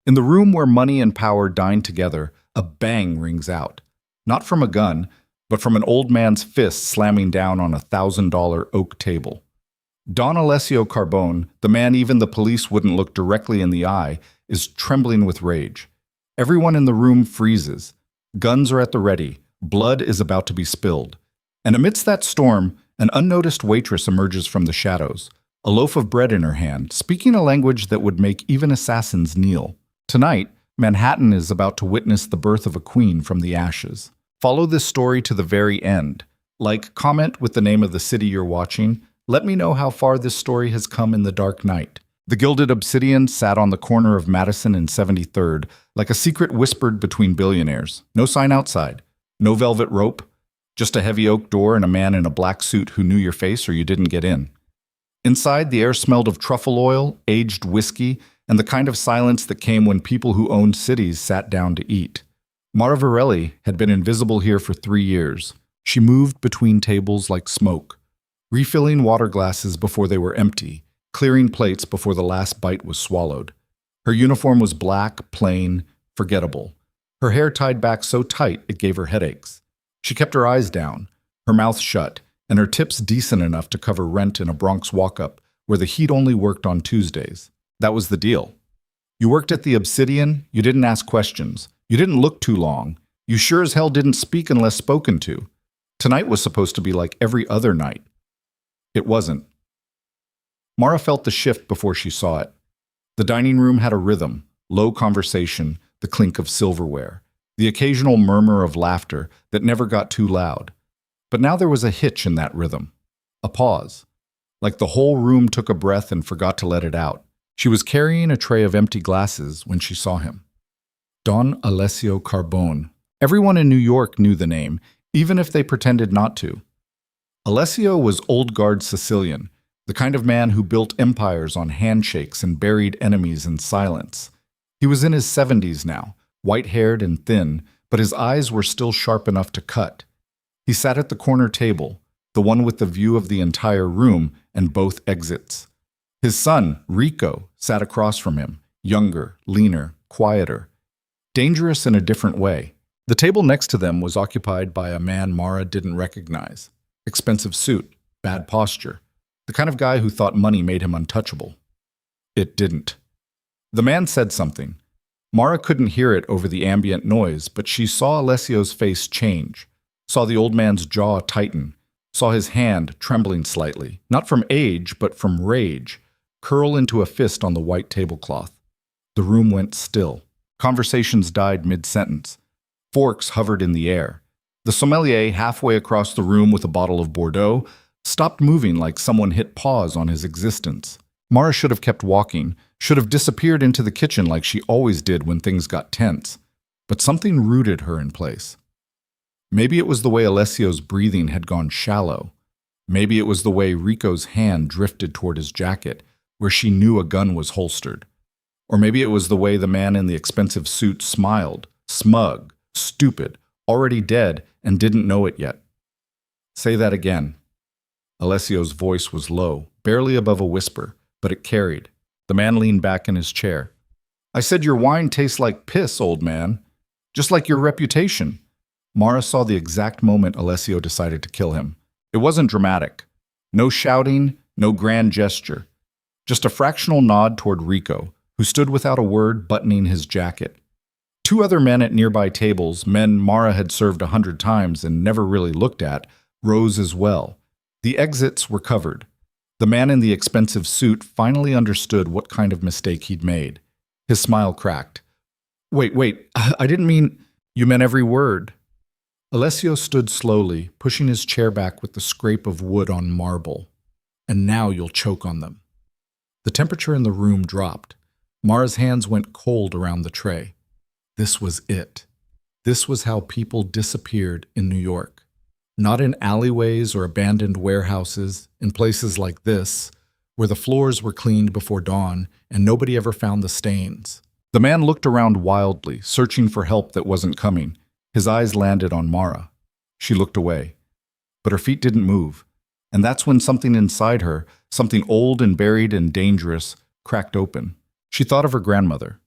In the room where money and power dine together, a bang rings out. Not from a gun, but from an old man's fist slamming down on $1,000 oak table. Don Alessio Carbone, the man even the police wouldn't look directly in the eye, is trembling with rage. Everyone in the room freezes. Guns are at the ready. Blood is about to be spilled. And amidst that storm, an unnoticed waitress emerges from the shadows, a loaf of bread in her hand, speaking a language that would make even assassins kneel. Tonight, Manhattan is about to witness the birth of a queen from the ashes. Follow this story to the very end. Like, comment with the name of the city you're watching. Let me know how far this story has come in the dark night. The Gilded Obsidian sat on the corner of Madison and 73rd, like a secret whispered between billionaires. No sign outside. No velvet rope. Just a heavy oak door and a man in a black suit who knew your face or you didn't get in. Inside, the air smelled of truffle oil, aged whiskey, and the kind of silence that came when people who owned cities sat down to eat. Mara Varelli had been invisible here for 3 years. She moved between tables like smoke, refilling water glasses before they were empty, clearing plates before the last bite was swallowed. Her uniform was black, plain, forgettable. Her hair tied back so tight it gave her headaches. She kept her eyes down, her mouth shut, and her tips decent enough to cover rent in a Bronx walk-up where the heat only worked on Tuesdays. That was the deal. You worked at the Obsidian, you didn't ask questions. You didn't look too long. You sure as hell didn't speak unless spoken to. Tonight was supposed to be like every other night. It wasn't. Mara felt the shift before she saw it. The dining room had a rhythm, low conversation, the clink of silverware, the occasional murmur of laughter that never got too loud. But now there was a hitch in that rhythm, a pause, like the whole room took a breath and forgot to let it out. She was carrying a tray of empty glasses when she saw him. Don Alessio Carbone. Everyone in New York knew the name, even if they pretended not to. Alessio was old guard Sicilian, the kind of man who built empires on handshakes and buried enemies in silence. He was in his 70s now, white-haired and thin, but his eyes were still sharp enough to cut. He sat at the corner table, the one with the view of the entire room and both exits. His son, Rico, sat across from him, younger, leaner, quieter. Dangerous in a different way. The table next to them was occupied by a man Mara didn't recognize. Expensive suit, bad posture. The kind of guy who thought money made him untouchable. It didn't. The man said something. Mara couldn't hear it over the ambient noise, but she saw Alessio's face change, saw the old man's jaw tighten, saw his hand trembling slightly, not from age, but from rage, curl into a fist on the white tablecloth. The room went still. Conversations died mid-sentence. Forks hovered in the air. The sommelier, halfway across the room with a bottle of Bordeaux, stopped moving like someone hit pause on his existence. Mara should have kept walking, should have disappeared into the kitchen like she always did when things got tense. But something rooted her in place. Maybe it was the way Alessio's breathing had gone shallow. Maybe it was the way Rico's hand drifted toward his jacket, where she knew a gun was holstered. Or maybe it was the way the man in the expensive suit smiled, smug, stupid, already dead, and didn't know it yet. Say that again. Alessio's voice was low, barely above a whisper, but it carried. The man leaned back in his chair. I said your wine tastes like piss, old man. Just like your reputation. Mara saw the exact moment Alessio decided to kill him. It wasn't dramatic. No shouting, no grand gesture. Just a fractional nod toward Rico, who stood without a word buttoning his jacket. 2 other men at nearby tables, men Mara had served 100 times and never really looked at, rose as well. The exits were covered. The man in the expensive suit finally understood what kind of mistake he'd made. His smile cracked. Wait, I didn't mean... You meant every word. Alessio stood slowly, pushing his chair back with the scrape of wood on marble. And now you'll choke on them. The temperature in the room dropped. Mara's hands went cold around the tray. This was it. This was how people disappeared in New York. Not in alleyways or abandoned warehouses, in places like this, where the floors were cleaned before dawn and nobody ever found the stains. The man looked around wildly, searching for help that wasn't coming. His eyes landed on Mara. She looked away. But her feet didn't move. And that's when something inside her, something old and buried and dangerous, cracked open. She thought of her grandmother.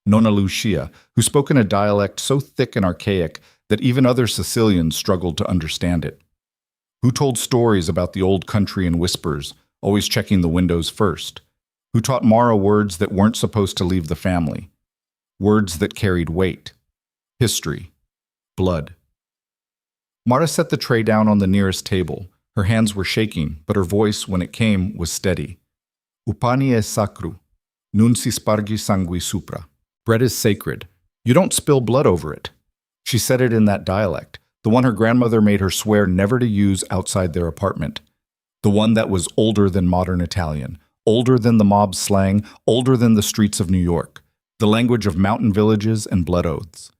Nonna Lucia, who spoke in a dialect so thick and archaic that even other Sicilians struggled to understand it. Who told stories about the old country in whispers, always checking the windows first. Who taught Mara words that weren't supposed to leave the family. Words that carried weight. History. Blood. Mara set the tray down on the nearest table. Her hands were shaking, but her voice, when it came, was steady. Upani è sacru. Nun si spargi sangue supra. Bread is sacred. You don't spill blood over it. She said it in that dialect, the one her grandmother made her swear never to use outside their apartment. The one that was older than modern Italian, older than the mob slang, older than the streets of New York, the language of mountain villages and blood oaths.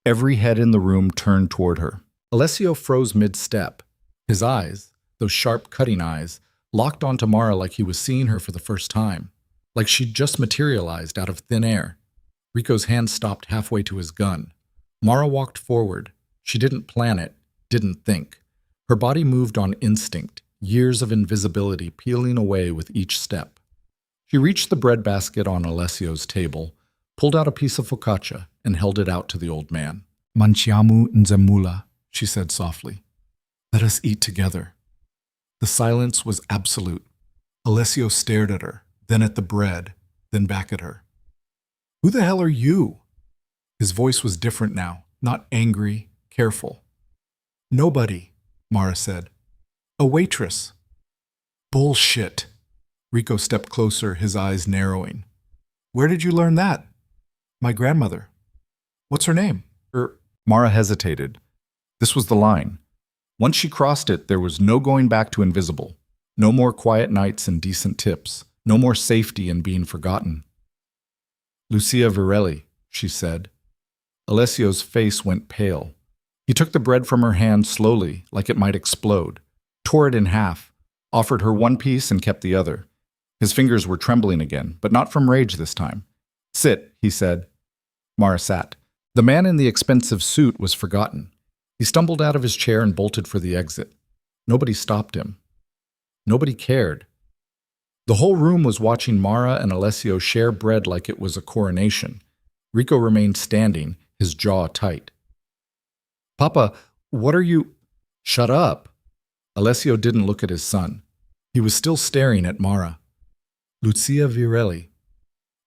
Every head in the room turned toward her. Alessio froze mid-step. His eyes, those sharp, cutting eyes, locked onto Mara like he was seeing her for the first time, like she'd just materialized out of thin air. Rico's hand stopped halfway to his gun. Mara walked forward. She didn't plan it, didn't think. Her body moved on instinct, years of invisibility peeling away with each step. She reached the bread basket on Alessio's table, pulled out a piece of focaccia, and held it out to the old man. Mangiamo nzemula, she said softly. Let us eat together. The silence was absolute. Alessio stared at her, then at the bread, then back at her. Who the hell are you? His voice was different now, not angry, careful. Nobody, Mara said. A waitress. Bullshit. Rico stepped closer, his eyes narrowing. Where did you learn that? My grandmother. What's her name? Mara hesitated. This was the line. Once she crossed it, there was no going back to invisible. No more quiet nights and decent tips. No more safety in being forgotten. Lucia Virelli, she said. Alessio's face went pale. He took the bread from her hand slowly, like it might explode, tore it in half, offered her one piece and kept the other. His fingers were trembling again, but not from rage this time. Sit, he said. Mara sat. The man in the expensive suit was forgotten. He stumbled out of his chair and bolted for the exit. Nobody stopped him. Nobody cared. The whole room was watching Mara and Alessio share bread like it was a coronation. Rico remained standing, his jaw tight. Papa, what are you— Shut up! Alessio didn't look at his son. He was still staring at Mara. Lucia Virelli.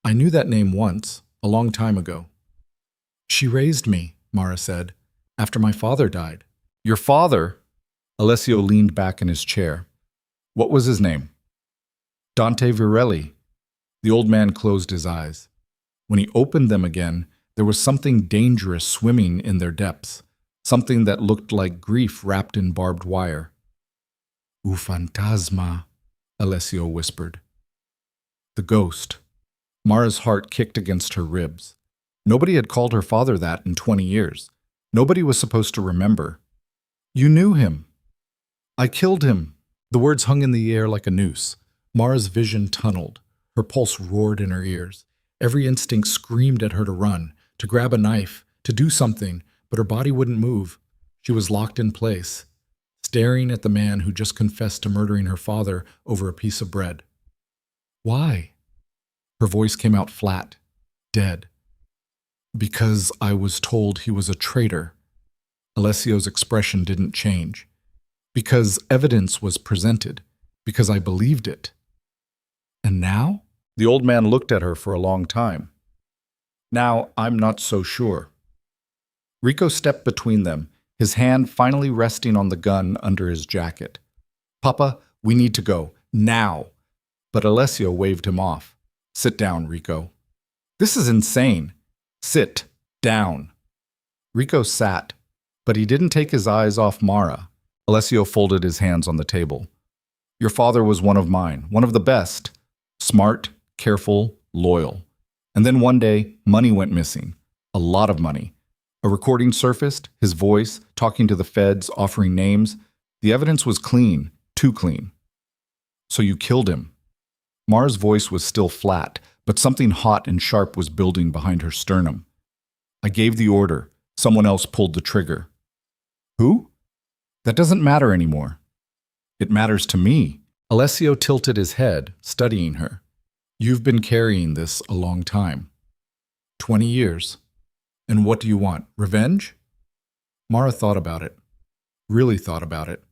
I knew that name once, a long time ago. She raised me, Mara said, after my father died. Your father? Alessio leaned back in his chair. What was his name? Dante Virelli. The old man closed his eyes. When he opened them again, there was something dangerous swimming in their depths, something that looked like grief wrapped in barbed wire. U fantasma, Alessio whispered. The ghost. Mara's heart kicked against her ribs. Nobody had called her father that in 20 years. Nobody was supposed to remember. You knew him. I killed him. The words hung in the air like a noose. Mara's vision tunneled. Her pulse roared in her ears. Every instinct screamed at her to run, to grab a knife, to do something, but her body wouldn't move. She was locked in place, staring at the man who just confessed to murdering her father over a piece of bread. Why? Her voice came out flat, dead. Because I was told he was a traitor. Alessio's expression didn't change. Because evidence was presented. Because I believed it. And now? The old man looked at her for a long time. Now, I'm not so sure. Rico stepped between them, his hand finally resting on the gun under his jacket. Papa, we need to go. Now. But Alessio waved him off. Sit down, Rico. This is insane. Sit down. Rico sat, but he didn't take his eyes off Mara. Alessio folded his hands on the table. Your father was one of mine, one of the best. Smart, careful, loyal. And then one day, money went missing. A lot of money. A recording surfaced, his voice, talking to the feds, offering names. The evidence was clean, too clean. So you killed him. Mara's voice was still flat, but something hot and sharp was building behind her sternum. I gave the order. Someone else pulled the trigger. Who? That doesn't matter anymore. It matters to me. Alessio tilted his head, studying her. You've been carrying this a long time. 20 years. And what do you want? Revenge? Mara thought about it. Really thought about it.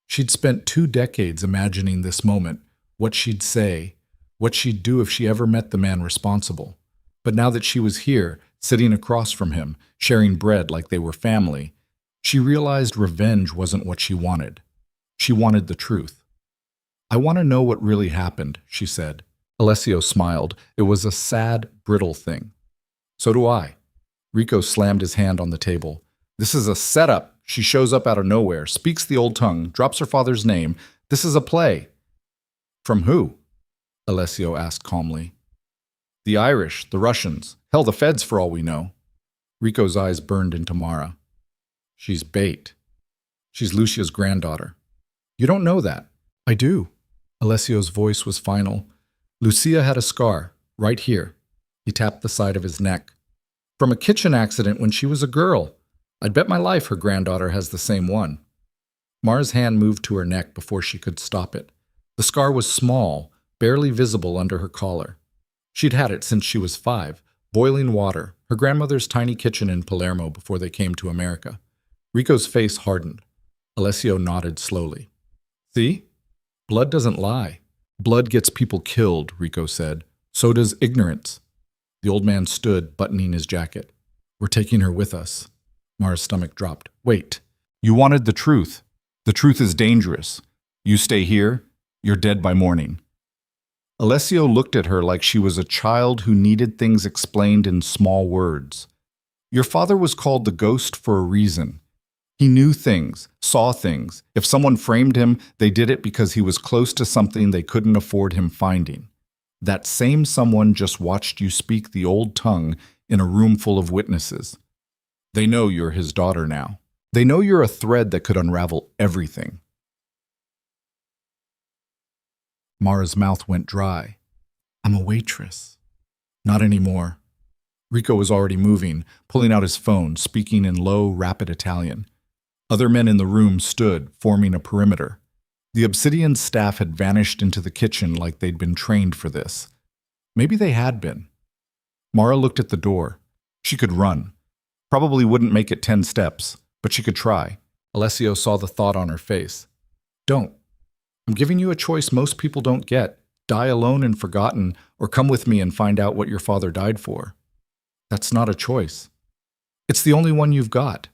She'd spent 2 decades imagining this moment, what she'd say, what she'd do if she ever met the man responsible. But now that she was here, sitting across from him, sharing bread like they were family, she realized revenge wasn't what she wanted. She wanted the truth. I want to know what really happened, she said. Alessio smiled. It was a sad, brittle thing. So do I. Rico slammed his hand on the table. This is a setup. She shows up out of nowhere, speaks the old tongue, drops her father's name. This is a play. From who? Alessio asked calmly. The Irish, the Russians, hell, the feds for all we know. Rico's eyes burned into Mara. She's bait. She's Lucia's granddaughter. You don't know that. I do. Alessio's voice was final. Lucia had a scar, right here. He tapped the side of his neck. From a kitchen accident when she was a girl. I'd bet my life her granddaughter has the same one. Mara's hand moved to her neck before she could stop it. The scar was small, barely visible under her collar. She'd had it since she was 5, boiling water, her grandmother's tiny kitchen in Palermo before they came to America. Rico's face hardened. Alessio nodded slowly. See? Blood doesn't lie. Blood gets people killed, Rico said. So does ignorance. The old man stood, buttoning his jacket. We're taking her with us. Mara's stomach dropped. Wait. You wanted the truth. The truth is dangerous. You stay here, you're dead by morning. Alessio looked at her like she was a child who needed things explained in small words. Your father was called the ghost for a reason. He knew things, saw things. If someone framed him, they did it because he was close to something they couldn't afford him finding. That same someone just watched you speak the old tongue in a room full of witnesses. They know you're his daughter now. They know you're a thread that could unravel everything. Mara's mouth went dry. I'm a waitress. Not anymore. Rico was already moving, pulling out his phone, speaking in low, rapid Italian. Other men in the room stood, forming a perimeter. The Obsidian staff had vanished into the kitchen like they'd been trained for this. Maybe they had been. Mara looked at the door. She could run. Probably wouldn't make it 10 steps, but she could try. Alessio saw the thought on her face. Don't. I'm giving you a choice most people don't get. Die alone and forgotten, or come with me and find out what your father died for. That's not a choice. It's the only one you've got.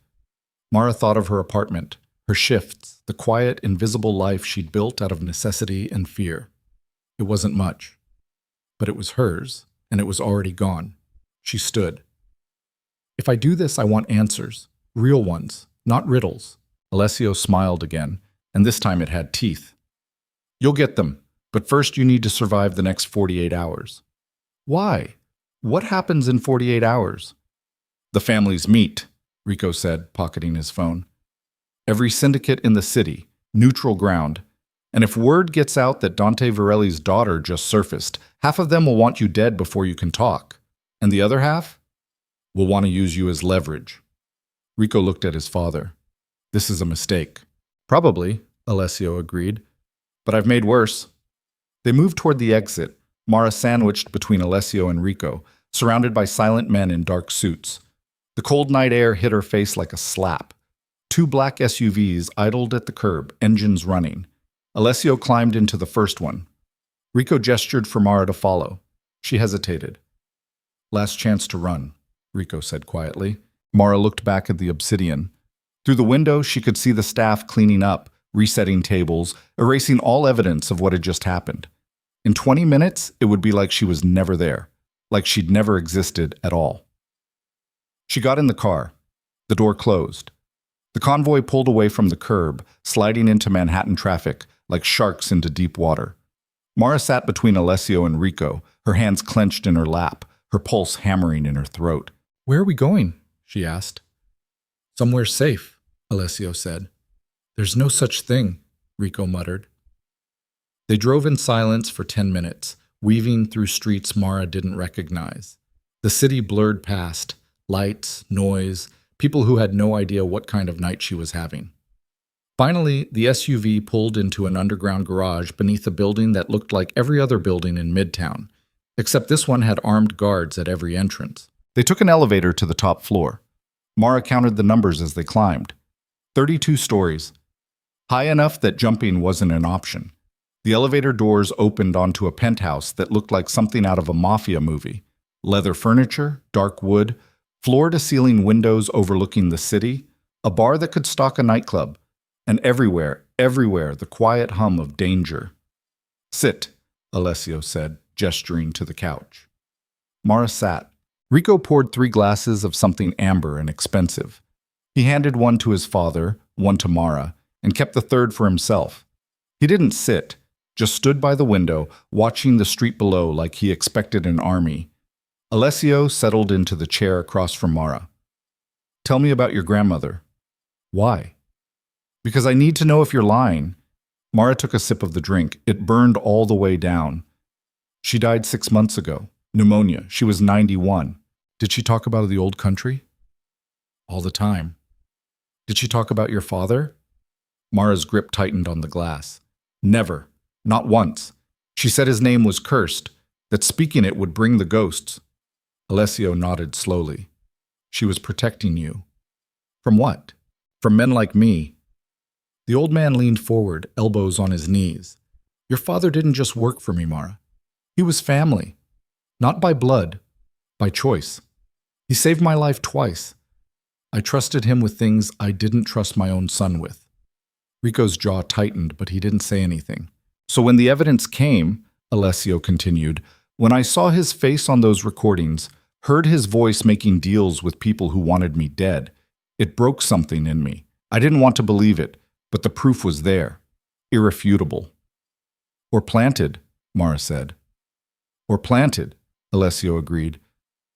Mara thought of her apartment, her shifts, the quiet, invisible life she'd built out of necessity and fear. It wasn't much, but it was hers, and it was already gone. She stood. If I do this, I want answers, real ones, not riddles. Alessio smiled again, and this time it had teeth. You'll get them, but first you need to survive the next 48 hours. Why? What happens in 48 hours? The families meet, Rico said, pocketing his phone. Every syndicate in the city, neutral ground. And if word gets out that Dante Varelli's daughter just surfaced, half of them will want you dead before you can talk. And the other half will want to use you as leverage. Rico looked at his father. This is a mistake. Probably, Alessio agreed. But I've made worse. They moved toward the exit, Mara sandwiched between Alessio and Rico, surrounded by silent men in dark suits. The cold night air hit her face like a slap. 2 black SUVs idled at the curb, engines running. Alessio climbed into the first one. Rico gestured for Mara to follow. She hesitated. Last chance to run, Rico said quietly. Mara looked back at the Obsidian. Through the window, she could see the staff cleaning up, resetting tables, erasing all evidence of what had just happened. In 20 minutes, it would be like she was never there, like she'd never existed at all. She got in the car. The door closed. The convoy pulled away from the curb, sliding into Manhattan traffic like sharks into deep water. Mara sat between Alessio and Rico, her hands clenched in her lap, her pulse hammering in her throat. Where are we going? She asked. Somewhere safe, Alessio said. There's no such thing, Rico muttered. They drove in silence for 10 minutes, weaving through streets Mara didn't recognize. The city blurred past, lights, noise, people who had no idea what kind of night she was having. Finally, the SUV pulled into an underground garage beneath a building that looked like every other building in Midtown, except this one had armed guards at every entrance. They took an elevator to the top floor. Mara counted the numbers as they climbed. 32 stories. High enough that jumping wasn't an option. The elevator doors opened onto a penthouse that looked like something out of a Mafia movie. Leather furniture, dark wood, floor-to-ceiling windows overlooking the city, a bar that could stock a nightclub, and everywhere, the quiet hum of danger. "Sit," Alessio said, gesturing to the couch. Mara sat. Rico poured 3 glasses of something amber and expensive. He handed one to his father, one to Mara, and kept the third for himself. He didn't sit, just stood by the window, watching the street below like he expected an army. Alessio settled into the chair across from Mara. "Tell me about your grandmother." "Why?" "Because I need to know if you're lying." Mara took a sip of the drink. It burned all the way down. "She died 6 months ago. Pneumonia. She was 91. "Did she talk about the old country?" "All the time." "Did she talk about your father?" Mara's grip tightened on the glass. "Never. Not once. She said his name was cursed, that speaking it would bring the ghosts." Alessio nodded slowly. "She was protecting you." "From what?" "From men like me." The old man leaned forward, elbows on his knees. "Your father didn't just work for me, Mara. He was family. Not by blood, by choice. He saved my life twice. I trusted him with things I didn't trust my own son with." Rico's jaw tightened, but he didn't say anything. "So when the evidence came," Alessio continued, "when I saw his face on those recordings, heard his voice making deals with people who wanted me dead, it broke something in me. I didn't want to believe it, but the proof was there. Irrefutable." "Or planted," Mara said. "Or planted," Alessio agreed.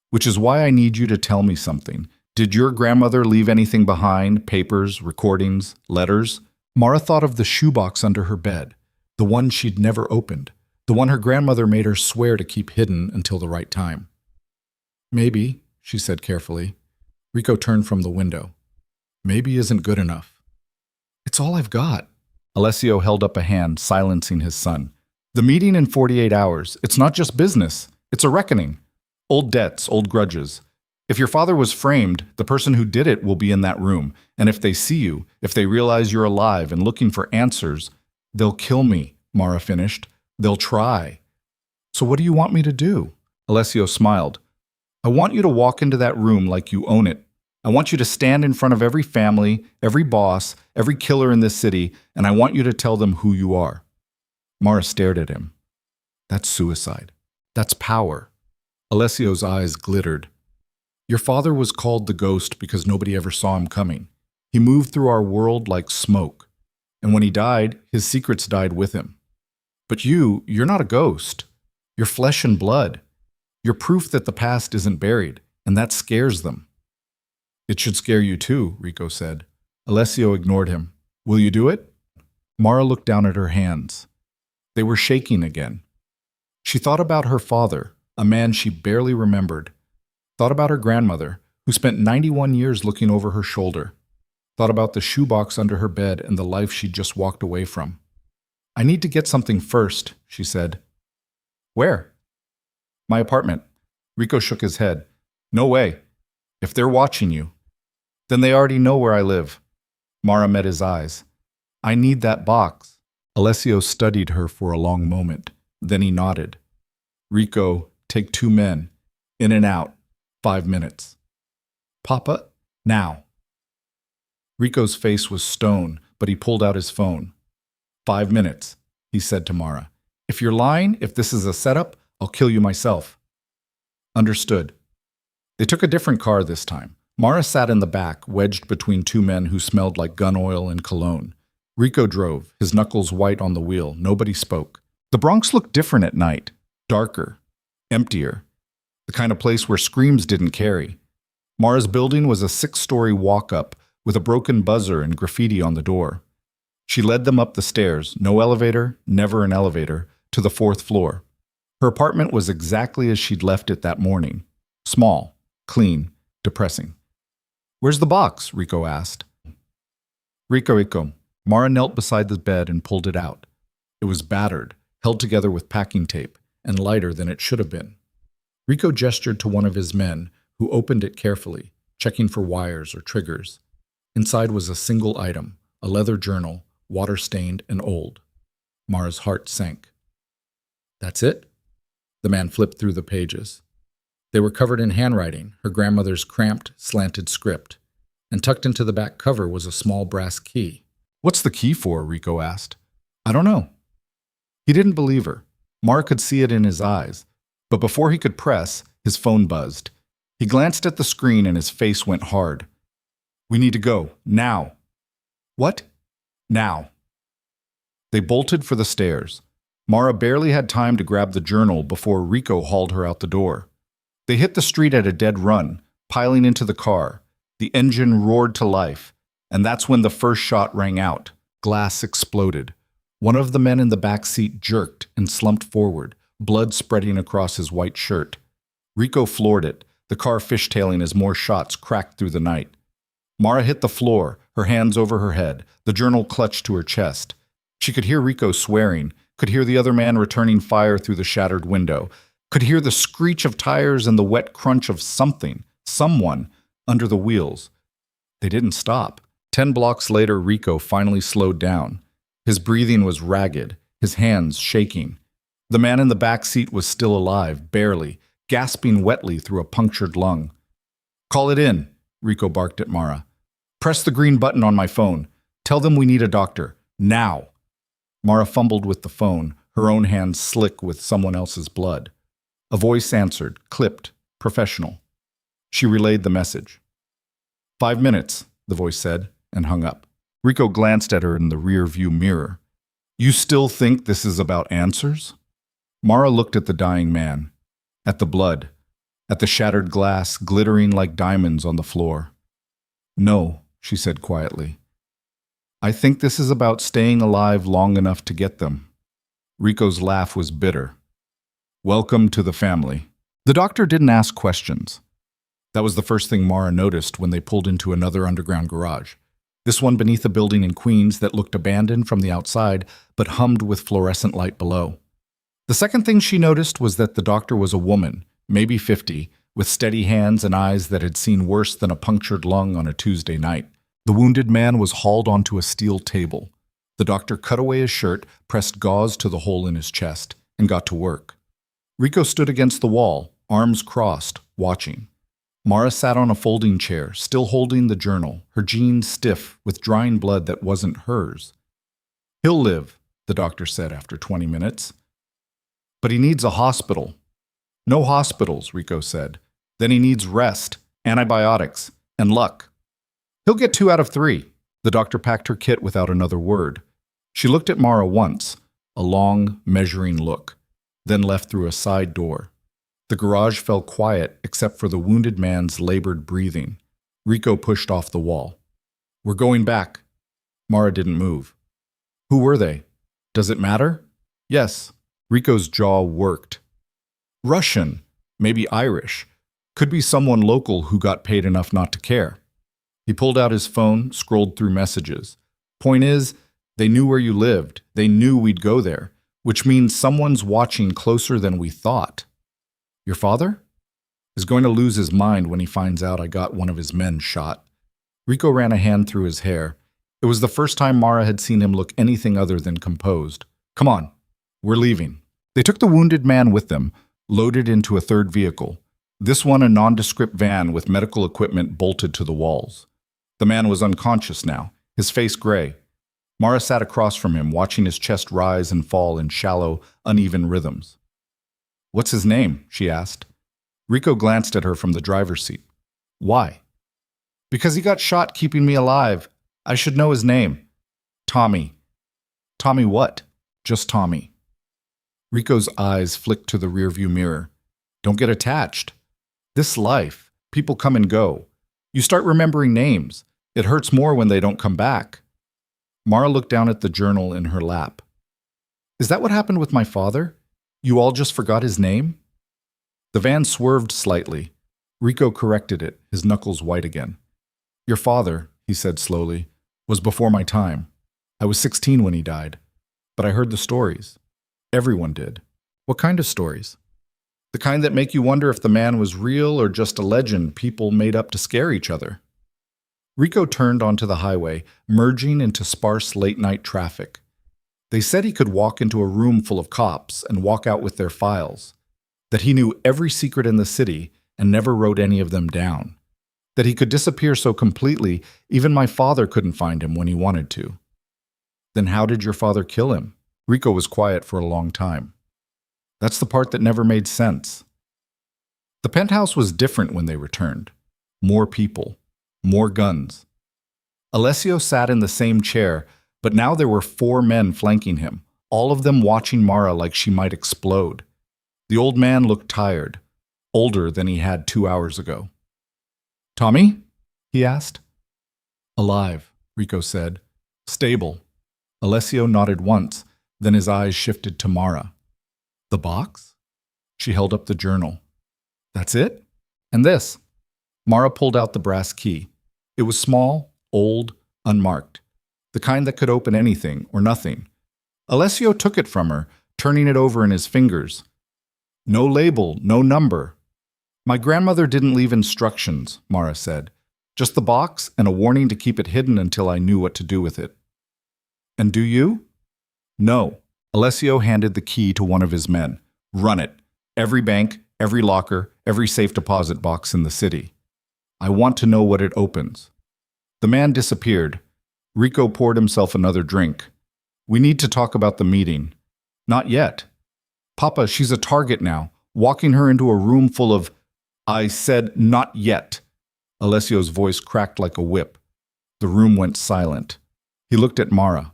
"Which is why I need you to tell me something. Did your grandmother leave anything behind? Papers, recordings, letters?" Mara thought of the shoebox under her bed, the one she'd never opened, the one her grandmother made her swear to keep hidden until the right time. "Maybe," she said carefully. Rico turned from the window. "Maybe isn't good enough." "It's all I've got." Alessio held up a hand, silencing his son. "The meeting in 48 hours. It's not just business. It's a reckoning. Old debts, old grudges. If your father was framed, the person who did it will be in that room. And if they see you, if they realize you're alive and looking for answers, they'll kill me," Mara finished. "They'll try." "So what do you want me to do?" Alessio smiled. "I want you to walk into that room like you own it. I want you to stand in front of every family, every boss, every killer in this city, and I want you to tell them who you are." Mara stared at him. "That's suicide. That's power." Alessio's eyes glittered. "Your father was called the ghost because nobody ever saw him coming. He moved through our world like smoke. And when he died, his secrets died with him. But you're not a ghost. You're flesh and blood. You're proof that the past isn't buried, and that scares them." "It should scare you too," Rico said. Alessio ignored him. "Will you do it?" Mara looked down at her hands. They were shaking again. She thought about her father, a man she barely remembered. Thought about her grandmother, who spent 91 years looking over her shoulder. Thought about the shoebox under her bed and the life she'd just walked away from. "I need to get something first," she said. "Where?" "My apartment." Rico shook his head. "No way. If they're watching you, then they already know where I live." Mara met his eyes. "I need that box." Alessio studied her for a long moment. Then he nodded. "Rico, take 2 men. In and out. 5 minutes." "Papa, now." Rico's face was stone, but he pulled out his phone. 5 minutes, he said to Mara. "If you're lying, if this is a setup, I'll kill you myself." "Understood." They took a different car this time. Mara sat in the back, wedged between 2 men who smelled like gun oil and cologne. Rico drove, his knuckles white on the wheel. Nobody spoke. The Bronx looked different at night. Darker. Emptier. The kind of place where screams didn't carry. Mara's building was a 6-story walk-up with a broken buzzer and graffiti on the door. She led them up the stairs, no elevator, never an elevator, to the 4th floor. Her apartment was exactly as she'd left it that morning. Small, clean, depressing. "Where's the box?" Rico asked. Rico. Mara knelt beside the bed and pulled it out. It was battered, held together with packing tape, and lighter than it should have been. Rico gestured to one of his men, who opened it carefully, checking for wires or triggers. Inside was a single item, a leather journal, water-stained and old. Mara's heart sank. That's it? The man flipped through the pages. They were covered in handwriting, her grandmother's cramped, slanted script, and tucked into the back cover was a small brass key. What's the key for? Rico asked. I don't know. He didn't believe her. Mara could see it in his eyes, but before he could press, his phone buzzed. He glanced at the screen and his face went hard. We need to go, now. What? Now. They bolted for the stairs. Mara barely had time to grab the journal before Rico hauled her out the door. They hit the street at a dead run, piling into the car. The engine roared to life, and that's when the first shot rang out. Glass exploded. One of the men in the back seat jerked and slumped forward, blood spreading across his white shirt. Rico floored it, the car fishtailing as more shots cracked through the night. Mara hit the floor, her hands over her head, the journal clutched to her chest. She could hear Rico swearing, could hear the other man returning fire through the shattered window, could hear the screech of tires and the wet crunch of something, someone, under the wheels. They didn't stop. 10 blocks later, Rico finally slowed down. His breathing was ragged, his hands shaking. The man in the back seat was still alive, barely, gasping wetly through a punctured lung. Call it in, Rico barked at Mara. Press the green button on my phone. Tell them we need a doctor. Now. Mara fumbled with the phone, her own hands slick with someone else's blood. A voice answered, clipped, professional. She relayed the message. 5 minutes, the voice said, and hung up. Rico glanced at her in the rear-view mirror. You still think this is about answers? Mara looked at the dying man, at the blood, at the shattered glass glittering like diamonds on the floor. No, she said quietly. I think this is about staying alive long enough to get them. Rico's laugh was bitter. Welcome to the family. The doctor didn't ask questions. That was the first thing Mara noticed when they pulled into another underground garage. This one beneath a building in Queens that looked abandoned from the outside, but hummed with fluorescent light below. The second thing she noticed was that the doctor was a woman, maybe 50, with steady hands and eyes that had seen worse than a punctured lung on a Tuesday night. The wounded man was hauled onto a steel table. The doctor cut away his shirt, pressed gauze to the hole in his chest, and got to work. Rico stood against the wall, arms crossed, watching. Mara sat on a folding chair, still holding the journal, her jeans stiff with drying blood that wasn't hers. He'll live, the doctor said after 20 minutes. But he needs a hospital. No hospitals, Rico said. Then he needs rest, antibiotics, and luck. He'll get 2 out of 3. The doctor packed her kit without another word. She looked at Mara once, a long, measuring look, then left through a side door. The garage fell quiet except for the wounded man's labored breathing. Rico pushed off the wall. We're going back. Mara didn't move. Who were they? Does it matter? Yes. Rico's jaw worked. Russian, maybe Irish. Could be someone local who got paid enough not to care. He pulled out his phone, scrolled through messages. Point is, they knew where you lived. They knew we'd go there, which means someone's watching closer than we thought. Your father? Is going to lose his mind when he finds out I got one of his men shot. Rico ran a hand through his hair. It was the first time Mara had seen him look anything other than composed. Come on, we're leaving. They took the wounded man with them, loaded into a third vehicle. This one a nondescript van with medical equipment bolted to the walls. The man was unconscious now, his face gray. Mara sat across from him, watching his chest rise and fall in shallow, uneven rhythms. What's his name? She asked. Rico glanced at her from the driver's seat. Why? Because he got shot keeping me alive. I should know his name. Tommy. Tommy what? Just Tommy. Rico's eyes flicked to the rearview mirror. Don't get attached. This life, people come and go. You start remembering names. It hurts more when they don't come back. Mara looked down at the journal in her lap. Is that what happened with my father? You all just forgot his name? The van swerved slightly. Rico corrected it, his knuckles white again. Your father, he said slowly, was before my time. I was 16 when he died. But I heard the stories. Everyone did. What kind of stories? The kind that make you wonder if the man was real or just a legend people made up to scare each other. Rico turned onto the highway, merging into sparse late-night traffic. They said he could walk into a room full of cops and walk out with their files, that he knew every secret in the city and never wrote any of them down, that he could disappear so completely even my father couldn't find him when he wanted to. Then how did your father kill him? Rico was quiet for a long time. That's the part that never made sense. The penthouse was different when they returned. More people. More guns. Alessio sat in the same chair, but now there were 4 men flanking him, all of them watching Mara like she might explode. The old man looked tired, older than he had 2 hours ago. "Tommy?" he asked. "Alive," Rico said. "Stable." Alessio nodded once, then his eyes shifted to Mara. "The box?" She held up the journal. "That's it? And this?" Mara pulled out the brass key. It was small, old, unmarked, the kind that could open anything or nothing. Alessio took it from her, turning it over in his fingers. "No label, no number." "My grandmother didn't leave instructions," Mara said. "Just the box and a warning to keep it hidden until I knew what to do with it." "And do you?" "No." Alessio handed the key to one of his men. "Run it. Every bank, every locker, every safe deposit box in the city. I want to know what it opens." The man disappeared. Rico poured himself another drink. "We need to talk about the meeting." "Not yet." "Papa, she's a target now. Walking her into a room full of—" "I said not yet." Alessio's voice cracked like a whip. The room went silent. He looked at Mara.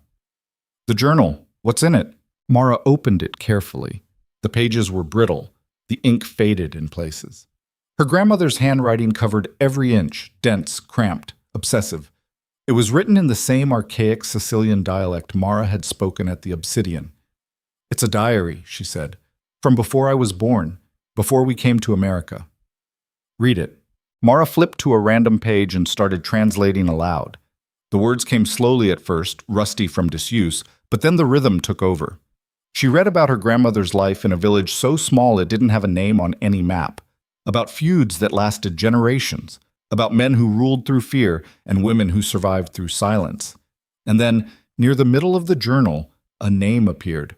"The journal. What's in it?" Mara opened it carefully. The pages were brittle. The ink faded in places. Her grandmother's handwriting covered every inch, dense, cramped, obsessive. It was written in the same archaic Sicilian dialect Mara had spoken at the Obsidian. "It's a diary," she said, "from before I was born, before we came to America." "Read it." Mara flipped to a random page and started translating aloud. The words came slowly at first, rusty from disuse, but then the rhythm took over. She read about her grandmother's life in a village so small it didn't have a name on any map, about feuds that lasted generations, about men who ruled through fear and women who survived through silence. And then, near the middle of the journal, a name appeared.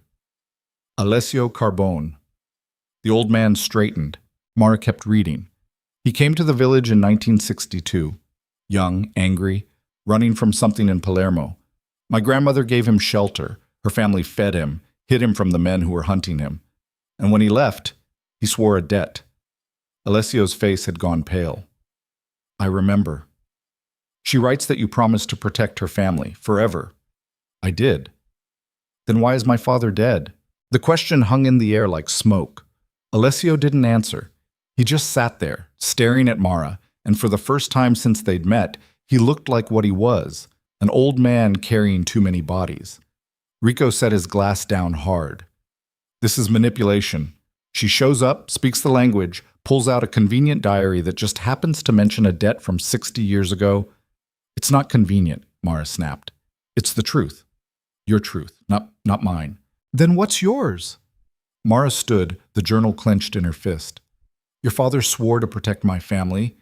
Alessio Carbone. The old man straightened. Mara kept reading. He came to the village in 1962, young, angry, running from something in Palermo. My grandmother gave him shelter. Her family fed him, hid him from the men who were hunting him. And when he left, he swore a debt. Alessio's face had gone pale. "I remember." "She writes that you promised to protect her family, forever." "I did." "Then why is my father dead?" The question hung in the air like smoke. Alessio didn't answer. He just sat there, staring at Mara, and for the first time since they'd met, he looked like what he was, an old man carrying too many bodies. Rico set his glass down hard. "This is manipulation. She shows up, speaks the language, pulls out a convenient diary that just happens to mention a debt from 60 years ago. It's not convenient," Mara snapped. "It's the truth. Your truth, not mine." "Then what's yours?" Mara stood, the journal clenched in her fist. "Your father swore to protect my family,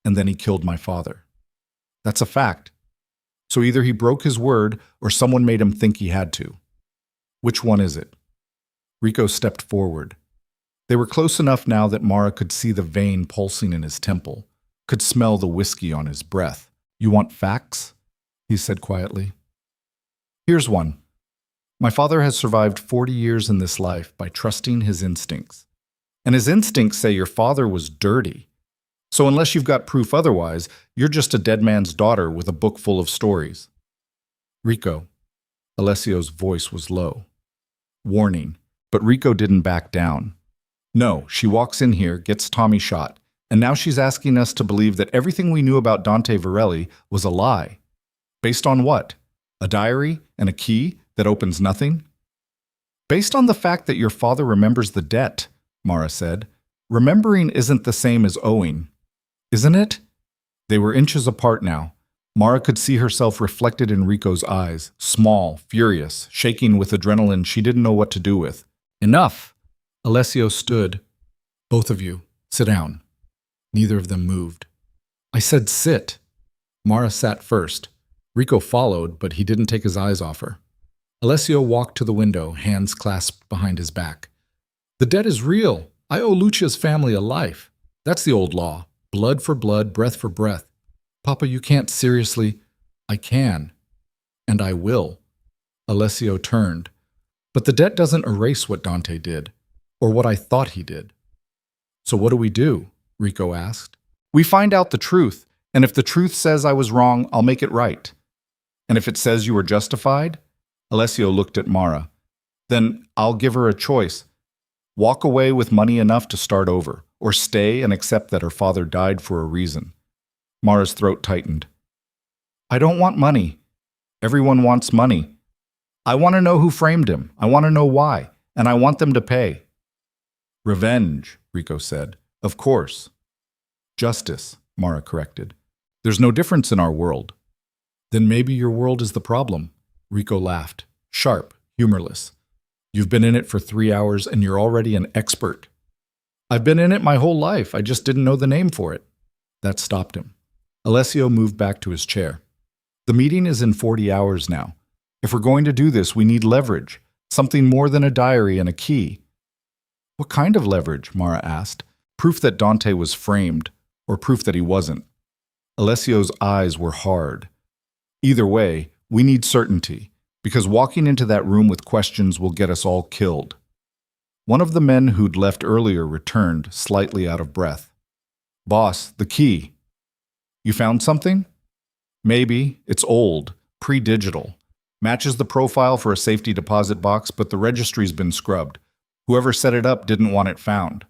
and then he killed my father. That's a fact. So either he broke his word or someone made him think he had to. Which one is it?" Rico stepped forward. They were close enough now that Mara could see the vein pulsing in his temple, could smell the whiskey on his breath. "You want facts?" he said quietly. "Here's one. My father has survived 40 years in this life by trusting his instincts. And his instincts say your father was dirty. So unless you've got proof otherwise, you're just a dead man's daughter with a book full of stories." "Rico." Alessio's voice was low. Warning, but Rico didn't back down. "No, she walks in here, gets Tommy shot, and now she's asking us to believe that everything we knew about Dante Varelli was a lie. Based on what? A diary and a key that opens nothing?" "Based on the fact that your father remembers the debt," Mara said. "Remembering isn't the same as owing. Isn't it?" They were inches apart now. Mara could see herself reflected in Rico's eyes, small, furious, shaking with adrenaline she didn't know what to do with. "Enough!" Alessio stood. Both of you, sit down. Neither of them moved. I said sit. Mara sat first. Rico followed, but he didn't take his eyes off her. Alessio walked to the window, hands clasped behind his back. The debt is real. I owe Lucia's family a life. That's the old law. Blood for blood, breath for breath. Papa, you can't seriously. I can. And I will. Alessio turned. But the debt doesn't erase what Dante did, or what I thought he did. So what do we do? Rico asked. We find out the truth, and if the truth says I was wrong, I'll make it right. And if it says you were justified? Alessio looked at Mara. Then I'll give her a choice. Walk away with money enough to start over, or stay and accept that her father died for a reason. Mara's throat tightened. I don't want money. Everyone wants money. I want to know who framed him. I want to know why, and I want them to pay. Revenge, Rico said. Of course. Justice, Mara corrected. There's no difference in our world. Then maybe your world is the problem. Rico laughed, sharp, humorless. You've been in it for 3 hours and you're already an expert. I've been in it my whole life. I just didn't know the name for it. That stopped him. Alessio moved back to his chair. The meeting is in 40 hours now. If we're going to do this, we need leverage, something more than a diary and a key. What kind of leverage? Mara asked. Proof that Dante was framed, or proof that he wasn't. Alessio's eyes were hard. Either way, we need certainty, because walking into that room with questions will get us all killed. One of the men who'd left earlier returned, slightly out of breath. Boss, the key. You found something? Maybe. It's old, pre-digital. Matches the profile for a safety deposit box, but the registry's been scrubbed. Whoever set it up didn't want it found.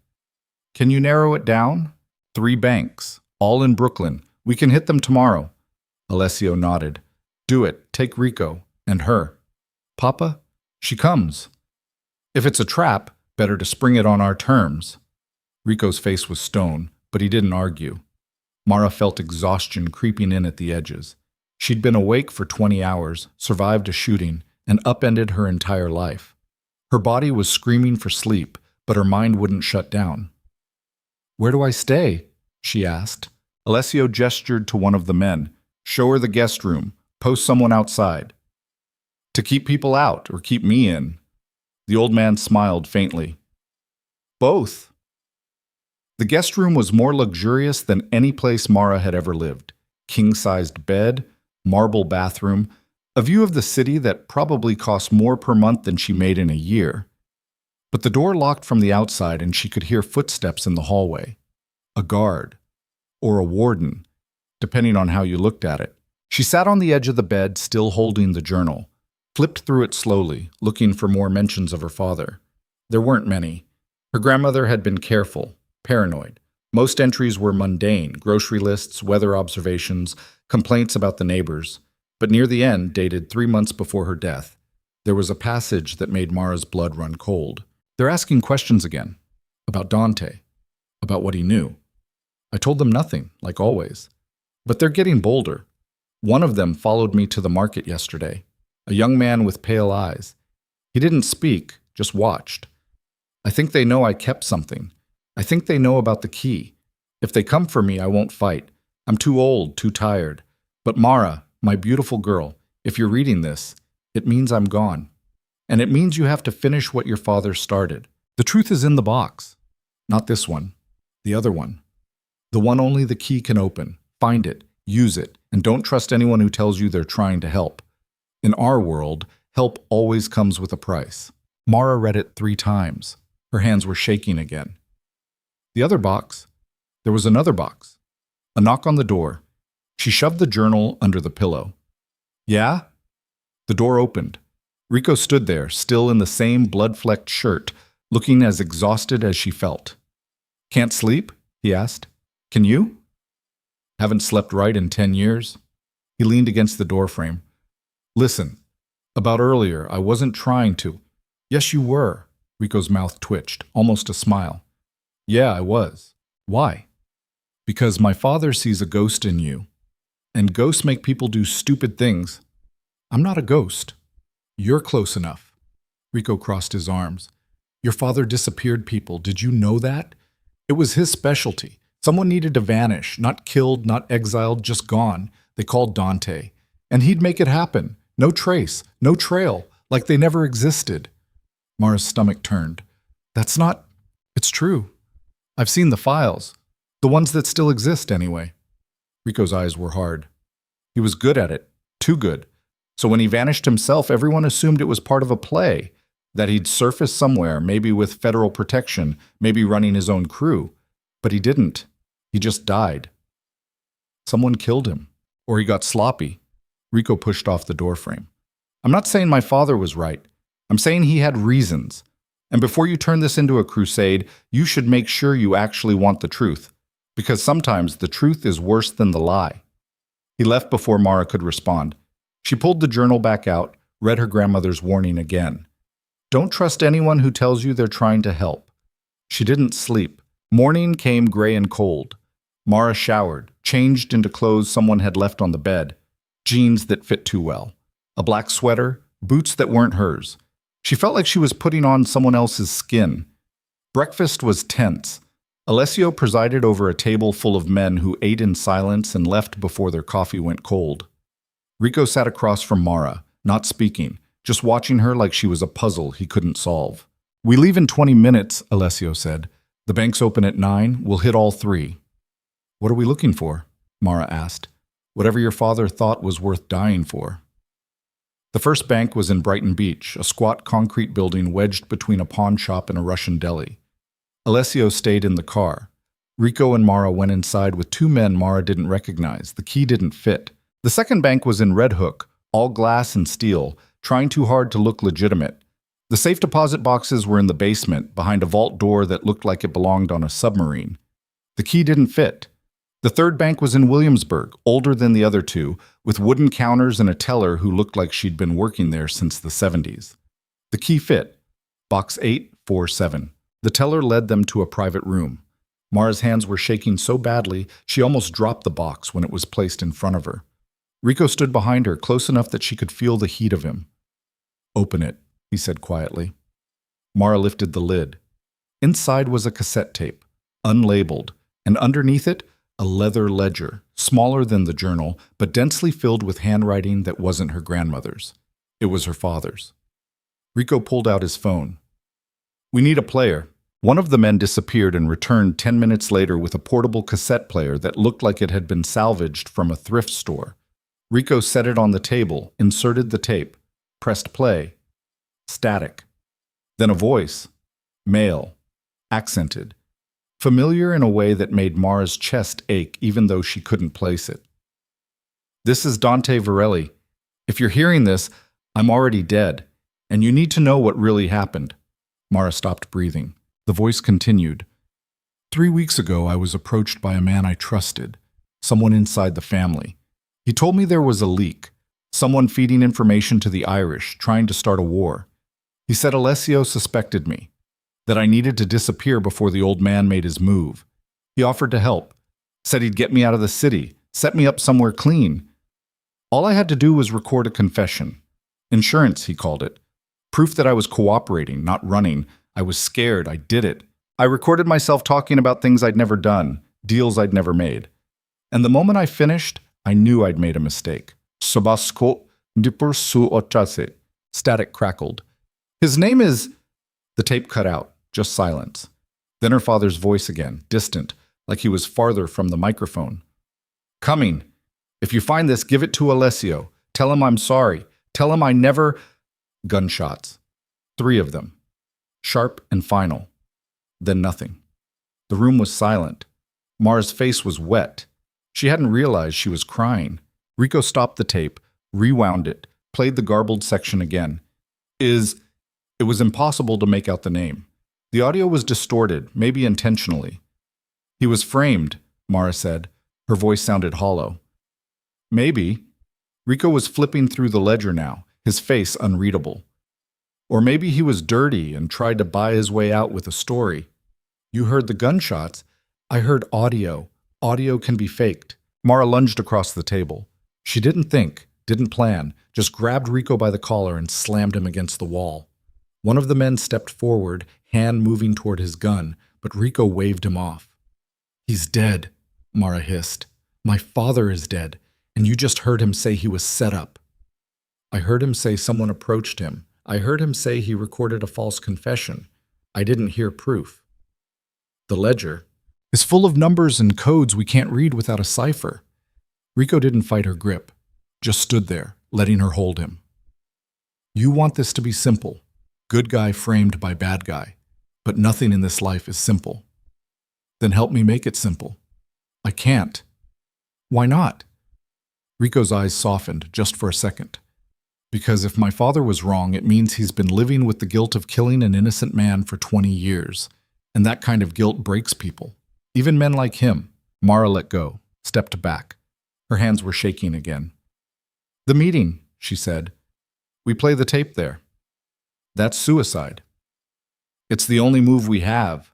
Can you narrow it down? 3 banks, all in Brooklyn. We can hit them tomorrow. Alessio nodded. Do it. Take Rico. And her. Papa? She comes. If it's a trap, better to spring it on our terms. Rico's face was stone, but he didn't argue. Mara felt exhaustion creeping in at the edges. She'd been awake for 20 hours, survived a shooting, and upended her entire life. Her body was screaming for sleep, but her mind wouldn't shut down. Where do I stay? She asked. Alessio gestured to one of the men. Show her the guest room. Post someone outside. To keep people out or keep me in? The old man smiled faintly. Both. The guest room was more luxurious than any place Mara had ever lived. King-sized bed, marble bathroom, a view of the city that probably cost more per month than she made in a year. But the door locked from the outside and she could hear footsteps in the hallway. A guard. Or a warden, depending on how you looked at it. She sat on the edge of the bed, still holding the journal, flipped through it slowly, looking for more mentions of her father. There weren't many. Her grandmother had been careful, paranoid. Most entries were mundane, grocery lists, weather observations, complaints about the neighbors. But near the end, dated 3 months before her death, there was a passage that made Mara's blood run cold. They're asking questions again. About Dante. About what he knew. I told them nothing, like always. But they're getting bolder. One of them followed me to the market yesterday. A young man with pale eyes. He didn't speak, just watched. I think they know I kept something. I think they know about the key. If they come for me, I won't fight. I'm too old, too tired. But Mara, my beautiful girl, if you're reading this, it means I'm gone. And it means you have to finish what your father started. The truth is in the box. Not this one. The other one. The one only the key can open. Find it, use it, and don't trust anyone who tells you they're trying to help. In our world, help always comes with a price. Mara read it 3 times. Her hands were shaking again. The other box. There was another box. A knock on the door. She shoved the journal under the pillow. Yeah? The door opened. Rico stood there, still in the same blood-flecked shirt, looking as exhausted as she felt. Can't sleep? He asked. Can you? Haven't slept right in 10 years. He leaned against the doorframe. Listen, about earlier, I wasn't trying to. Yes, you were. Rico's mouth twitched, almost a smile. Yeah, I was. Why? Because my father sees a ghost in you. And ghosts make people do stupid things. I'm not a ghost. You're close enough. Rico crossed his arms. Your father disappeared people. Did you know that? It was his specialty. Someone needed to vanish, not killed, not exiled, just gone. They called Dante. And he'd make it happen. No trace, no trail, like they never existed. Mara's stomach turned. That's not... It's true. I've seen the files. The ones that still exist, anyway. Rico's eyes were hard. He was good at it. Too good. So when he vanished himself, everyone assumed it was part of a play, that he'd surface somewhere, maybe with federal protection, maybe running his own crew. But he didn't. He just died. Someone killed him. Or he got sloppy. Rico pushed off the doorframe. I'm not saying my father was right. I'm saying he had reasons. And before you turn this into a crusade, you should make sure you actually want the truth. Because sometimes the truth is worse than the lie. He left before Mara could respond. She pulled the journal back out, read her grandmother's warning again. Don't trust anyone who tells you they're trying to help. She didn't sleep. Morning came gray and cold. Mara showered, changed into clothes someone had left on the bed. Jeans that fit too well. A black sweater, boots that weren't hers. She felt like she was putting on someone else's skin. Breakfast was tense. Alessio presided over a table full of men who ate in silence and left before their coffee went cold. Rico sat across from Mara, not speaking, just watching her like she was a puzzle he couldn't solve. We leave in 20 minutes, Alessio said. The banks open at 9. We'll hit all 3. What are we looking for? Mara asked. Whatever your father thought was worth dying for. The first bank was in Brighton Beach, a squat concrete building wedged between a pawn shop and a Russian deli. Alessio stayed in the car. Rico and Mara went inside with 2 men Mara didn't recognize. The key didn't fit. The second bank was in Red Hook, all glass and steel, trying too hard to look legitimate. The safe deposit boxes were in the basement, behind a vault door that looked like it belonged on a submarine. The key didn't fit. The third bank was in Williamsburg, older than the other 2, with wooden counters and a teller who looked like she'd been working there since the 70s. The key fit. Box 847. The teller led them to a private room. Mara's hands were shaking so badly, she almost dropped the box when it was placed in front of her. Rico stood behind her, close enough that she could feel the heat of him. Open it, he said quietly. Mara lifted the lid. Inside was a cassette tape, unlabeled, and underneath it, a leather ledger, smaller than the journal, but densely filled with handwriting that wasn't her grandmother's. It was her father's. Rico pulled out his phone. We need a player. One of the men disappeared and returned 10 minutes later with a portable cassette player that looked like it had been salvaged from a thrift store. Rico set it on the table, inserted the tape, pressed play. Static. Then a voice. Male. Accented. Familiar in a way that made Mara's chest ache even though she couldn't place it. This is Dante Varelli. If you're hearing this, I'm already dead, and you need to know what really happened. Mara stopped breathing. The voice continued. 3 weeks ago, I was approached by a man I trusted, someone inside the family. He told me there was a leak, someone feeding information to the Irish, trying to start a war. He said Alessio suspected me, that I needed to disappear before the old man made his move. He offered to help, said he'd get me out of the city, set me up somewhere clean. All I had to do was record a confession. Insurance, he called it. Proof that I was cooperating, not running. I was scared, I did it. I recorded myself talking about things I'd never done, deals I'd never made. And the moment I finished, I knew I'd made a mistake. Sobasko dipur su ochase. Static crackled. His name is... The tape cut out, just silence. Then her father's voice again, distant, like he was farther from the microphone. Coming. If you find this, give it to Alessio. Tell him I'm sorry. Tell him I never... Gunshots. 3 of them. Sharp and final. Then nothing. The room was silent. Mara's face was wet. She hadn't realized she was crying. Rico stopped the tape, rewound it, played the garbled section again. It was impossible to make out the name. The audio was distorted, maybe intentionally. He was framed, Mara said. Her voice sounded hollow. Maybe. Rico was flipping through the ledger now, his face unreadable. Or maybe he was dirty and tried to buy his way out with a story. You heard the gunshots. I heard audio. Audio can be faked. Mara lunged across the table. She didn't think, didn't plan, just grabbed Rico by the collar and slammed him against the wall. One of the men stepped forward, hand moving toward his gun, but Rico waved him off. "He's dead," Mara hissed. "My father is dead, and you just heard him say he was set up." "I heard him say someone approached him. I heard him say he recorded a false confession. I didn't hear proof." "The ledger is full of numbers and codes we can't read without a cipher." Rico didn't fight her grip, just stood there, letting her hold him. "You want this to be simple. Good guy framed by bad guy. But nothing in this life is simple." "Then help me make it simple." "I can't." "Why not?" Rico's eyes softened just for a second. "Because if my father was wrong, it means he's been living with the guilt of killing an innocent man for 20 years. And that kind of guilt breaks people. Even men like him." Mara let go, stepped back. Her hands were shaking again. "The meeting," she said. "We play the tape there. That's suicide. It's the only move we have."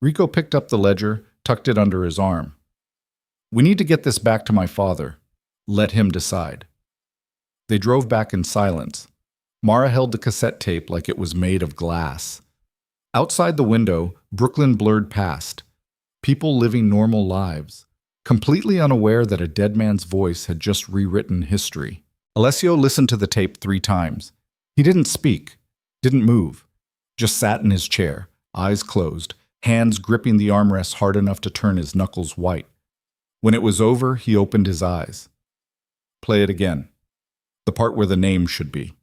Rico picked up the ledger, tucked it under his arm. "We need to get this back to my father. Let him decide." They drove back in silence. Mara held the cassette tape like it was made of glass. Outside the window, Brooklyn blurred past. People living normal lives, completely unaware that a dead man's voice had just rewritten history. Alessio listened to the tape 3 times. He didn't speak, didn't move, just sat in his chair, eyes closed, hands gripping the armrests hard enough to turn his knuckles white. When it was over, he opened his eyes. "Play it again. The part where the name should be."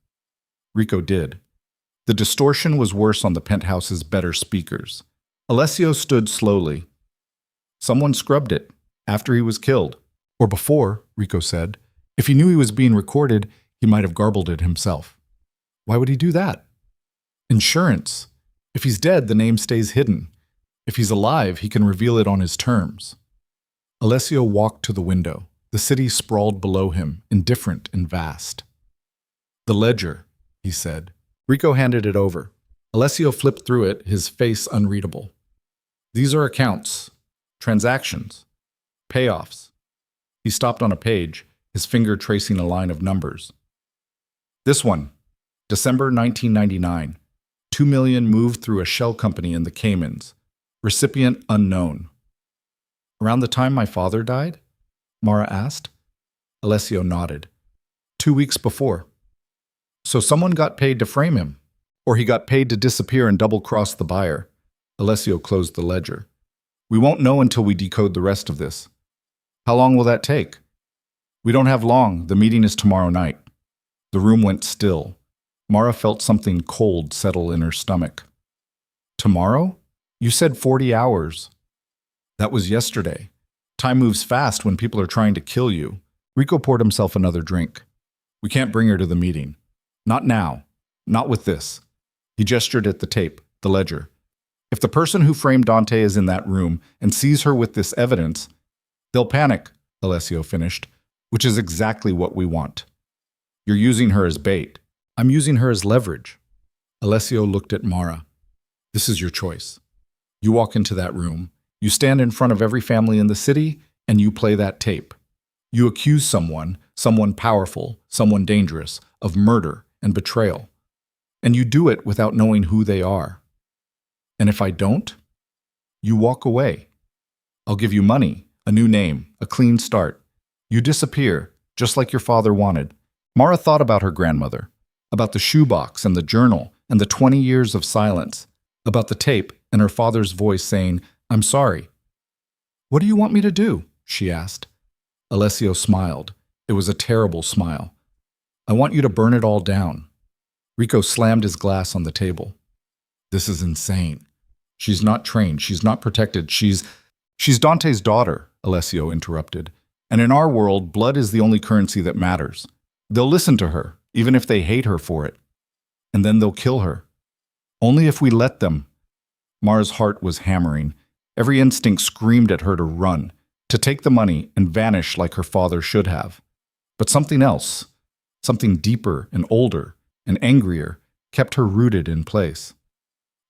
Rico did. The distortion was worse on the penthouse's better speakers. Alessio stood slowly. "Someone scrubbed it, after he was killed. Or before," Rico said. "If he knew he was being recorded, he might have garbled it himself." "Why would he do that?" "Insurance. If he's dead, the name stays hidden. If he's alive, he can reveal it on his terms." Alessio walked to the window. The city sprawled below him, indifferent and vast. "The ledger," he said. Rico handed it over. Alessio flipped through it, his face unreadable. "These are accounts, transactions, payoffs." He stopped on a page, his finger tracing a line of numbers. "This one, December 1999. 2 million moved through a shell company in the Caymans. Recipient unknown." "Around the time my father died?" Mara asked. Alessio nodded. 2 weeks before. "So someone got paid to frame him, or he got paid to disappear and double-cross the buyer." Alessio closed the ledger. "We won't know until we decode the rest of this." "How long will that take?" "We don't have long. The meeting is tomorrow night." The room went still. Mara felt something cold settle in her stomach. "Tomorrow? You said 40 hours. That was yesterday. Time moves fast when people are trying to kill you." Rico poured himself another drink. "We can't bring her to the meeting. Not now. Not with this." He gestured at the tape, the ledger. "If the person who framed Dante is in that room and sees her with this evidence, they'll panic," Alessio finished, "which is exactly what we want. You're using her as bait. I'm using her as leverage." Alessio looked at Mara. "This is your choice. You walk into that room, you stand in front of every family in the city, and you play that tape. You accuse someone powerful, someone dangerous, of murder and betrayal. And you do it without knowing who they are. And if I don't, you walk away. I'll give you money, a new name, a clean start. You disappear, just like your father wanted." Mara thought about her grandmother, about the shoebox and the journal and the 20 years of silence, about the tape and her father's voice saying, "I'm sorry." "What do you want me to do?" she asked. Alessio smiled. It was a terrible smile. "I want you to burn it all down." Rico slammed his glass on the table. "This is insane. She's not trained. She's not protected. She's Dante's daughter," Alessio interrupted. "And in our world, blood is the only currency that matters. They'll listen to her, even if they hate her for it. And then they'll kill her. Only if we let them." Mara's heart was hammering. Every instinct screamed at her to run, to take the money and vanish like her father should have. But something else, something deeper and older and angrier, kept her rooted in place.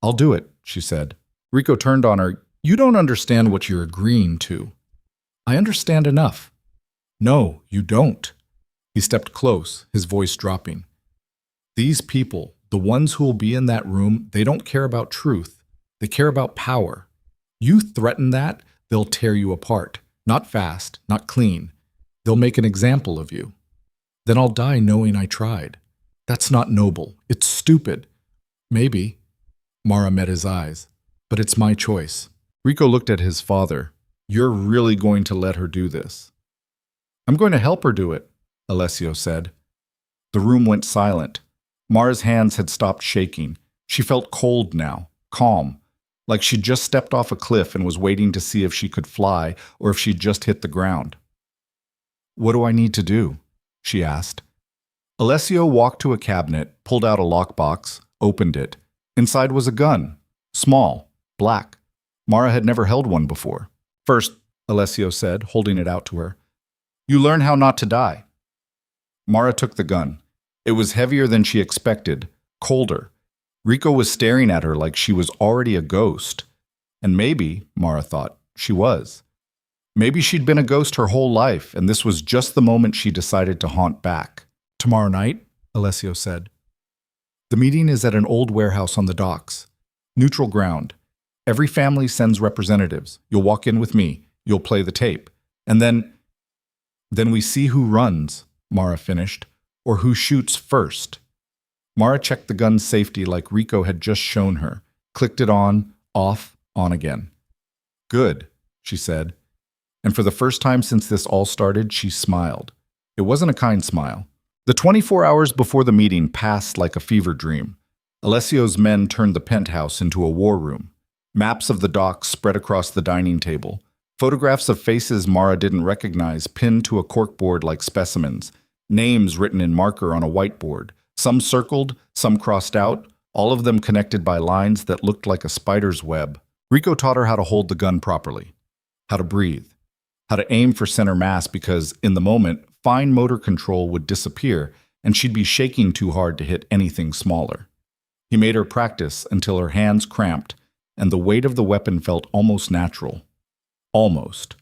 "I'll do it," she said. Rico turned on her. "You don't understand what you're agreeing to." "I understand enough." "No, you don't." He stepped close, his voice dropping. "These people, the ones who will be in that room, they don't care about truth. They care about power. You threaten that, they'll tear you apart. Not fast, not clean. They'll make an example of you. Then I'll die knowing I tried. That's not noble. It's stupid. Maybe. Mara met his eyes. But it's my choice. Rico looked at his father. You're really going to let her do this? I'm going to help her do it, Alessio said. The room went silent. Mara's hands had stopped shaking. She felt cold now, calm, like she'd just stepped off a cliff and was waiting to see if she could fly or if she'd just hit the ground. What do I need to do? She asked. Alessio walked to a cabinet, pulled out a lockbox, opened it. Inside was a gun. Small, black. Mara had never held one before. First, Alessio said, holding it out to her, you learn how not to die. Mara took the gun. It was heavier than she expected, colder. Rico was staring at her like she was already a ghost. And maybe, Mara thought, she was. Maybe she'd been a ghost her whole life, and this was just the moment she decided to haunt back. Tomorrow night, Alessio said. The meeting is at an old warehouse on the docks. Neutral ground. Every family sends representatives. You'll walk in with me. You'll play the tape. And then we see who runs, Mara finished, or who shoots first. Mara checked the gun's safety like Rico had just shown her, clicked it on, off, on again. Good, she said. And for the first time since this all started, she smiled. It wasn't a kind smile. The 24 hours before the meeting passed like a fever dream. Alessio's men turned the penthouse into a war room. Maps of the docks spread across the dining table. Photographs of faces Mara didn't recognize pinned to a corkboard like specimens. Names written in marker on a whiteboard. Some circled, some crossed out, all of them connected by lines that looked like a spider's web. Rico taught her how to hold the gun properly, how to breathe, how to aim for center mass because, in the moment, fine motor control would disappear and she'd be shaking too hard to hit anything smaller. He made her practice until her hands cramped and the weight of the weapon felt almost natural. Almost.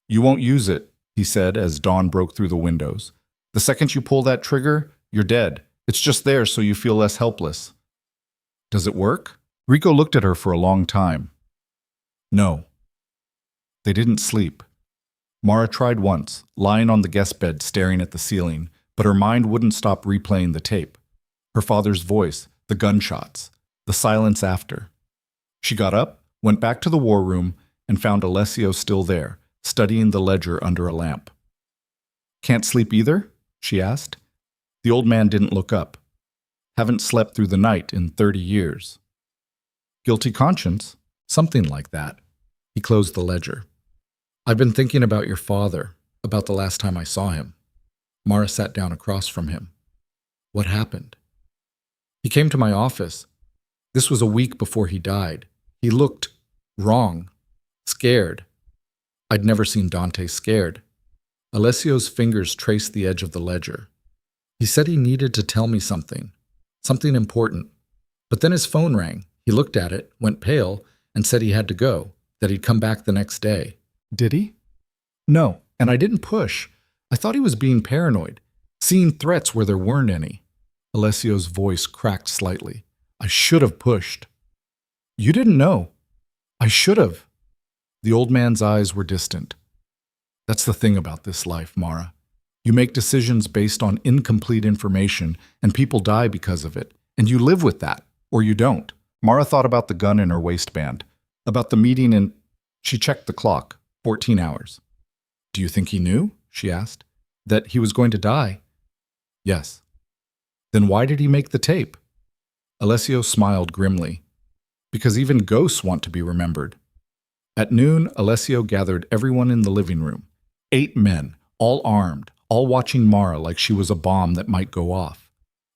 You won't use it, he said as dawn broke through the windows. The second you pull that trigger, you're dead. It's just there so you feel less helpless. Does it work? Rico looked at her for a long time. No. They didn't sleep. Mara tried once, lying on the guest bed staring at the ceiling, but her mind wouldn't stop replaying the tape. Her father's voice, the gunshots, the silence after. She got up, went back to the war room, and found Alessio still there, studying the ledger under a lamp. Can't sleep either? She asked. The old man didn't look up. Haven't slept through the night in 30 years. Guilty conscience? Something like that. He closed the ledger. I've been thinking about your father, about the last time I saw him. Mara sat down across from him. What happened? He came to my office. This was a week before he died. He looked wrong, scared. I'd never seen Dante scared. Alessio's fingers traced the edge of the ledger. He said he needed to tell me something important. But then his phone rang. He looked at it, went pale, and said he had to go, that he'd come back the next day. Did he? No, and I didn't push. I thought he was being paranoid, seeing threats where there weren't any. Alessio's voice cracked slightly. I should have pushed. You didn't know. I should have. The old man's eyes were distant. That's the thing about this life, Mara. You make decisions based on incomplete information, and people die because of it. And you live with that, or you don't. Mara thought about the gun in her waistband, about the meeting and she checked the clock, 14 hours. Do you think he knew? She asked. That he was going to die? Yes. Then why did he make the tape? Alessio smiled grimly. Because even ghosts want to be remembered. At noon, Alessio gathered everyone in the living room. 8 men, all armed, all watching Mara like she was a bomb that might go off.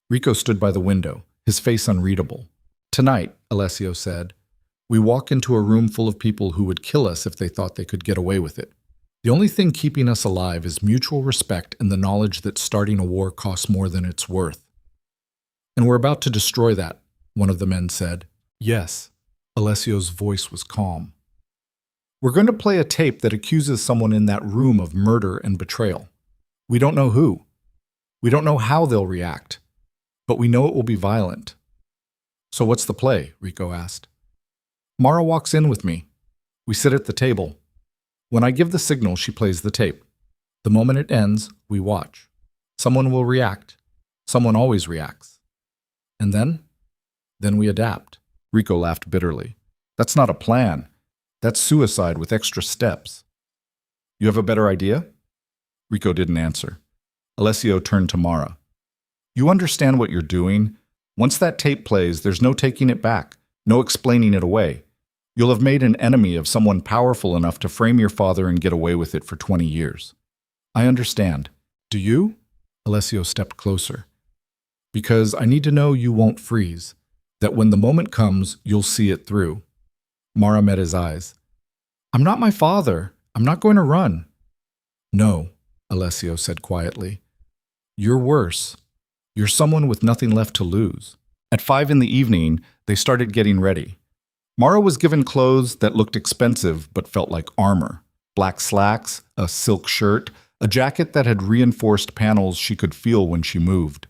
Rico stood by the window, his face unreadable. Tonight, Alessio said, we walk into a room full of people who would kill us if they thought they could get away with it. The only thing keeping us alive is mutual respect and the knowledge that starting a war costs more than it's worth. And we're about to destroy that, one of the men said. Yes, Alessio's voice was calm. We're going to play a tape that accuses someone in that room of murder and betrayal. We don't know who. We don't know how they'll react. But we know it will be violent. So what's the play? Rico asked. Mara walks in with me. We sit at the table. When I give the signal, she plays the tape. The moment it ends, we watch. Someone will react. Someone always reacts. And then? Then we adapt. Rico laughed bitterly. That's not a plan. That's suicide with extra steps. You have a better idea? Rico didn't answer. Alessio turned to Mara. You understand what you're doing? Once that tape plays, there's no taking it back, no explaining it away. You'll have made an enemy of someone powerful enough to frame your father and get away with it for 20 years. I understand. Do you? Alessio stepped closer. Because I need to know you won't freeze, that when the moment comes, you'll see it through. Mara met his eyes. I'm not my father. I'm not going to run. No, Alessio said quietly. You're worse. You're someone with nothing left to lose. At 5 p.m, they started getting ready. Mara was given clothes that looked expensive but felt like armor. Black slacks, a silk shirt, a jacket that had reinforced panels she could feel when she moved.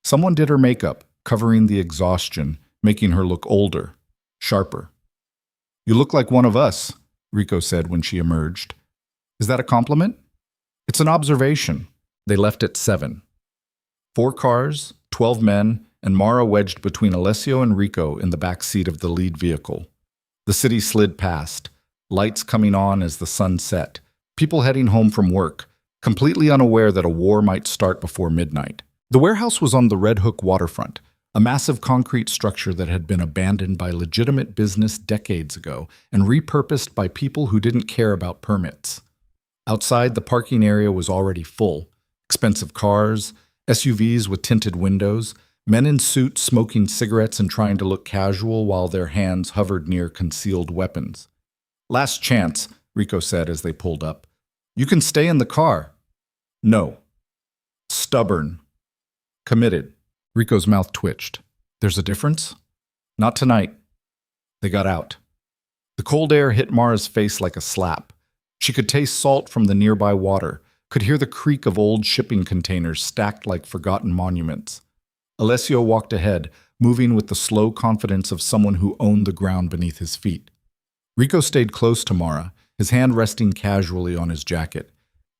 Someone did her makeup, covering the exhaustion, making her look older, sharper. You look like one of us, Rico said when she emerged. Is that a compliment? It's an observation. They left at 7. 4 cars, 12 men, and Mara wedged between Alessio and Rico in the back seat of the lead vehicle. The city slid past, lights coming on as the sun set, people heading home from work, completely unaware that a war might start before midnight. The warehouse was on the Red Hook waterfront, a massive concrete structure that had been abandoned by legitimate business decades ago and repurposed by people who didn't care about permits. Outside, the parking area was already full. Expensive cars, SUVs with tinted windows, men in suits smoking cigarettes and trying to look casual while their hands hovered near concealed weapons. Last chance, Rico said as they pulled up. You can stay in the car. No. Stubborn. Committed. Rico's mouth twitched. There's a difference? Not tonight. They got out. The cold air hit Mara's face like a slap. She could taste salt from the nearby water, could hear the creak of old shipping containers stacked like forgotten monuments. Alessio walked ahead, moving with the slow confidence of someone who owned the ground beneath his feet. Rico stayed close to Mara, his hand resting casually on his jacket.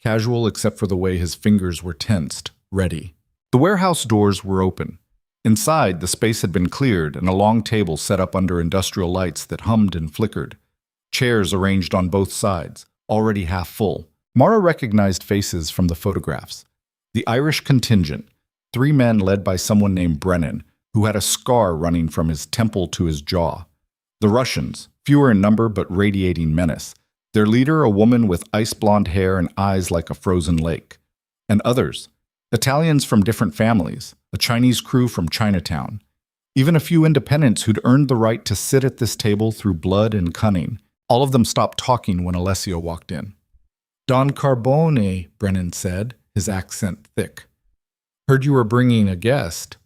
Casual except for the way his fingers were tensed, ready. The warehouse doors were open. Inside, the space had been cleared and a long table set up under industrial lights that hummed and flickered. Chairs arranged on both sides, already half full. Mara recognized faces from the photographs. The Irish contingent, 3 men led by someone named Brennan, who had a scar running from his temple to his jaw. The Russians, fewer in number but radiating menace. Their leader, a woman with ice-blonde hair and eyes like a frozen lake. And others, Italians from different families, a Chinese crew from Chinatown. Even a few independents who'd earned the right to sit at this table through blood and cunning. All of them stopped talking when Alessio walked in. Don Carbone, Brennan said, his accent thick. Heard you were bringing a guest.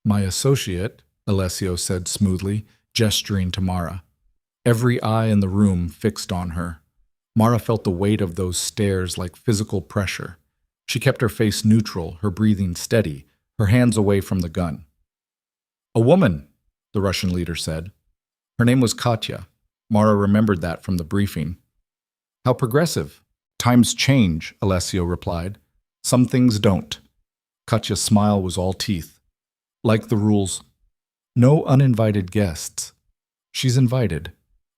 My associate, Alessio said smoothly, gesturing to Mara. Every eye in the room fixed on her. Mara felt the weight of those stares like physical pressure. She kept her face neutral, her breathing steady, her hands away from the gun. A woman, the Russian leader said. Her name was Katya. Mara remembered that from the briefing. How progressive. Times change, Alessio replied. Some things don't. Katya's smile was all teeth. Like the rules. No uninvited guests. She's invited.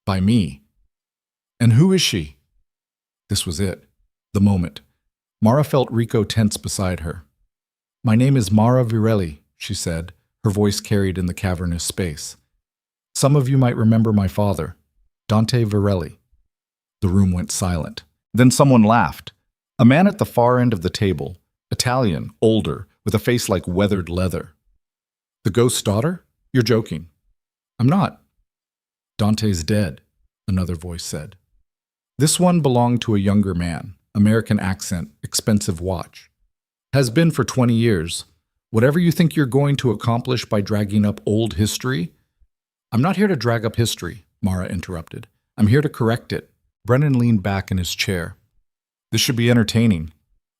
By me. And who is she? This was it. The moment. Mara felt Rico tense beside her. My name is Mara Virelli, she said, her voice carried in the cavernous space. Some of you might remember my father, Dante Virelli. The room went silent. Then someone laughed. A man at the far end of the table, Italian, older, with a face like weathered leather. The ghost's daughter? You're joking. I'm not. Dante's dead, another voice said. This one belonged to a younger man, American accent, expensive watch. Has been for 20 years. Whatever you think you're going to accomplish by dragging up old history? I'm not here to drag up history, Mara interrupted. I'm here to correct it. Brennan leaned back in his chair. This should be entertaining.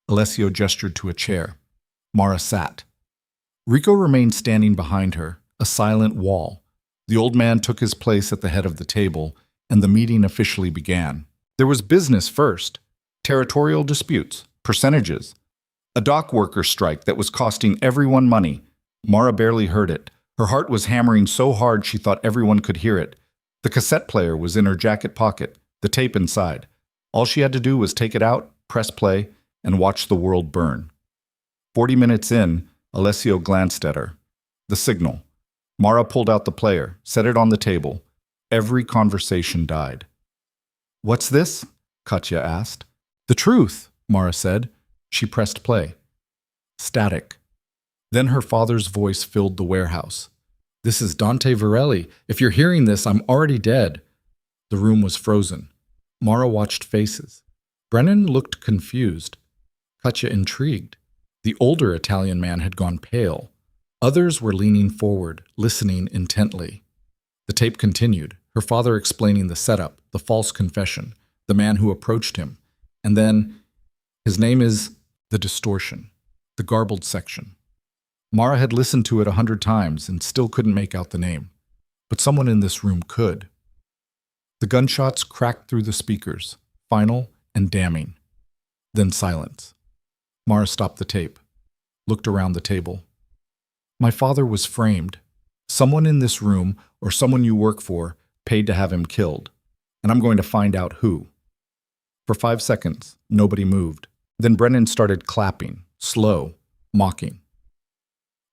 Alessio gestured to a chair. Mara sat. Rico remained standing behind her, a silent wall. The old man took his place at the head of the table, and the meeting officially began. There was business first. Territorial disputes, percentages. A dock worker strike that was costing everyone money. Mara barely heard it. Her heart was hammering so hard she thought everyone could hear it. The cassette player was in her jacket pocket, the tape inside. All she had to do was take it out, press play, and watch the world burn. 40 minutes in, Alessio glanced at her. The signal. Mara pulled out the player, set it on the table. Every conversation died. "What's this?" Katya asked. "The truth," Mara said. She pressed play. Static. Then her father's voice filled the warehouse. "This is Dante Varelli. If you're hearing this, I'm already dead." The room was frozen. Mara watched faces. Brennan looked confused. Katya intrigued. The older Italian man had gone pale. Others were leaning forward, listening intently. The tape continued, her father explaining the setup, the false confession, the man who approached him. And then, his name is the distortion, the garbled section. Mara had listened to it 100 times and still couldn't make out the name. But someone in this room could. The gunshots cracked through the speakers, final and damning. Then silence. Mara stopped the tape, looked around the table. "My father was framed. Someone in this room, or someone you work for, paid to have him killed. And I'm going to find out who." For 5 seconds, nobody moved. Then Brennan started clapping, slow, mocking.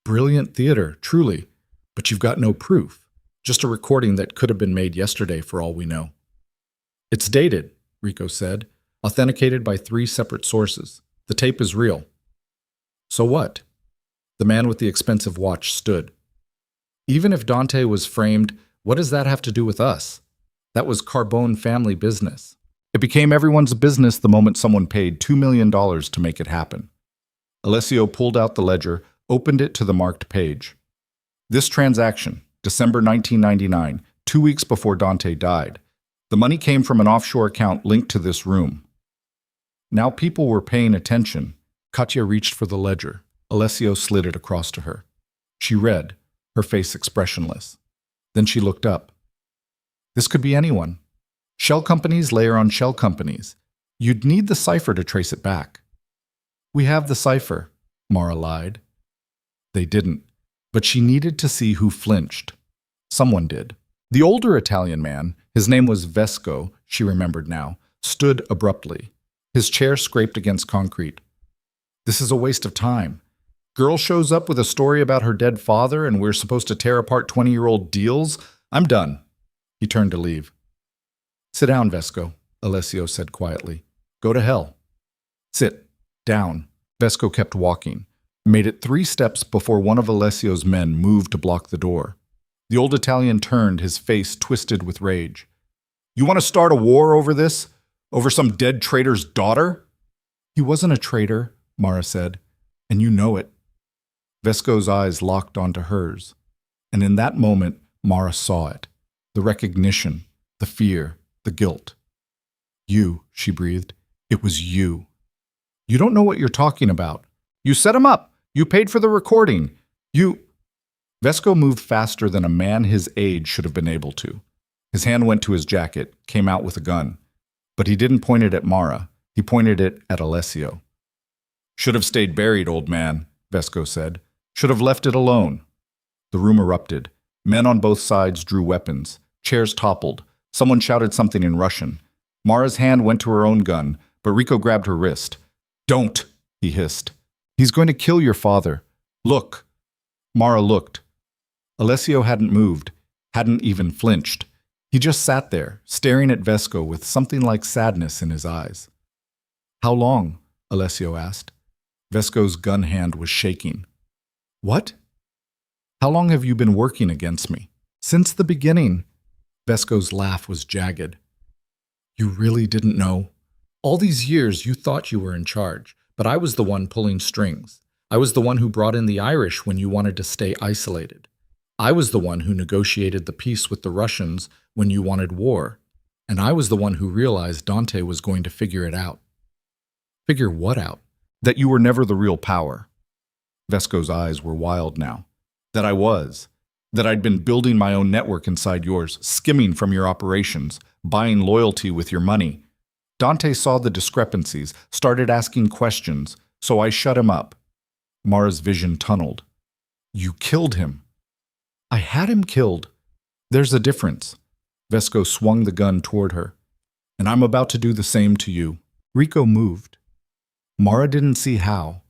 "Brilliant theater, truly, but you've got no proof. Just a recording that could have been made yesterday for all we know." "It's dated," Rico said, "authenticated by 3 separate sources. The tape is real." "So what?" The man with the expensive watch stood. "Even if Dante was framed, what does that have to do with us? That was Carbone family business. It became everyone's business the moment someone paid $2 million to make it happen." Alessio pulled out the ledger, opened it to the marked page. "This transaction, December 1999, 2 weeks before Dante died. The money came from an offshore account linked to this room." Now people were paying attention. Katya reached for the ledger. Alessio slid it across to her. She read, her face expressionless. Then she looked up. "This could be anyone. Shell companies layer on shell companies. You'd need the cipher to trace it back." "We have the cipher," Mara lied. They didn't, but she needed to see who flinched. Someone did. The older Italian man, his name was Vesco, she remembered now, stood abruptly. His chair scraped against concrete. "This is a waste of time. Girl shows up with a story about her dead father and we're supposed to tear apart 20-year-old deals? I'm done." He turned to leave. "Sit down, Vesco," Alessio said quietly. "Go to hell." "Sit down." Vesco kept walking, made it 3 steps before one of Alessio's men moved to block the door. The old Italian turned, his face twisted with rage. "You want to start a war over this? Over some dead traitor's daughter?" "He wasn't a traitor," Mara said, "and you know it." Vesco's eyes locked onto hers, and in that moment, Mara saw it. The recognition, the fear, the guilt. "You," she breathed. "It was you." "You don't know what you're talking about. You set him up. You paid for the recording. You—" Vesco moved faster than a man his age should have been able to. His hand went to his jacket, came out with a gun. But he didn't point it at Mara. He pointed it at Alessio. "Should have stayed buried, old man," Vesco said. "Should have left it alone." The room erupted. Men on both sides drew weapons. Chairs toppled. Someone shouted something in Russian. Mara's hand went to her own gun, but Rico grabbed her wrist. "Don't," he hissed. "He's going to kill your father. Look." Mara looked. Alessio hadn't moved, hadn't even flinched. He just sat there, staring at Vesco with something like sadness in his eyes. "How long?" Alessio asked. Vesco's gun hand was shaking. "What?" "How long have you been working against me?" "Since the beginning." Vesco's laugh was jagged. "You really didn't know? All these years you thought you were in charge, but I was the one pulling strings. I was the one who brought in the Irish when you wanted to stay isolated. I was the one who negotiated the peace with the Russians when you wanted war. And I was the one who realized Dante was going to figure it out." "Figure what out?" "That you were never the real power." Vesco's eyes were wild now. "That I was. That I'd been building my own network inside yours, skimming from your operations, buying loyalty with your money. Dante saw the discrepancies, started asking questions, so I shut him up. Mara's vision tunneled. You killed him. I had him killed. There's a difference. Vesco swung the gun toward her. And I'm about to do the same to you. Rico moved. Mara didn't see how.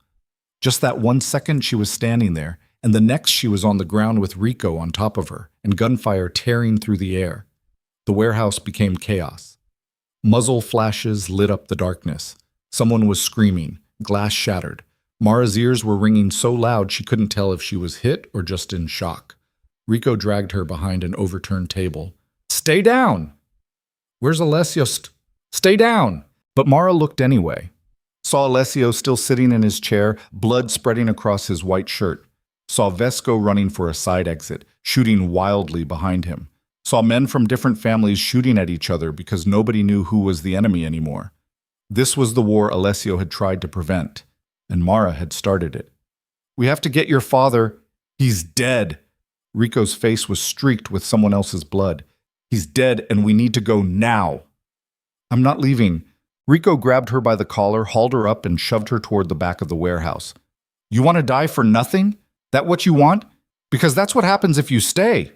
Just that 1 second she was standing there, and the next she was on the ground with Rico on top of her, and gunfire tearing through the air. The warehouse became chaos. Muzzle flashes lit up the darkness. Someone was screaming, glass shattered. Mara's ears were ringing so loud she couldn't tell if she was hit or just in shock. Rico dragged her behind an overturned table. Stay down! Where's Alessio? Stay down! But Mara looked anyway. Saw Alessio still sitting in his chair, blood spreading across his white shirt. Saw Vesco running for a side exit, shooting wildly behind him. Saw men from different families shooting at each other because nobody knew who was the enemy anymore. This was the war Alessio had tried to prevent, and Mara had started it. We have to get your father. He's dead. Rico's face was streaked with someone else's blood. He's dead, and we need to go now. I'm not leaving. Rico grabbed her by the collar, hauled her up, and shoved her toward the back of the warehouse. You want to die for nothing? That what you want? Because that's what happens if you stay.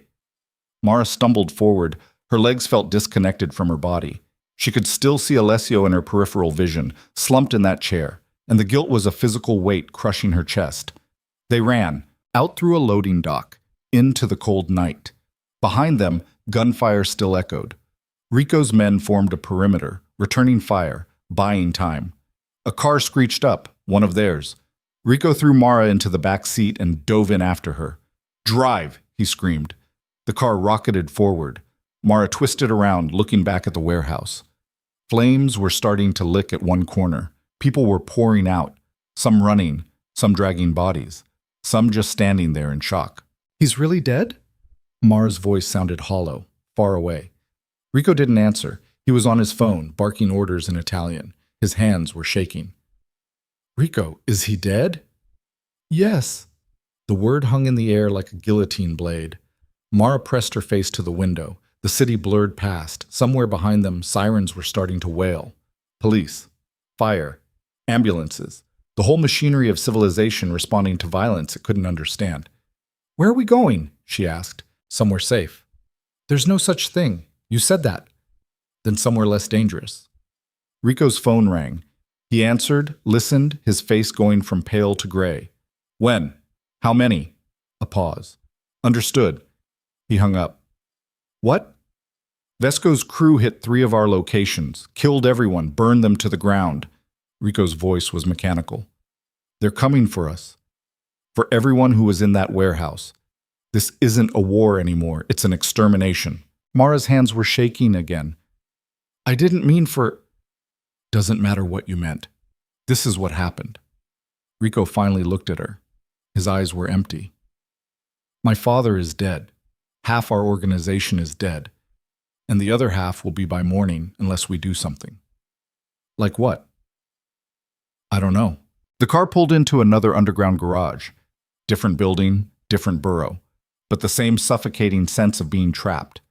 Mara stumbled forward. Her legs felt disconnected from her body. She could still see Alessio in her peripheral vision, slumped in that chair, and the guilt was a physical weight crushing her chest. They ran, out through a loading dock, into the cold night. Behind them, gunfire still echoed. Rico's men formed a perimeter, returning fire, buying time. A car screeched up, one of theirs. Rico threw Mara into the back seat and dove in after her. Drive, he screamed. The car rocketed forward. Mara twisted around, looking back at the warehouse. Flames were starting to lick at one corner. People were pouring out, some running, some dragging bodies, some just standing there in shock. He's really dead? Mara's voice sounded hollow, far away. Rico didn't answer. He was on his phone, barking orders in Italian. His hands were shaking. Rico, is he dead? Yes. The word hung in the air like a guillotine blade. Mara pressed her face to the window. The city blurred past. Somewhere behind them, sirens were starting to wail. Police, fire, ambulances, the whole machinery of civilization responding to violence it couldn't understand. Where are we going? She asked. Somewhere safe. There's no such thing. You said that. Then somewhere less dangerous. Rico's phone rang. He answered, listened, his face going from pale to gray. When? How many? A pause. Understood. He hung up. What? Vesco's crew hit 3 of our locations, killed everyone, burned them to the ground. Rico's voice was mechanical. They're coming for us. For everyone who was in that warehouse. This isn't a war anymore. It's an extermination. Mara's hands were shaking again. I didn't mean for... Doesn't matter what you meant. This is what happened. Rico finally looked at her. His eyes were empty. My father is dead. Half our organization is dead. And the other half will be by morning unless we do something. Like what? I don't know. The car pulled into another underground garage. Different building, different borough, but the same suffocating sense of being trapped.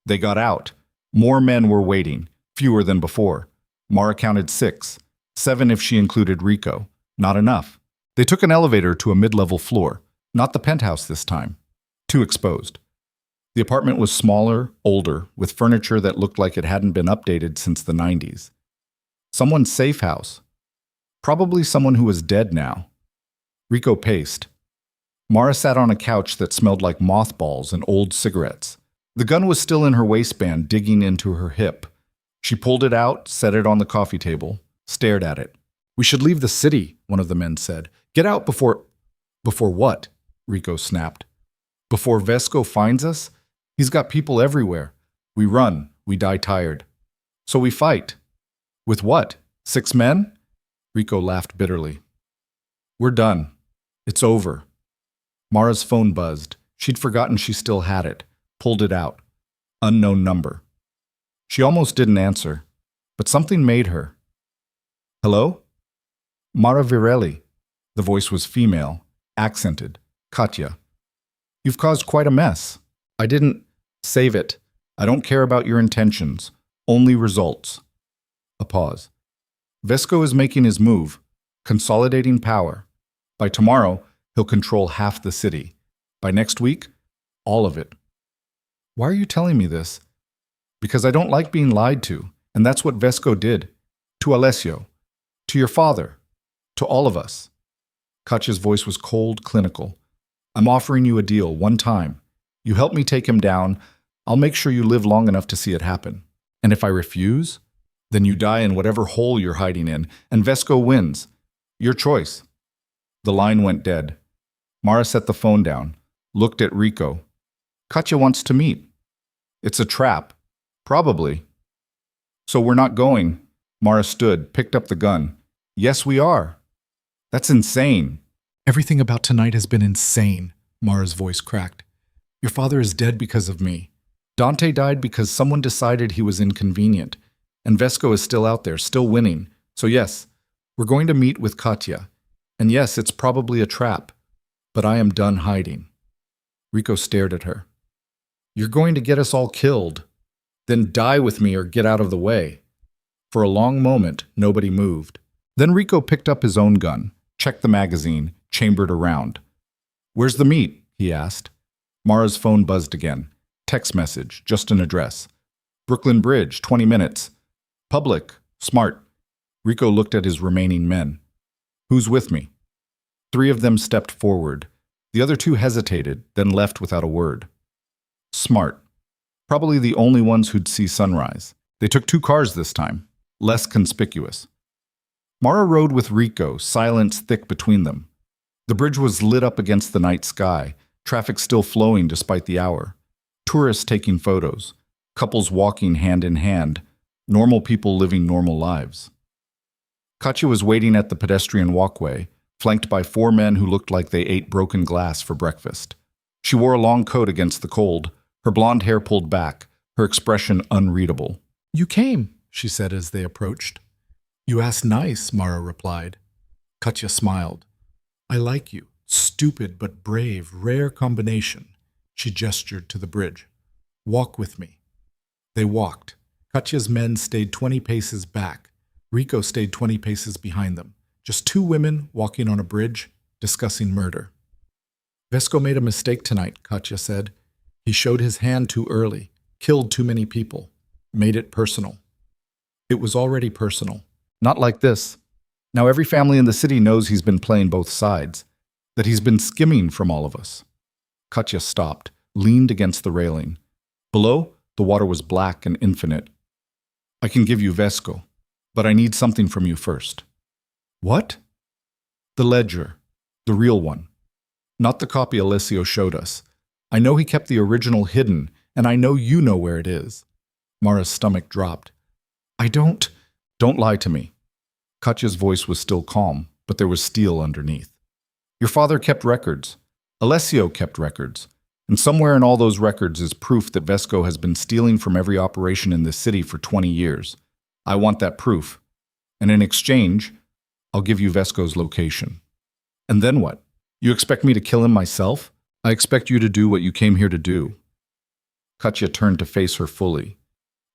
They got out. More men were waiting, fewer than before. Mara counted 6, 7 if she included Rico. Not enough. They took an elevator to a mid-level floor, not the penthouse this time. Too exposed. The apartment was smaller, older, with furniture that looked like it hadn't been updated since the 90s. Someone's safe house. Probably someone who was dead now. Rico paced. Mara sat on a couch that smelled like mothballs and old cigarettes. The gun was still in her waistband, digging into her hip. She pulled it out, set it on the coffee table, stared at it. We should leave the city, one of the men said. Get out before... Before what? Rico snapped. Before Vesco finds us? He's got people everywhere. We run, we die tired. So we fight. With what? 6 men? Rico laughed bitterly. We're done. It's over. Mara's phone buzzed. She'd forgotten she still had it. Pulled it out. Unknown number. She almost didn't answer, but something made her. Hello? Mara Virelli. The voice was female, accented. Katya. You've caused quite a mess. I didn't... Save it. I don't care about your intentions. Only results. A pause. Vesco is making his move, consolidating power. By tomorrow, he'll control half the city. By next week, all of it. Why are you telling me this? Because I don't like being lied to, and that's what Vesco did. To Alessio. To your father. To all of us. Katya's voice was cold, clinical. I'm offering you a deal, one time. You help me take him down, I'll make sure you live long enough to see it happen. And if I refuse, then you die in whatever hole you're hiding in, and Vesco wins. Your choice. The line went dead. Mara set the phone down, looked at Rico. Katya wants to meet. It's a trap. Probably. So we're not going. Mara stood, picked up the gun. Yes, we are. That's insane. Everything about tonight has been insane, Mara's voice cracked. Your father is dead because of me. Dante died because someone decided he was inconvenient. And Vesco is still out there, still winning. So yes, we're going to meet with Katya. And yes, it's probably a trap. But I am done hiding. Rico stared at her. You're going to get us all killed. Then die with me or get out of the way. For a long moment, nobody moved. Then Rico picked up his own gun, checked the magazine, chambered around. Where's the meet? He asked. Mara's phone buzzed again. Text message, just an address. Brooklyn Bridge, 20 minutes. Public, smart. Rico looked at his remaining men. Who's with me? 3 of them stepped forward. The other 2 hesitated, then left without a word. Smart. Probably the only ones who'd see sunrise. They took 2 cars this time, less conspicuous. Mara rode with Rico, silence thick between them. The bridge was lit up against the night sky, traffic still flowing despite the hour. Tourists taking photos, couples walking hand in hand, normal people living normal lives. Katya was waiting at the pedestrian walkway, flanked by 4 men who looked like they ate broken glass for breakfast. She wore a long coat against the cold, her blonde hair pulled back, her expression unreadable. You came, she said as they approached. You asked nice, Mara replied. Katya smiled. I like you. Stupid but brave, rare combination. She gestured to the bridge. Walk with me. They walked. Katya's men stayed 20 paces back. Rico stayed 20 paces behind them. Just 2 women walking on a bridge, discussing murder. Vesco made a mistake tonight, Katya said. He showed his hand too early, killed too many people, made it personal. It was already personal. Not like this. Now every family in the city knows he's been playing both sides, that he's been skimming from all of us. Katya stopped, leaned against the railing. Below, the water was black and infinite. I can give you Vesco, but I need something from you first. What? The ledger. The real one. Not the copy Alessio showed us. I know he kept the original hidden, and I know you know where it is. Mara's stomach dropped. Don't lie to me. Katya's voice was still calm, but there was steel underneath. Your father kept records. Alessio kept records. And somewhere in all those records is proof that Vesco has been stealing from every operation in this city for 20 years. I want that proof. And in exchange, I'll give you Vesco's location. And then what? You expect me to kill him myself? I expect you to do what you came here to do. Katya turned to face her fully.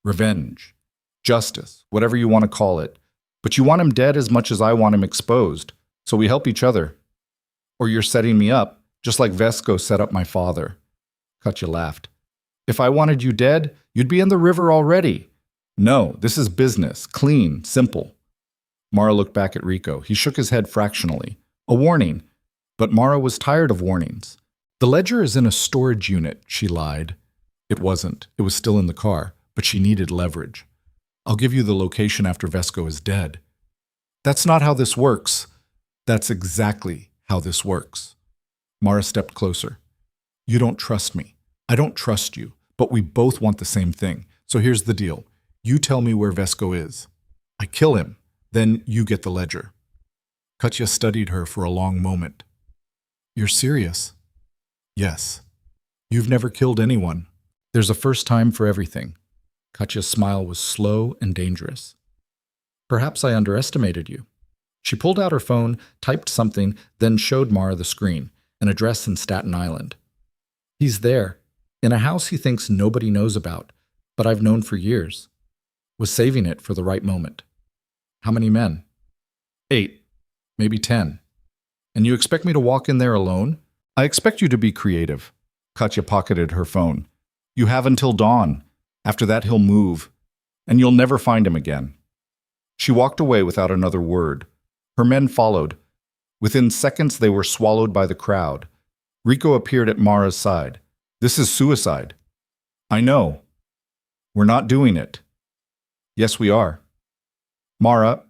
Revenge. Justice. Whatever you want to call it. But you want him dead as much as I want him exposed. So we help each other. Or you're setting me up, just like Vesco set up my father. Katya laughed. If I wanted you dead, you'd be in the river already. No, this is business. Clean. Simple. Mara looked back at Rico. He shook his head fractionally. A warning. But Mara was tired of warnings. The ledger is in a storage unit, she lied. It wasn't. It was still in the car, but she needed leverage. I'll give you the location after Vesco is dead. That's not how this works. That's exactly how this works. Mara stepped closer. You don't trust me. I don't trust you, but we both want the same thing. So here's the deal. You tell me where Vesco is. I kill him. Then you get the ledger. Katya studied her for a long moment. You're serious? Yes. You've never killed anyone. There's a first time for everything. Katya's smile was slow and dangerous. Perhaps I underestimated you. She pulled out her phone, typed something, then showed Mara the screen, an address in Staten Island. He's there, in a house he thinks nobody knows about, but I've known for years. was saving it for the right moment. How many men? 8, maybe 10. And you expect me to walk in there alone? I expect you to be creative. Katya pocketed her phone. You have until dawn. After that, he'll move, and you'll never find him again. She walked away without another word. Her men followed. Within seconds, they were swallowed by the crowd. Rico appeared at Mara's side. This is suicide. I know. We're not doing it. Yes, we are. Mara,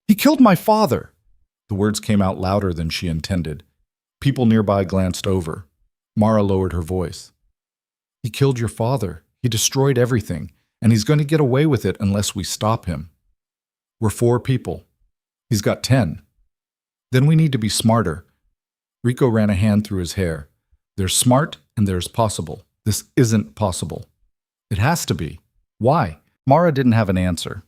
he killed my father. The words came out louder than she intended. People nearby glanced over. Mara lowered her voice. He killed your father. He destroyed everything, and he's going to get away with it unless we stop him. We're 4 people. He's got 10. Then we need to be smarter. Rico ran a hand through his hair. There's smart and there's possible. This isn't possible. It has to be. Why? Mara didn't have an answer.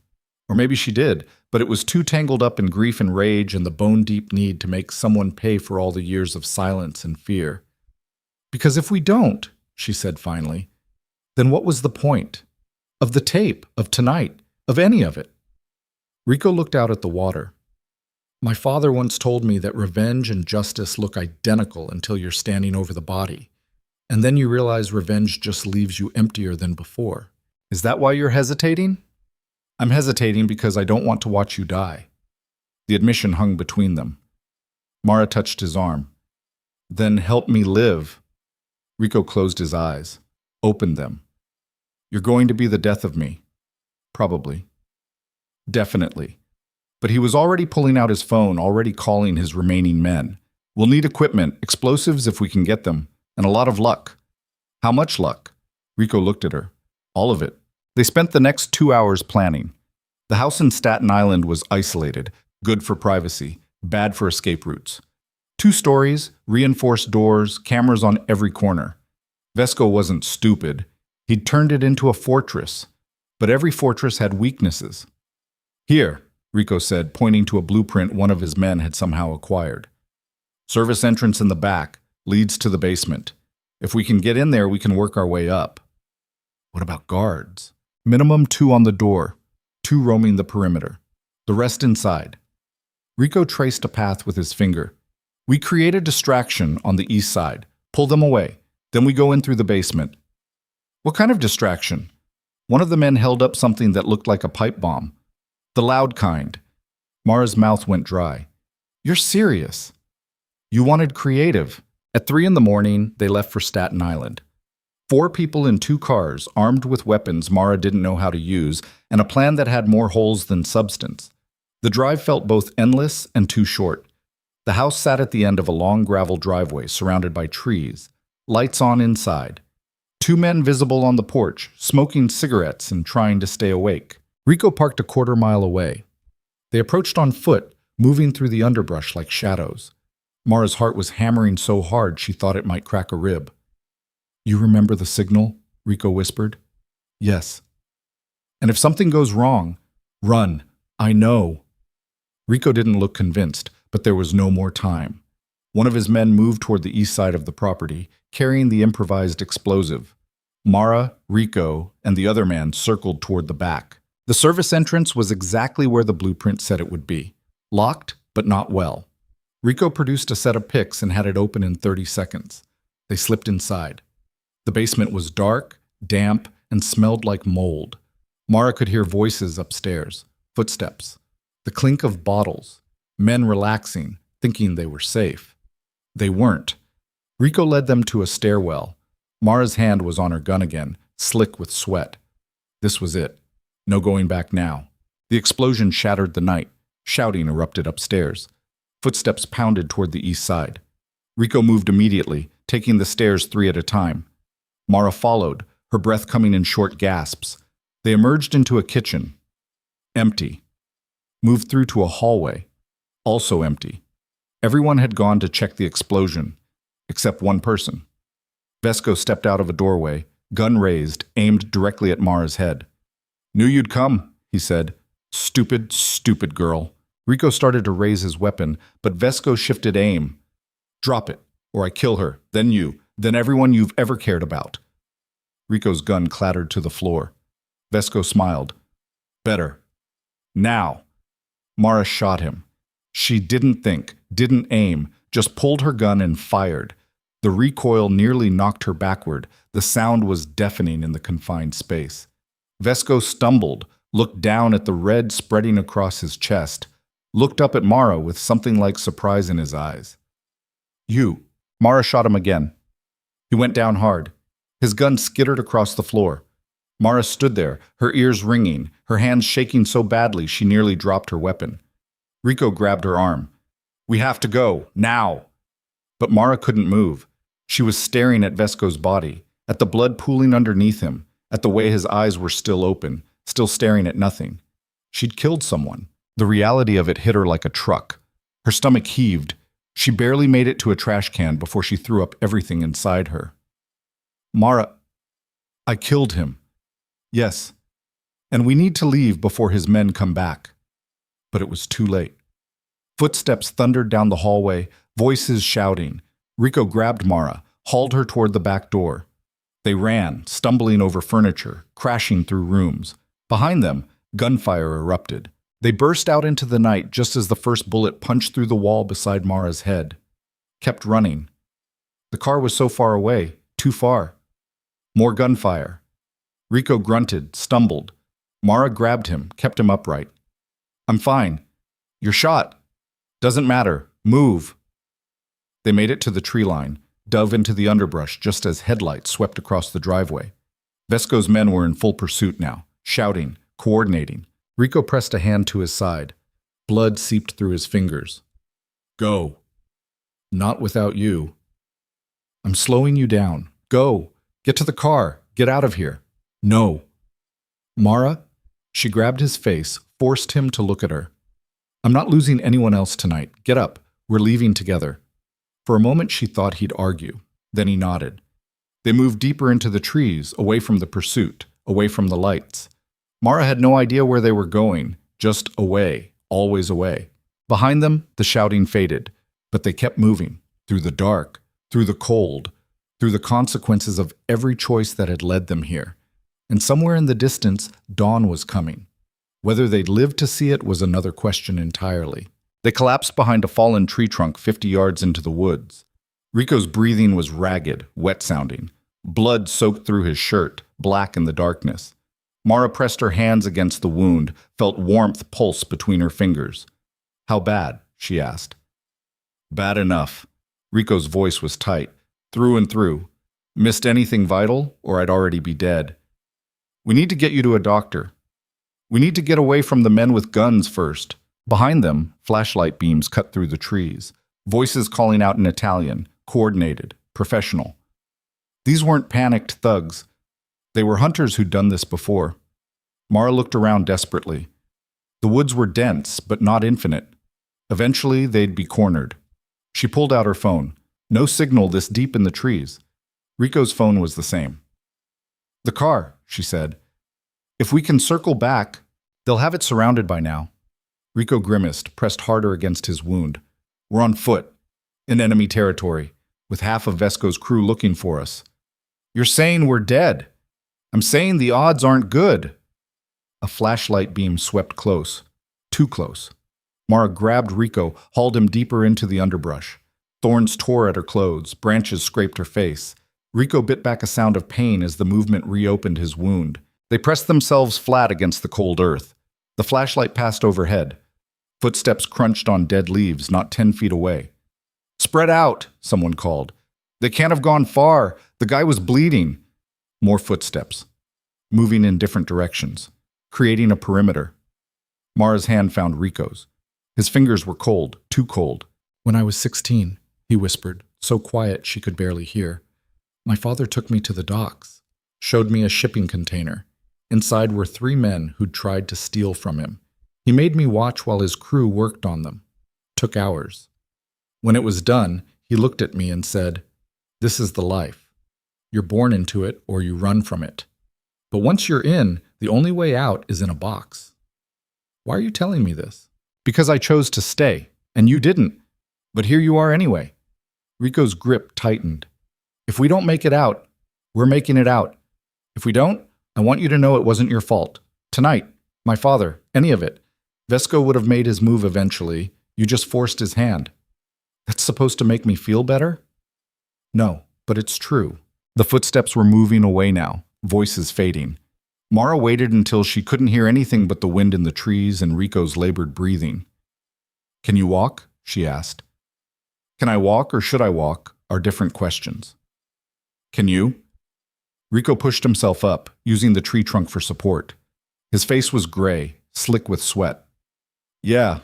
Or maybe she did, but it was too tangled up in grief and rage and the bone-deep need to make someone pay for all the years of silence and fear. Because if we don't, she said finally, then what was the point? Of the tape, of tonight, of any of it? Rico looked out at the water. My father once told me that revenge and justice look identical until you're standing over the body, and then you realize revenge just leaves you emptier than before. Is that why you're hesitating? I'm hesitating because I don't want to watch you die. The admission hung between them. Mara touched his arm. Then help me live. Rico closed his eyes, opened them. You're going to be the death of me. Probably. Definitely. But he was already pulling out his phone, already calling his remaining men. We'll need equipment, explosives if we can get them, and a lot of luck. How much luck? Rico looked at her. All of it. They spent the next 2 hours planning. The house in Staten Island was isolated, good for privacy, bad for escape routes. 2 stories, reinforced doors, cameras on every corner. Vesco wasn't stupid. He'd turned it into a fortress. But every fortress had weaknesses. Here, Rico said, pointing to a blueprint one of his men had somehow acquired. Service entrance in the back, leads to the basement. If we can get in there, we can work our way up. What about guards? Minimum 2 on the door, 2 roaming the perimeter. The rest inside. Rico traced a path with his finger. We create a distraction on the east side, pull them away. Then we go in through the basement. What kind of distraction? One of the men held up something that looked like a pipe bomb. The loud kind. Mara's mouth went dry. You're serious. You wanted creative. At 3 in the morning, they left for Staten Island. 4 people in 2 cars, armed with weapons Mara didn't know how to use, and a plan that had more holes than substance. The drive felt both endless and too short. The house sat at the end of a long gravel driveway surrounded by trees, lights on inside. 2 men visible on the porch, smoking cigarettes and trying to stay awake. Rico parked a quarter-mile away. They approached on foot, moving through the underbrush like shadows. Mara's heart was hammering so hard she thought it might crack a rib. You remember the signal? Rico whispered. Yes. And if something goes wrong, run. I know. Rico didn't look convinced, but there was no more time. One of his men moved toward the east side of the property, carrying the improvised explosive. Mara, Rico, and the other man circled toward the back. The service entrance was exactly where the blueprint said it would be. Locked, but not well. Rico produced a set of picks and had it open in 30 seconds. They slipped inside. The basement was dark, damp, and smelled like mold. Mara could hear voices upstairs, footsteps, the clink of bottles, men relaxing, thinking they were safe. They weren't. Rico led them to a stairwell. Mara's hand was on her gun again, slick with sweat. This was it. No going back now. The explosion shattered the night. Shouting erupted upstairs. Footsteps pounded toward the east side. Rico moved immediately, taking the stairs 3 at a time. Mara followed, her breath coming in short gasps. They emerged into a kitchen. Empty. Moved through to a hallway. Also empty. Everyone had gone to check the explosion, except one person. Vesco stepped out of a doorway, gun raised, aimed directly at Mara's head. Knew you'd come, he said. Stupid, stupid girl. Rico started to raise his weapon, but Vesco shifted aim. Drop it, or I kill her, then you, then everyone you've ever cared about. Rico's gun clattered to the floor. Vesco smiled. Better. Now. Mara shot him. She didn't think, didn't aim, just pulled her gun and fired. The recoil nearly knocked her backward. The sound was deafening in the confined space. Vesco stumbled, looked down at the red spreading across his chest, looked up at Mara with something like surprise in his eyes. You. Mara shot him again. He went down hard. His gun skittered across the floor. Mara stood there, her ears ringing, her hands shaking so badly she nearly dropped her weapon. Rico grabbed her arm. We have to go, now. But Mara couldn't move. She was staring at Vesco's body, at the blood pooling underneath him, at the way his eyes were still open, still staring at nothing. She'd killed someone. The reality of it hit her like a truck. Her stomach heaved. She barely made it to a trash can before she threw up everything inside her. Mara, I killed him. Yes, and we need to leave before his men come back. But it was too late. Footsteps thundered down the hallway, voices shouting. Rico grabbed Mara, hauled her toward the back door. They ran, stumbling over furniture, crashing through rooms. Behind them, gunfire erupted. They burst out into the night just as the first bullet punched through the wall beside Mara's head. Kept running. The car was so far away, too far. More gunfire. Rico grunted, stumbled. Mara grabbed him, kept him upright. I'm fine. You're shot. Doesn't matter. Move. They made it to the tree line, dove into the underbrush just as headlights swept across the driveway. Vesco's men were in full pursuit now, shouting, coordinating. Rico pressed a hand to his side. Blood seeped through his fingers. Go. Not without you. I'm slowing you down. Go. Get to the car. Get out of here. No. Mara? She grabbed his face, forced him to look at her. I'm not losing anyone else tonight. Get up. We're leaving together. For a moment she thought he'd argue. Then he nodded. They moved deeper into the trees, away from the pursuit, away from the lights. Mara had no idea where they were going, just away, always away. Behind them, the shouting faded, but they kept moving, through the dark, through the cold, through the consequences of every choice that had led them here. And somewhere in the distance, dawn was coming. Whether they'd live to see it was another question entirely. They collapsed behind a fallen tree trunk 50 yards into the woods. Rico's breathing was ragged, wet-sounding. Blood soaked through his shirt, black in the darkness. Mara pressed her hands against the wound, felt warmth pulse between her fingers. How bad? She asked. Bad enough. Rico's voice was tight, through and through. Missed anything vital, or I'd already be dead. We need to get you to a doctor. We need to get away from the men with guns first. Behind them, flashlight beams cut through the trees. Voices calling out in Italian, coordinated, professional. These weren't panicked thugs. They were hunters who'd done this before. Mara looked around desperately. The woods were dense, but not infinite. Eventually, they'd be cornered. She pulled out her phone. No signal this deep in the trees. Rico's phone was the same. The car, she said. If we can circle back, they'll have it surrounded by now. Rico grimaced, pressed harder against his wound. We're on foot, in enemy territory, with half of Vesco's crew looking for us. You're saying we're dead. I'm saying the odds aren't good. A flashlight beam swept close, too close. Mara grabbed Rico, hauled him deeper into the underbrush. Thorns tore at her clothes, branches scraped her face. Rico bit back a sound of pain as the movement reopened his wound. They pressed themselves flat against the cold earth. The flashlight passed overhead. Footsteps crunched on dead leaves not 10 feet away. Spread out, someone called. They can't have gone far. The guy was bleeding. More footsteps, moving in different directions, creating a perimeter. Mara's hand found Rico's. His fingers were cold, too cold. When I was 16, he whispered, so quiet she could barely hear. My father took me to the docks, showed me a shipping container. Inside were 3 men who'd tried to steal from him. He made me watch while his crew worked on them. Took hours. When it was done, he looked at me and said, "This is the life. You're born into it or you run from it. But once you're in, the only way out is in a box." Why are you telling me this? Because I chose to stay, and you didn't. But here you are anyway. Rico's grip tightened. If we don't make it out, we're making it out. If we don't, I want you to know it wasn't your fault. Tonight, My father, any of it. Vesco would have made his move eventually. You just forced his hand. That's supposed to make me feel better? No, but it's true. The footsteps were moving away now, voices fading. Mara waited until she couldn't hear anything but the wind in the trees and Rico's labored breathing. Can you walk? She asked. Can I walk or should I walk are different questions. Can you? Rico pushed himself up, using the tree trunk for support. His face was gray, slick with sweat. Yeah,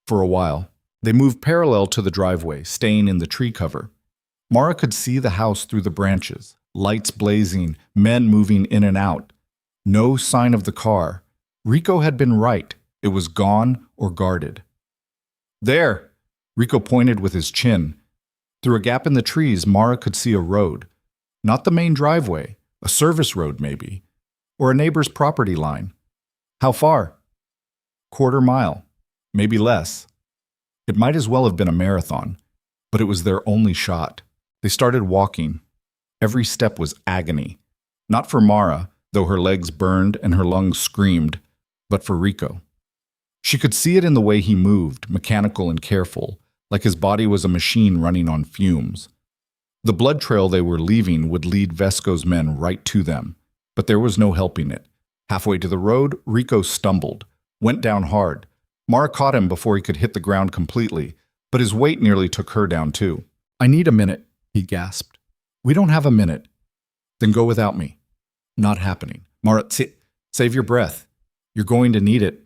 for a while. They moved parallel to the driveway, staying in the tree cover. Mara could see the house through the branches, lights blazing, men moving in and out. No sign of the car. Rico had been right. It was gone or guarded. There! Rico pointed with his chin. Through a gap in the trees, Mara could see a road. Not the main driveway, a service road maybe, or a neighbor's property line. How far? Quarter mile, maybe less. It might as well have been a marathon, but it was their only shot. They started walking. Every step was agony. Not for Mara, though her legs burned and her lungs screamed, but for Rico. She could see it in the way he moved, mechanical and careful, like his body was a machine running on fumes. The blood trail they were leaving would lead Vesco's men right to them, but there was no helping it. Halfway to the road, Rico stumbled, went down hard. Mara caught him before he could hit the ground completely, but his weight nearly took her down too. I need a minute, he gasped. We don't have a minute. Then go without me. Not happening. Mara, save your breath. You're going to need it.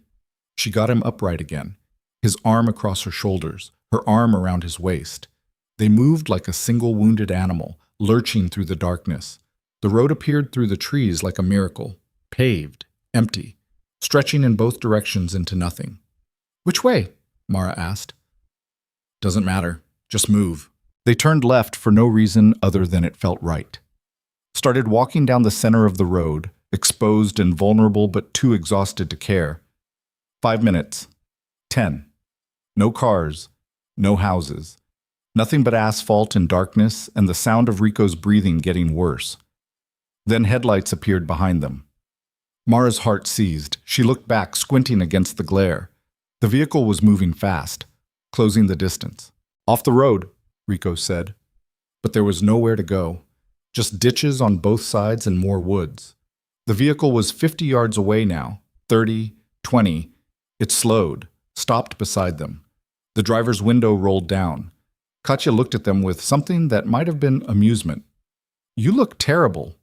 She got him upright again, his arm across her shoulders, her arm around his waist. They moved like a single wounded animal, lurching through the darkness. The road appeared through the trees like a miracle, paved, empty, stretching in both directions into nothing. Which way? Mara asked. Doesn't matter. Just move. They turned left for no reason other than it felt right. Started walking down the center of the road, exposed and vulnerable but too exhausted to care. 5 minutes. 10. No cars. No houses. Nothing but asphalt and darkness and the sound of Rico's breathing getting worse. Then headlights appeared behind them. Mara's heart seized. She looked back, squinting against the glare. The vehicle was moving fast, closing the distance. Off the road, Rico said. But there was nowhere to go. Just ditches on both sides and more woods. The vehicle was 50 yards away now, 30, 20. It slowed, stopped beside them. The driver's window rolled down. Katya looked at them with something that might have been amusement. You look terrible.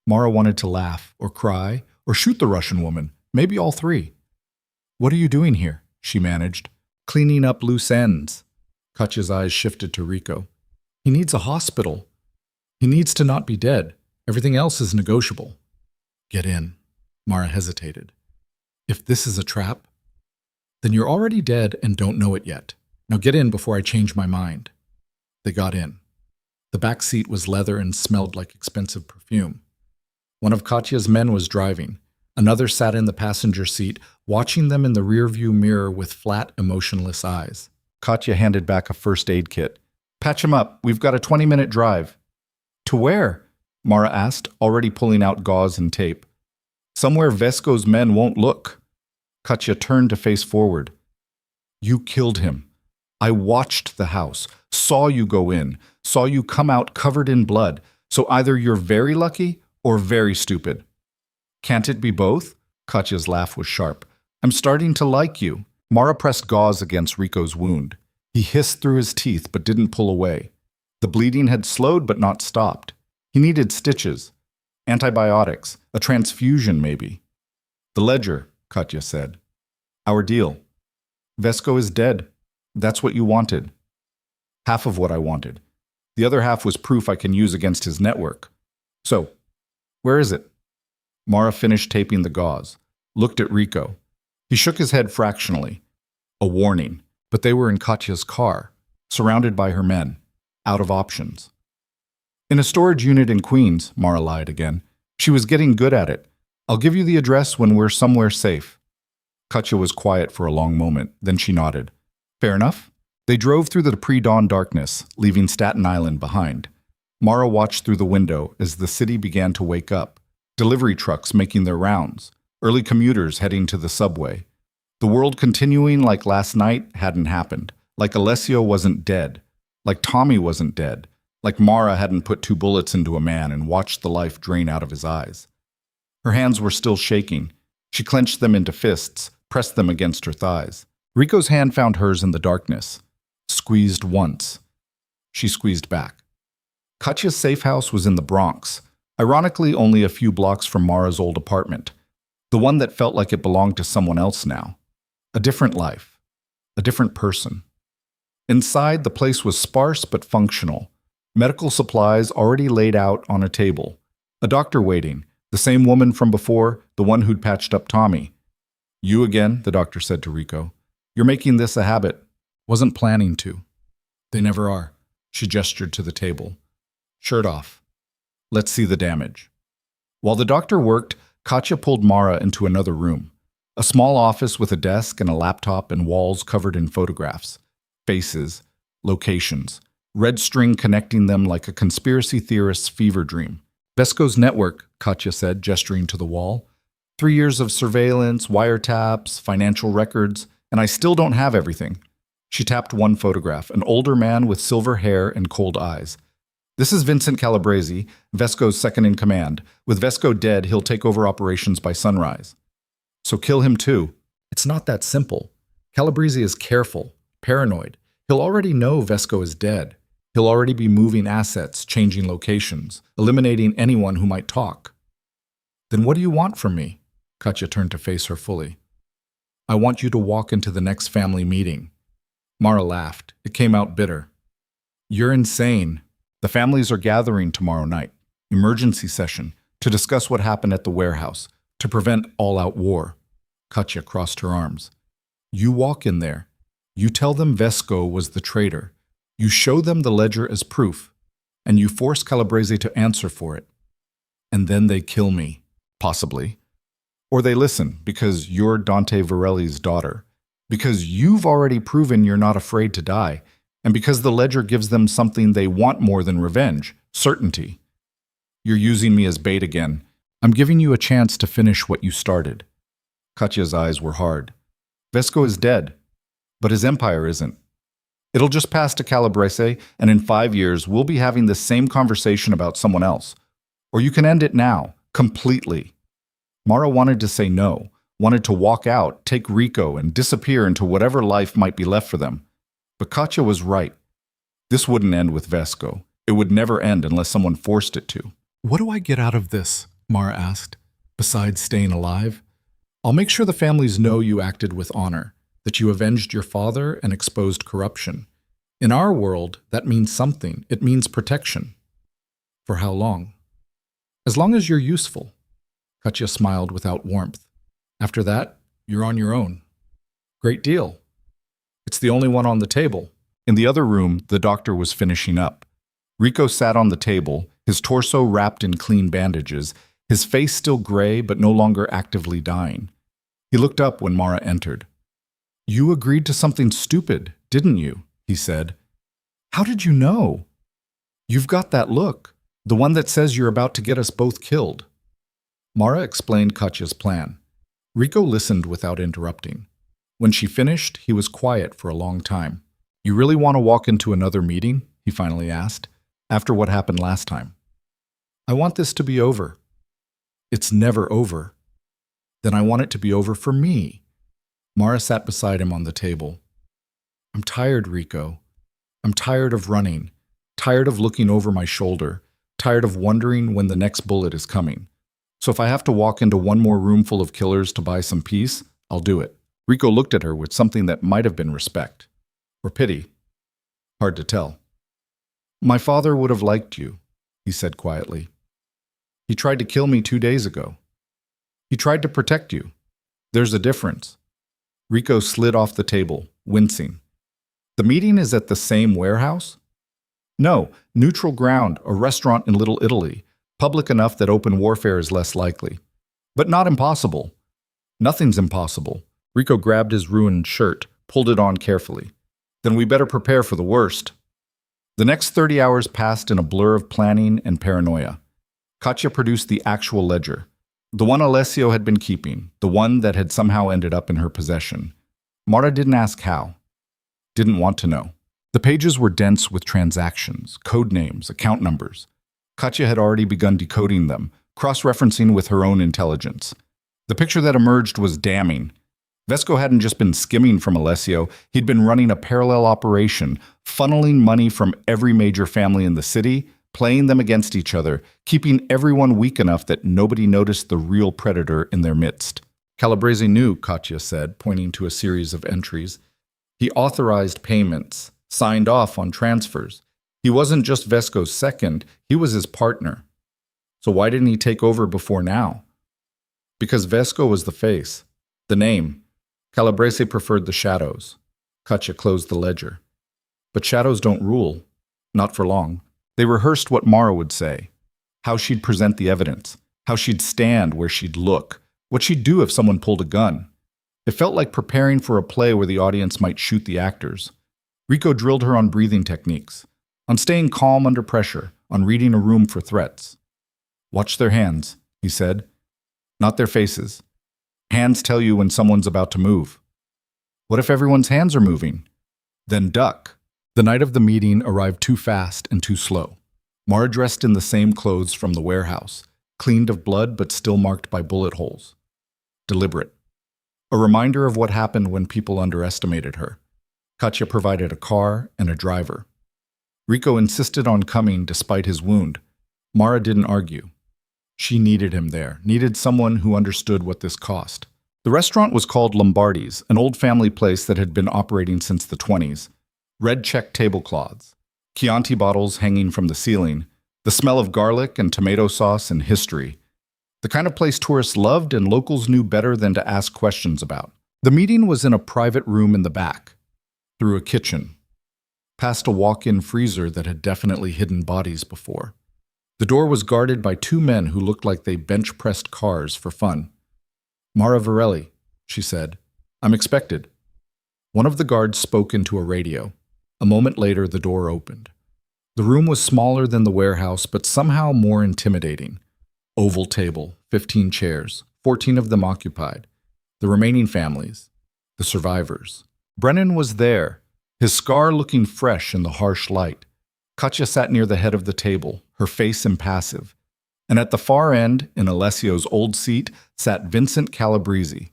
Mara wanted to laugh, or cry, or shoot the Russian woman, maybe all three. What are you doing here? She managed. Cleaning up loose ends. Katya's eyes shifted to Rico. He needs a hospital. He needs to not be dead. Everything else is negotiable. Get in. Mara hesitated. If this is a trap, then you're already dead and don't know it yet. Now get in before I change my mind. They got in. The back seat was leather and smelled like expensive perfume. One of Katya's men was driving. Another sat in the passenger seat, watching them in the rearview mirror with flat, emotionless eyes. Katya handed back a first aid kit. Patch him up. We've got a 20-minute drive. To where? Mara asked, already pulling out gauze and tape. Somewhere Vesco's men won't look. Katya turned to face forward. You killed him. I watched the house, saw you go in, saw you come out covered in blood. So either you're very lucky or very stupid. Can't it be both? Katya's laugh was sharp. I'm starting to like you. Mara pressed gauze against Rico's wound. He hissed through his teeth but didn't pull away. The bleeding had slowed but not stopped. He needed stitches, antibiotics, a transfusion maybe. The ledger, Katya said. Our deal. Vesco is dead. That's what you wanted. Half of what I wanted. The other half was proof I can use against his network. So, where is it? Mara finished taping the gauze, looked at Rico. He shook his head fractionally. A warning, but they were in Katya's car, surrounded by her men, out of options. In a storage unit in Queens, Mara lied again. She was getting good at it. I'll give you the address when we're somewhere safe. Katya was quiet for a long moment, then she nodded. Fair enough. They drove through the pre-dawn darkness, leaving Staten Island behind. Mara watched through the window as the city began to wake up. Delivery trucks making their rounds. early commuters heading to the subway. The world continuing like last night hadn't happened, like Alessio wasn't dead, like Tommy wasn't dead, like Mara hadn't put 2 bullets into a man and watched the life drain out of his eyes. Her hands were still shaking. She clenched them into fists, pressed them against her thighs. Rico's hand found hers in the darkness. Squeezed once. She squeezed back. Katya's safe house was in the Bronx, ironically only a few blocks from Mara's old apartment, the one that felt like it belonged to someone else now. A different life. A different person. Inside, the place was sparse but functional. Medical supplies already laid out on a table. A doctor waiting, the same woman from before, the one who'd patched up Tommy. "You again," the doctor said to Rico. "You're making this a habit." "Wasn't planning to." "They never are." She gestured to the table. "Shirt off. Let's see the damage." While the doctor worked, Katya pulled Mara into another room. A small office with a desk and a laptop and walls covered in photographs. Faces. Locations. Red string connecting them like a conspiracy theorist's fever dream. "Vesco's network," Katya said, gesturing to the wall. 3 years of surveillance, wiretaps, financial records, and I still don't have everything. She tapped one photograph, an older man with silver hair and cold eyes. "This is Vincent Calabrese, Vesco's second-in-command. With Vesco dead, he'll take over operations by sunrise." "So kill him too." "It's not that simple. Calabrese is careful, paranoid. He'll already know Vesco is dead. He'll already be moving assets, changing locations, eliminating anyone who might talk." "Then what do you want from me?" Katya turned to face her fully. "I want you to walk into the next family meeting." Mara laughed. It came out bitter. "You're insane. The families are gathering tomorrow night, emergency session, to discuss what happened at the warehouse, to prevent all-out war." Katya crossed her arms. "You walk in there. You tell them Vesco was the traitor. You show them the ledger as proof, and you force Calabrese to answer for it. And then they kill me, possibly. Or they listen because you're Dante Varelli's daughter, because you've already proven you're not afraid to die, and because the ledger gives them something they want more than revenge, certainty. You're using me as bait again. I'm giving you a chance to finish what you started." Katya's eyes were hard. "Vesco is dead, but his empire isn't. It'll just pass to Calabrese, and in 5 years, we'll be having the same conversation about someone else. Or you can end it now, completely." Mara wanted to say no, wanted to walk out, take Rico, and disappear into whatever life might be left for them. But Katya was right. This wouldn't end with Vesco. It would never end unless someone forced it to. "What do I get out of this?" Mara asked. "Besides staying alive? I'll make sure the families know you acted with honor, that you avenged your father and exposed corruption. In our world, that means something. It means protection." "For how long?" "As long as you're useful." Katya smiled without warmth. "After that, you're on your own." "Great deal. It's the only one on the table." In the other room, the doctor was finishing up. Rico sat on the table, his torso wrapped in clean bandages, his face still gray but no longer actively dying. He looked up when Mara entered. "You agreed to something stupid, didn't you?" he said. "How did you know?" "You've got that look, the one that says you're about to get us both killed." Mara explained Katya's plan. Rico listened without interrupting. When she finished, he was quiet for a long time. "You really want to walk into another meeting?" he finally asked, "after what happened last time?" "I want this to be over." "It's never over." "Then I want it to be over for me." Mara sat beside him on the table. "I'm tired, Rico. I'm tired of running, tired of looking over my shoulder, tired of wondering when the next bullet is coming. So if I have to walk into one more room full of killers to buy some peace, I'll do it." Rico looked at her with something that might have been respect. Or pity. Hard to tell. "My father would have liked you," he said quietly. "He tried to kill me 2 days ago. He tried to protect you. There's a difference." Rico slid off the table, wincing. "The meeting is at the same warehouse?" "No, neutral ground, a restaurant in Little Italy, public enough that open warfare is less likely. But not impossible." "Nothing's impossible." Rico grabbed his ruined shirt, pulled it on carefully. "Then we better prepare for the worst." The next 30 hours passed in a blur of planning and paranoia. Katya produced the actual ledger. The one Alessio had been keeping, the one that had somehow ended up in her possession. Mara didn't ask how. Didn't want to know. The pages were dense with transactions, code names, account numbers. Katya had already begun decoding them, cross-referencing with her own intelligence. The picture that emerged was damning. Vesco hadn't just been skimming from Alessio, he'd been running a parallel operation, funneling money from every major family in the city, playing them against each other, keeping everyone weak enough that nobody noticed the real predator in their midst. Calabrese knew, Katya said, pointing to a series of entries. He authorized payments, signed off on transfers. He wasn't just Vesco's second, he was his partner. So why didn't he take over before now? Because Vesco was the face, the name. Calabrese preferred the shadows. Katya closed the ledger. But shadows don't rule. Not for long. They rehearsed what Mara would say, how she'd present the evidence, how she'd stand where she'd look, what she'd do if someone pulled a gun. It felt like preparing for a play where the audience might shoot the actors. Rico drilled her on breathing techniques, on staying calm under pressure, on reading a room for threats. Watch their hands, he said. Not their faces. Hands tell you when someone's about to move. What if everyone's hands are moving? Then duck. The night of the meeting arrived too fast and too slow. Mara dressed in the same clothes from the warehouse, cleaned of blood but still marked by bullet holes. Deliberate. A reminder of what happened when people underestimated her. Katya provided a car and a driver. Rico insisted on coming despite his wound. Mara didn't argue. She needed him there, needed someone who understood what this cost. The restaurant was called Lombardi's, an old family place that had been operating since the 20s. Red check tablecloths, Chianti bottles hanging from the ceiling, the smell of garlic and tomato sauce and history. The kind of place tourists loved and locals knew better than to ask questions about. The meeting was in a private room in the back, through a kitchen, past a walk-in freezer that had definitely hidden bodies before. The door was guarded by two men who looked like they bench-pressed cars for fun. Mara Varelli, she said. I'm expected. One of the guards spoke into a radio. A moment later, the door opened. The room was smaller than the warehouse, but somehow more intimidating. Oval table, 15 chairs, 14 of them occupied. The remaining families, the survivors. Brennan was there, his scar looking fresh in the harsh light. Katya sat near the head of the table, her face impassive. And at the far end, in Alessio's old seat, sat Vincent Calabrese.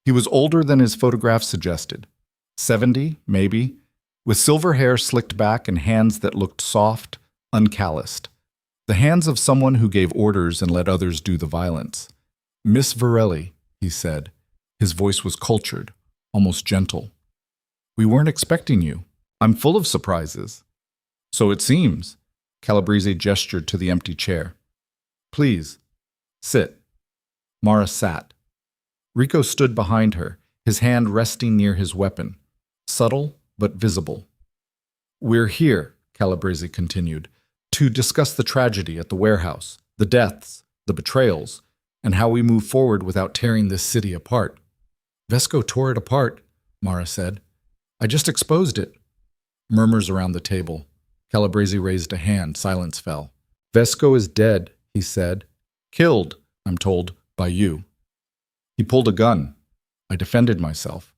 He was older than his photograph suggested. 70, maybe, with silver hair slicked back and hands that looked soft, uncalloused. The hands of someone who gave orders and let others do the violence. Miss Varelli, he said. His voice was cultured, almost gentle. We weren't expecting you. I'm full of surprises. So it seems. Calabrese gestured to the empty chair. Please, sit. Mara sat. Rico stood behind her, his hand resting near his weapon. Subtle, but visible. We're here, Calabrese continued, to discuss the tragedy at the warehouse, the deaths, the betrayals, and how we move forward without tearing this city apart. Vesco tore it apart, Mara said. I just exposed it. Murmurs around the table. Calabrese raised a hand. Silence fell. Vesco is dead, he said. Killed, I'm told, by you. He pulled a gun. I defended myself.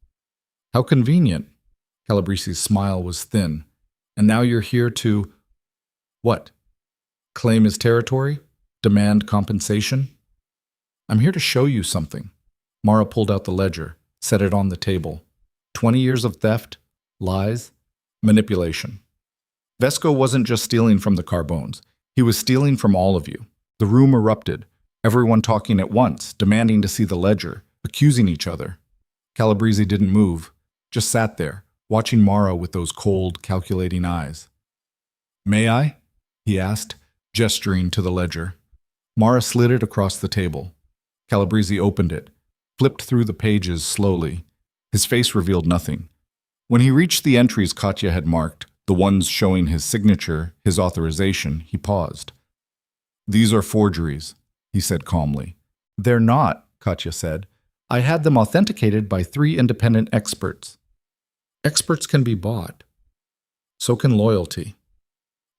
How convenient. Calabrese's smile was thin. And now you're here to... What? Claim his territory? Demand compensation? I'm here to show you something. Mara pulled out the ledger, set it on the table. 20 years of theft, lies, manipulation. Vesco wasn't just stealing from the Carbones. He was stealing from all of you. The room erupted, everyone talking at once, demanding to see the ledger, accusing each other. Calabrese didn't move, just sat there, watching Mara with those cold, calculating eyes. May I? He asked, gesturing to the ledger. Mara slid it across the table. Calabrese opened it, flipped through the pages slowly. His face revealed nothing. When he reached the entries Katya had marked, the ones showing his signature, his authorization, he paused. These are forgeries, he said calmly. They're not, Katya said. I had them authenticated by 3 independent experts. Experts can be bought. So can loyalty.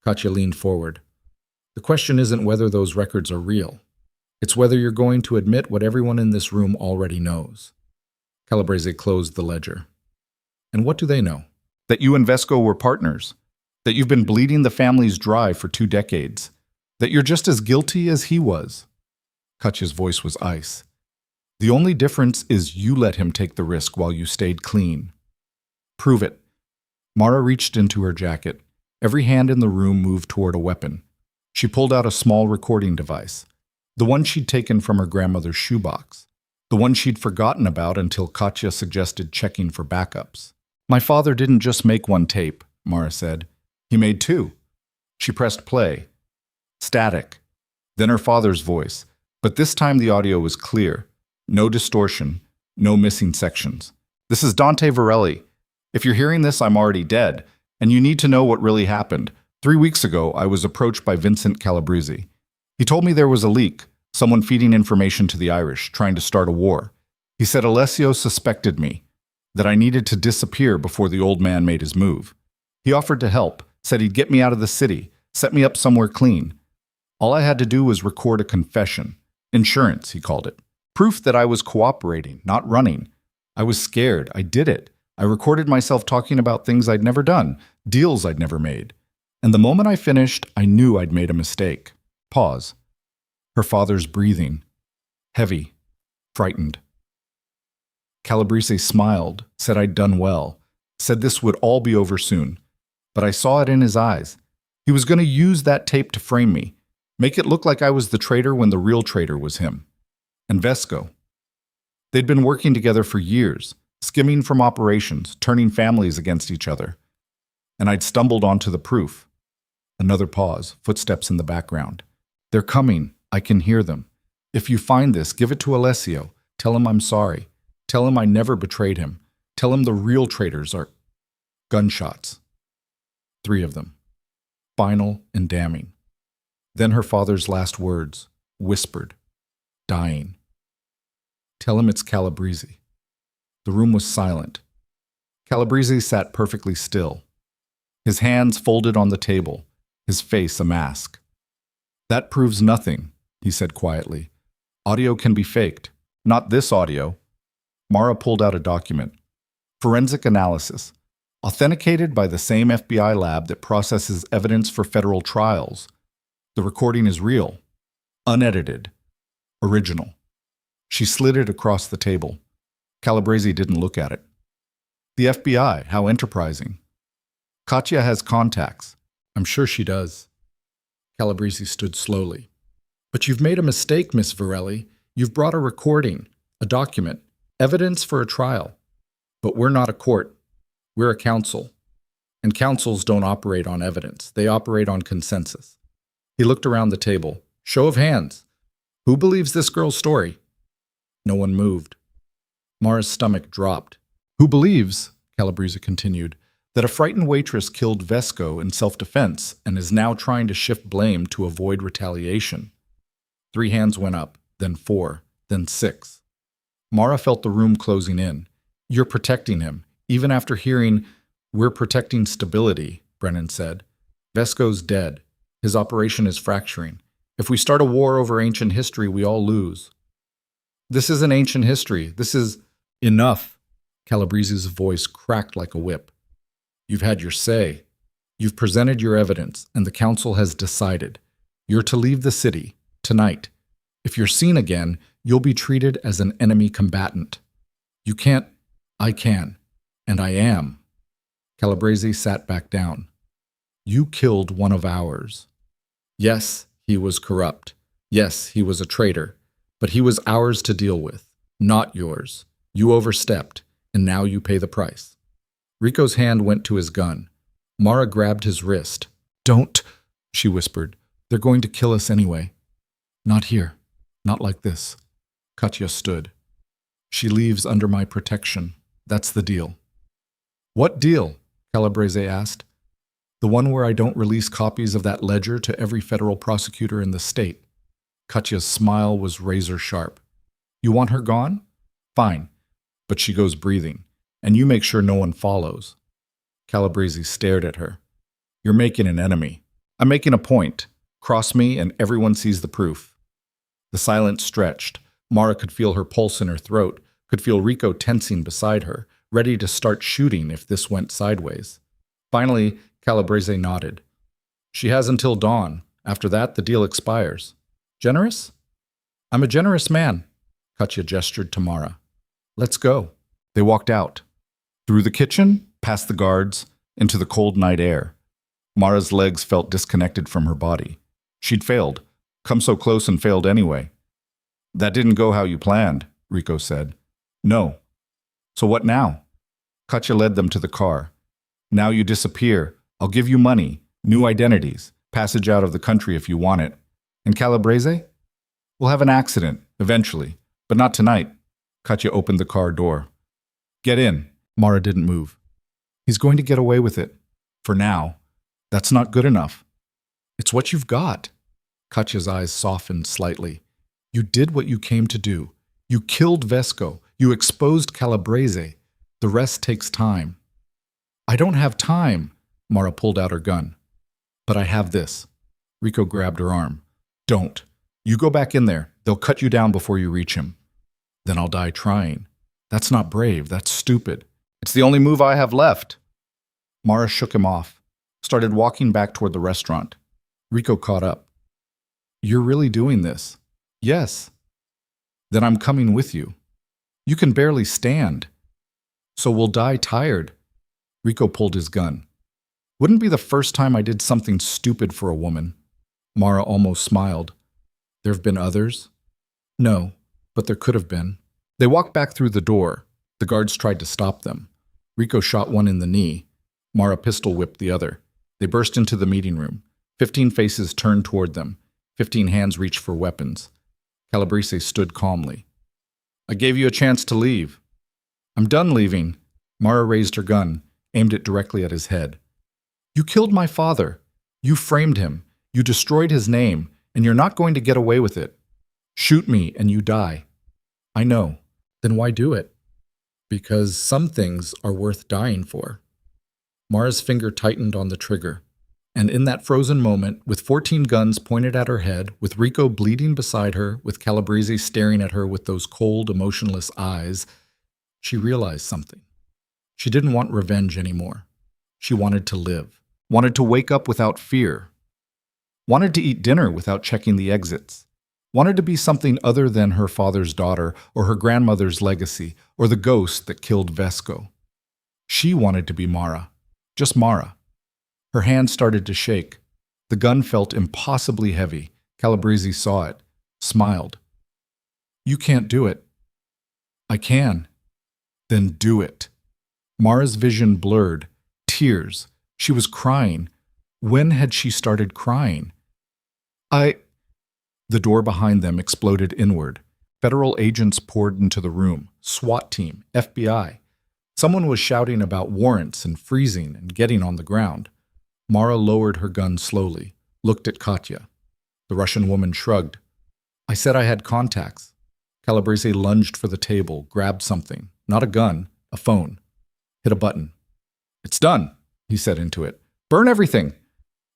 Katya leaned forward. The question isn't whether those records are real. It's whether you're going to admit what everyone in this room already knows. Calabrese closed the ledger. And what do they know? That you and Vesco were partners. That you've been bleeding the families dry for 2 decades. That you're just as guilty as he was. Katya's voice was ice. The only difference is you let him take the risk while you stayed clean. Prove it. Mara reached into her jacket. Every hand in the room moved toward a weapon. She pulled out a small recording device. The one she'd taken from her grandmother's shoebox. The one she'd forgotten about until Katya suggested checking for backups. My father didn't just make 1 tape, Mara said. He made 2. She pressed play. Static. Then her father's voice. But this time the audio was clear. No distortion. No missing sections. This is Dante Varelli. If you're hearing this, I'm already dead. And you need to know what really happened. 3 weeks ago, I was approached by Vincent Calabrese. He told me there was a leak, someone feeding information to the Irish, trying to start a war. He said Alessio suspected me, that I needed to disappear before the old man made his move. He offered to help, said he'd get me out of the city, set me up somewhere clean. All I had to do was record a confession. Insurance, he called it. Proof that I was cooperating, not running. I was scared. I did it. I recorded myself talking about things I'd never done, deals I'd never made. And the moment I finished, I knew I'd made a mistake. Pause. Her father's breathing. Heavy. Frightened. Calabrese smiled, said I'd done well, said this would all be over soon. But I saw it in his eyes. He was going to use that tape to frame me, make it look like I was the traitor when the real traitor was him. And Vesco. They'd been working together for years, skimming from operations, turning families against each other. And I'd stumbled onto the proof. Another pause, footsteps in the background. They're coming. I can hear them. If you find this, give it to Alessio. Tell him I'm sorry. Tell him I never betrayed him. Tell him the real traitors are gunshots. 3 of them. Final and damning. Then her father's last words, whispered, dying. Tell him it's Calabrese. The room was silent. Calabrese sat perfectly still. His hands folded on the table, his face a mask. That proves nothing, he said quietly. Audio can be faked. Not this audio. Mara pulled out a document. Forensic analysis. Authenticated by the same FBI lab that processes evidence for federal trials. The recording is real. Unedited. Original. She slid it across the table. Calabrese didn't look at it. The FBI, how enterprising. Katya has contacts. I'm sure she does. Calabrese stood slowly. But you've made a mistake, Miss Varelli. You've brought a recording, a document, evidence for a trial. But we're not a court. We're a council. And councils don't operate on evidence. They operate on consensus. He looked around the table. Show of hands. Who believes this girl's story? No one moved. Mara's stomach dropped. Who believes, Calabrese continued, that a frightened waitress killed Vesco in self-defense and is now trying to shift blame to avoid retaliation? 3 hands went up, then 4, then 6. Mara felt the room closing in. You're protecting him, even after hearing, we're protecting stability, Brennan said. Vesco's dead. His operation is fracturing. If we start a war over ancient history, we all lose. This isn't ancient history. This is enough. Calabrese's voice cracked like a whip. You've had your say. You've presented your evidence, and the council has decided. You're to leave the city, tonight. If you're seen again, you'll be treated as an enemy combatant. You can't. I can. And I am. Calabrese sat back down. You killed one of ours. Yes, he was corrupt. Yes, he was a traitor. But he was ours to deal with, not yours. You overstepped, and now you pay the price. Rico's hand went to his gun. Mara grabbed his wrist. Don't, she whispered. They're going to kill us anyway. Not here. Not like this. Katya stood. She leaves under my protection. That's the deal. What deal? Calabrese asked. The one where I don't release copies of that ledger to every federal prosecutor in the state. Katya's smile was razor sharp. You want her gone? Fine. But she goes breathing, and you make sure no one follows. Calabrese stared at her. You're making an enemy. I'm making a point. Cross me and everyone sees the proof. The silence stretched. Mara could feel her pulse in her throat, could feel Rico tensing beside her, ready to start shooting if this went sideways. Finally, Calabrese nodded. She has until dawn. After that, the deal expires. Generous? I'm a generous man, Katya gestured to Mara. Let's go. They walked out. Through the kitchen, past the guards, into the cold night air. Mara's legs felt disconnected from her body. She'd failed. Come so close and failed anyway. That didn't go how you planned, Rico said. No. So what now? Katya led them to the car. Now you disappear. I'll give you money, new identities, passage out of the country if you want it. And Calabrese? We'll have an accident, eventually, but not tonight. Katya opened the car door. Get in. Mara didn't move. He's going to get away with it. For now. That's not good enough. It's what you've got. Katya's eyes softened slightly. You did what you came to do. You killed Vesco. You exposed Calabrese. The rest takes time. I don't have time. Mara pulled out her gun. But I have this. Rico grabbed her arm. Don't. You go back in there. They'll cut you down before you reach him. Then I'll die trying. That's not brave. That's stupid. It's the only move I have left. Mara shook him off, started walking back toward the restaurant. Rico caught up. You're really doing this? Yes. Then I'm coming with you. You can barely stand. So we'll die tired. Rico pulled his gun. Wouldn't be the first time I did something stupid for a woman. Mara almost smiled. There have been others? No, but there could have been. They walked back through the door. The guards tried to stop them. Rico shot one in the knee. Mara pistol whipped the other. They burst into the meeting room. 15 faces turned toward them. 15 hands reached for weapons. Calabrese stood calmly. I gave you a chance to leave. I'm done leaving. Mara raised her gun, aimed it directly at his head. You killed my father. You framed him. You destroyed his name, and you're not going to get away with it. Shoot me and you die. I know. Then why do it? Because some things are worth dying for. Mara's finger tightened on the trigger. And in that frozen moment, with 14 guns pointed at her head, with Rico bleeding beside her, with Calabrese staring at her with those cold, emotionless eyes, she realized something. She didn't want revenge anymore. She wanted to live, wanted to wake up without fear, wanted to eat dinner without checking the exits, wanted to be something other than her father's daughter or her grandmother's legacy or the ghost that killed Vesco. She wanted to be Mara, just Mara. Her hand started to shake. The gun felt impossibly heavy. Calabrese saw it, smiled. You can't do it. I can. Then do it. Mara's vision blurred. Tears. She was crying. When had she started crying? The door behind them exploded inward. Federal agents poured into the room. SWAT team, FBI. Someone was shouting about warrants and freezing and getting on the ground. Mara lowered her gun slowly, looked at Katya. The Russian woman shrugged. I said I had contacts. Calabrese lunged for the table, grabbed something. Not a gun, a phone. Hit a button. It's done, he said into it. Burn everything.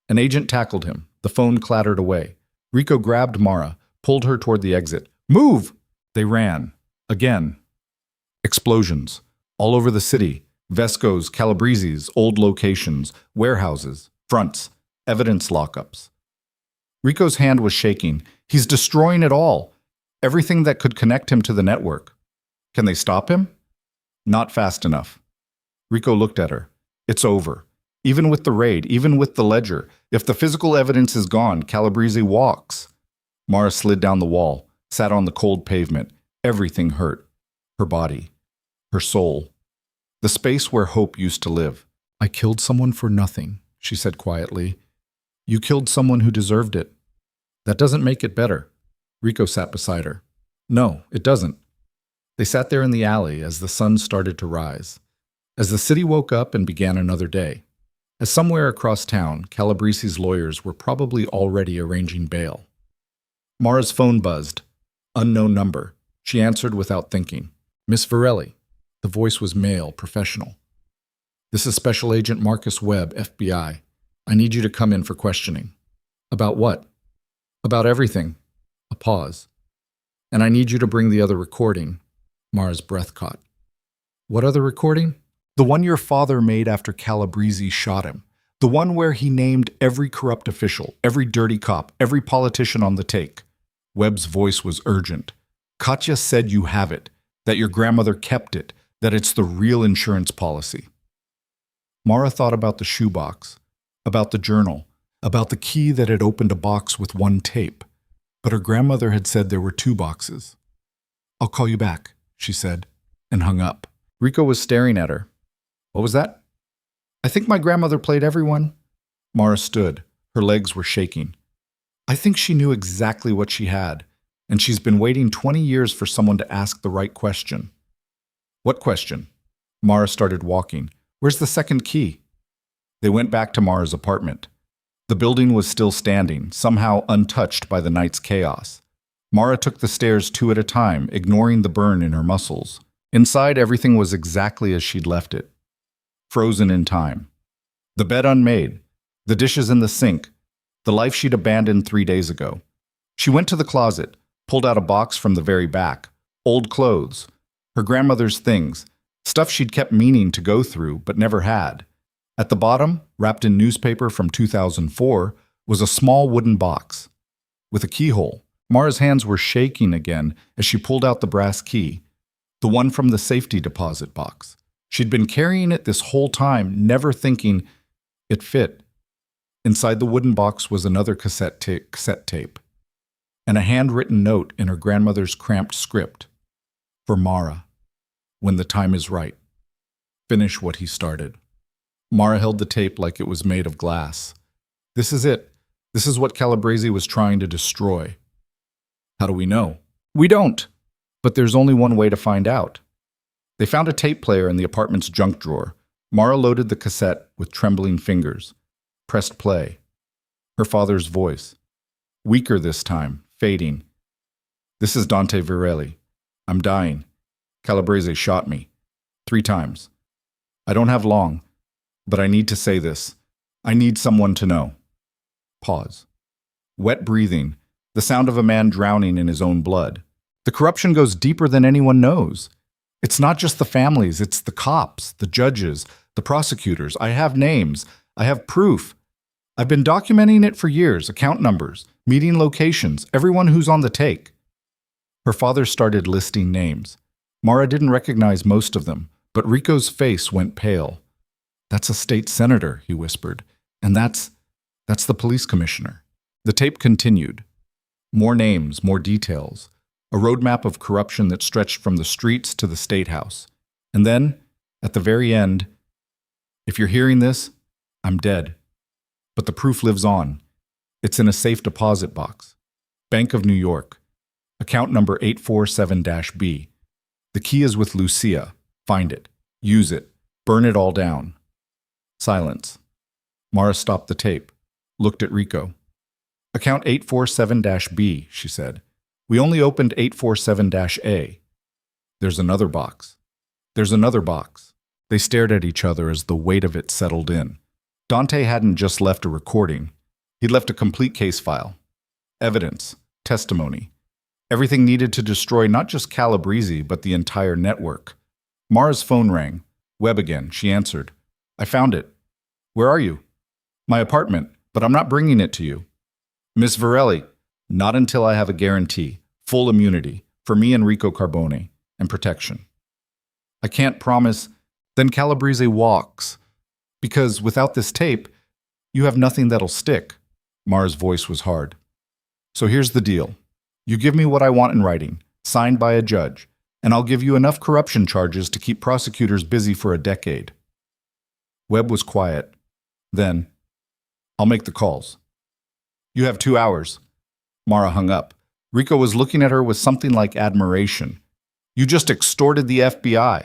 An agent tackled him. The phone clattered away. Rico grabbed Mara, pulled her toward the exit. Move! They ran. Again. Explosions. All over the city. Vesco's, Calabrese's, old locations, warehouses, fronts, evidence lockups. Rico's hand was shaking. He's destroying it all. Everything that could connect him to the network. Can they stop him? Not fast enough. Rico looked at her. It's over. Even with the raid, even with the ledger. If the physical evidence is gone, Calabrese walks. Mara slid down the wall, sat on the cold pavement. Everything hurt. Her body. Her soul. The space where hope used to live. I killed someone for nothing, she said quietly. You killed someone who deserved it. That doesn't make it better. Rico sat beside her. No, it doesn't. They sat there in the alley as the sun started to rise, as the city woke up and began another day. As somewhere across town, Calabrese's lawyers were probably already arranging bail. Mara's phone buzzed. Unknown number. She answered without thinking. Miss Varelli. The voice was male, professional. This is Special Agent Marcus Webb, FBI. I need you to come in for questioning. About what? About everything. A pause. And I need you to bring the other recording. Mara's breath caught. What other recording? The one your father made after Calabrese shot him. The one where he named every corrupt official, every dirty cop, every politician on the take. Webb's voice was urgent. Katya said you have it, that your grandmother kept it, that it's the real insurance policy. Mara thought about the shoebox, about the journal, about the key that had opened a box with one tape. But her grandmother had said there were 2 boxes. I'll call you back, she said, and hung up. Rico was staring at her. What was that? I think my grandmother played everyone. Mara stood. Her legs were shaking. I think she knew exactly what she had, and she's been waiting 20 years for someone to ask the right question. What question? Mara started walking. Where's the second key? They went back to Mara's apartment. The building was still standing, somehow untouched by the night's chaos. Mara took the stairs 2 at a time, ignoring the burn in her muscles. Inside, everything was exactly as she'd left it. Frozen in time. The bed unmade, the dishes in the sink, the life she'd abandoned 3 days ago. She went to the closet, pulled out a box from the very back, old clothes, her grandmother's things, stuff she'd kept meaning to go through but never had. At the bottom, wrapped in newspaper from 2004, was a small wooden box with a keyhole. Mara's hands were shaking again as she pulled out the brass key, the one from the safety deposit box. She'd been carrying it this whole time, never thinking it fit. Inside the wooden box was another cassette tape, and a handwritten note in her grandmother's cramped script. For Mara, when the time is right, finish what he started. Mara held the tape like it was made of glass. This is it. This is what Calabrese was trying to destroy. How do we know? We don't. But there's only one way to find out. They found a tape player in the apartment's junk drawer. Mara loaded the cassette with trembling fingers. Pressed play. Her father's voice. Weaker this time, fading. This is Dante Virelli. I'm dying. Calabrese shot me. 3 times. I don't have long. But I need to say this. I need someone to know. Pause. Wet breathing, the sound of a man drowning in his own blood. The corruption goes deeper than anyone knows. It's not just the families, it's the cops, the judges, the prosecutors. I have names. I have proof. I've been documenting it for years, account numbers, meeting locations, everyone who's on the take. Her father started listing names. Mara didn't recognize most of them, but Rico's face went pale. That's a state senator, he whispered, and that's the police commissioner. The tape continued. More names, more details. A roadmap of corruption that stretched from the streets to the state house. And then, at the very end, if you're hearing this, I'm dead. But the proof lives on. It's in a safe deposit box. Bank of New York. Account number 847-B. The key is with Lucia. Find it. Use it. Burn it all down. Silence. Mara stopped the tape, looked at Rico. Account 847-B, she said. We only opened 847-A. There's another box. There's another box. They stared at each other as the weight of it settled in. Dante hadn't just left a recording. He'd left a complete case file. Evidence, testimony. Everything needed to destroy not just Calabrese, but the entire network. Mara's phone rang. Webb again. She answered. I found it. Where are you? My apartment, but I'm not bringing it to you. Miss Virelli, not until I have a guarantee, full immunity, for me and Rico Carbone, and protection. I can't promise. Then Calabrese walks. Because without this tape, you have nothing that'll stick. Mara's voice was hard. So here's the deal. You give me what I want in writing, signed by a judge, and I'll give you enough corruption charges to keep prosecutors busy for a decade. Webb was quiet. Then, I'll make the calls. You have 2 hours. Mara hung up. Rico was looking at her with something like admiration. You just extorted the FBI.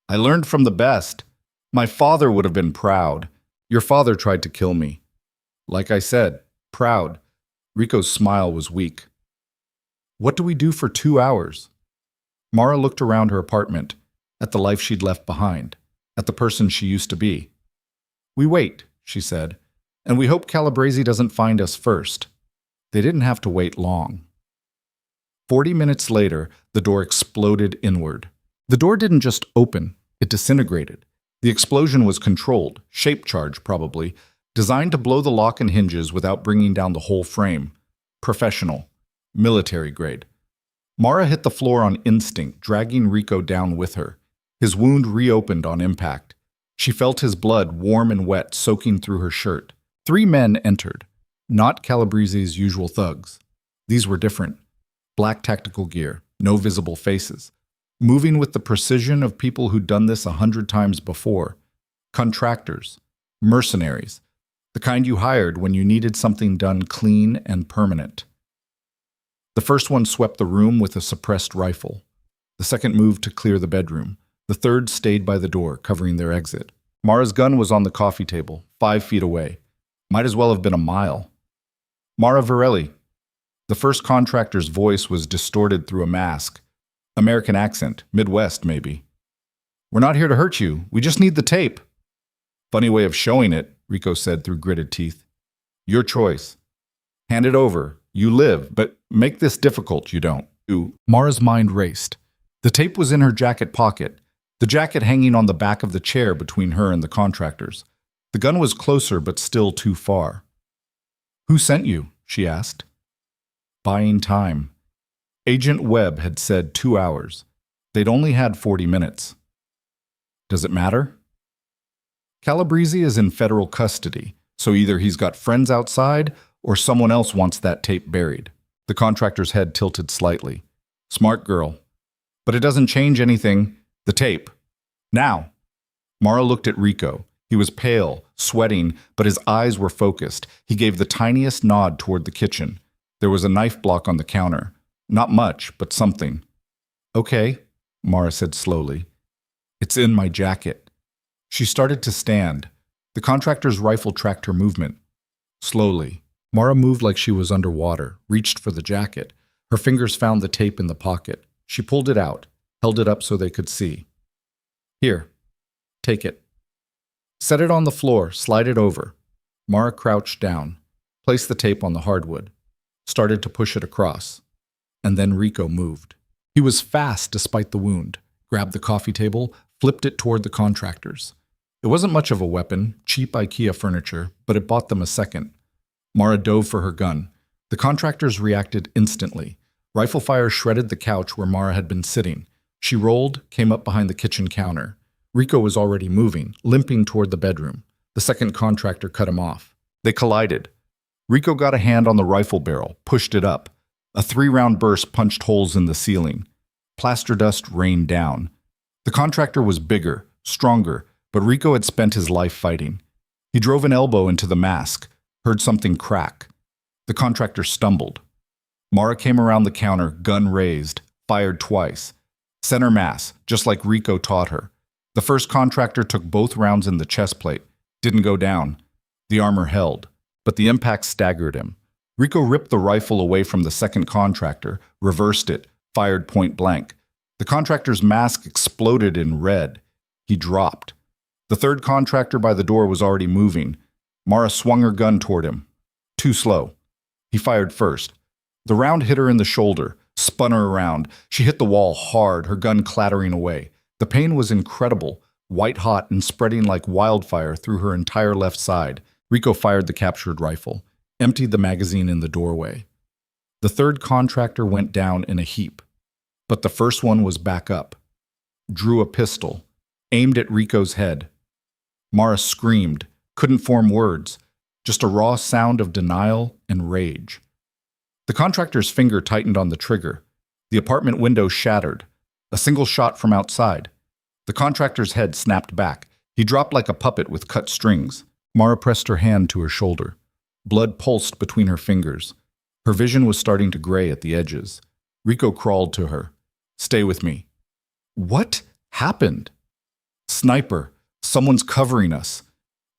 I learned from the best. My father would have been proud. Your father tried to kill me. Like I said, proud. Rico's smile was weak. What do we do for 2 hours? Mara looked around her apartment, at the life she'd left behind, at the person she used to be. We wait, she said, and we hope Calabrese doesn't find us first. They didn't have to wait long. 40 minutes later, the door exploded inward. The door didn't just open, it disintegrated. The explosion was controlled, shape charge probably, designed to blow the lock and hinges without bringing down the whole frame. Professional. Military grade. Mara hit the floor on instinct, dragging Rico down with her. His wound reopened on impact. She felt his blood, warm and wet, soaking through her shirt. 3 men entered. Not Calabrese's usual thugs. These were different. Black tactical gear, no visible faces. Moving with the precision of people who'd done this 100 times before. Contractors. Mercenaries. The kind you hired when you needed something done clean and permanent. The first one swept the room with a suppressed rifle. The second moved to clear the bedroom. The third stayed by the door, covering their exit. Mara's gun was on the coffee table, 5 feet away. Might as well have been a mile. Mara Varelli. The first contractor's voice was distorted through a mask. American accent, Midwest maybe. We're not here to hurt you. We just need the tape. Funny way of showing it, Rico said through gritted teeth. Your choice. Hand it over. You live, but make this difficult, you don't. Mara's mind raced. The tape was in her jacket pocket, the jacket hanging on the back of the chair between her and the contractors. The gun was closer, but still too far. Who sent you? She asked. Buying time. Agent Webb had said 2 hours. They'd only had 40 minutes. Does it matter? Calabrese is in federal custody, so either he's got friends outside or someone else wants that tape buried. The contractor's head tilted slightly. Smart girl. But it doesn't change anything. The tape. Now. Mara looked at Rico. He was pale, sweating, but his eyes were focused. He gave the tiniest nod toward the kitchen. There was a knife block on the counter. Not much, but something. Okay, Mara said slowly. It's in my jacket. She started to stand. The contractor's rifle tracked her movement. Slowly. Mara moved like she was underwater, reached for the jacket. Her fingers found the tape in the pocket. She pulled it out, held it up so they could see. Here, take it. Set it on the floor, slide it over. Mara crouched down, placed the tape on the hardwood, started to push it across. And then Rico moved. He was fast despite the wound, grabbed the coffee table, flipped it toward the contractors. It wasn't much of a weapon, cheap IKEA furniture, but it bought them a second. Mara dove for her gun. The contractors reacted instantly. Rifle fire shredded the couch where Mara had been sitting. She rolled, came up behind the kitchen counter. Rico was already moving, limping toward the bedroom. The second contractor cut him off. They collided. Rico got a hand on the rifle barrel, pushed it up. A 3-round burst punched holes in the ceiling. Plaster dust rained down. The contractor was bigger, stronger, but Rico had spent his life fighting. He drove an elbow into the mask, heard something crack. The contractor stumbled. Mara came around the counter, gun raised, fired twice. Center mass, just like Rico taught her. The first contractor took both rounds in the chest plate. Didn't go down. The armor held, but the impact staggered him. Rico ripped the rifle away from the second contractor, reversed it, fired point blank. The contractor's mask exploded in red. He dropped. The third contractor by the door was already moving. Mara swung her gun toward him. Too slow. He fired first. The round hit her in the shoulder, spun her around. She hit the wall hard, her gun clattering away. The pain was incredible, white-hot and spreading like wildfire through her entire left side. Rico fired the captured rifle, emptied the magazine in the doorway. The third contractor went down in a heap, but the first one was back up. Drew a pistol, aimed at Rico's head. Mara screamed, couldn't form words, just a raw sound of denial and rage. The contractor's finger tightened on the trigger. The apartment window shattered. A single shot from outside. The contractor's head snapped back. He dropped like a puppet with cut strings. Mara pressed her hand to her shoulder. Blood pulsed between her fingers. Her vision was starting to gray at the edges. Rico crawled to her. Stay with me. What happened? Sniper. Someone's covering us.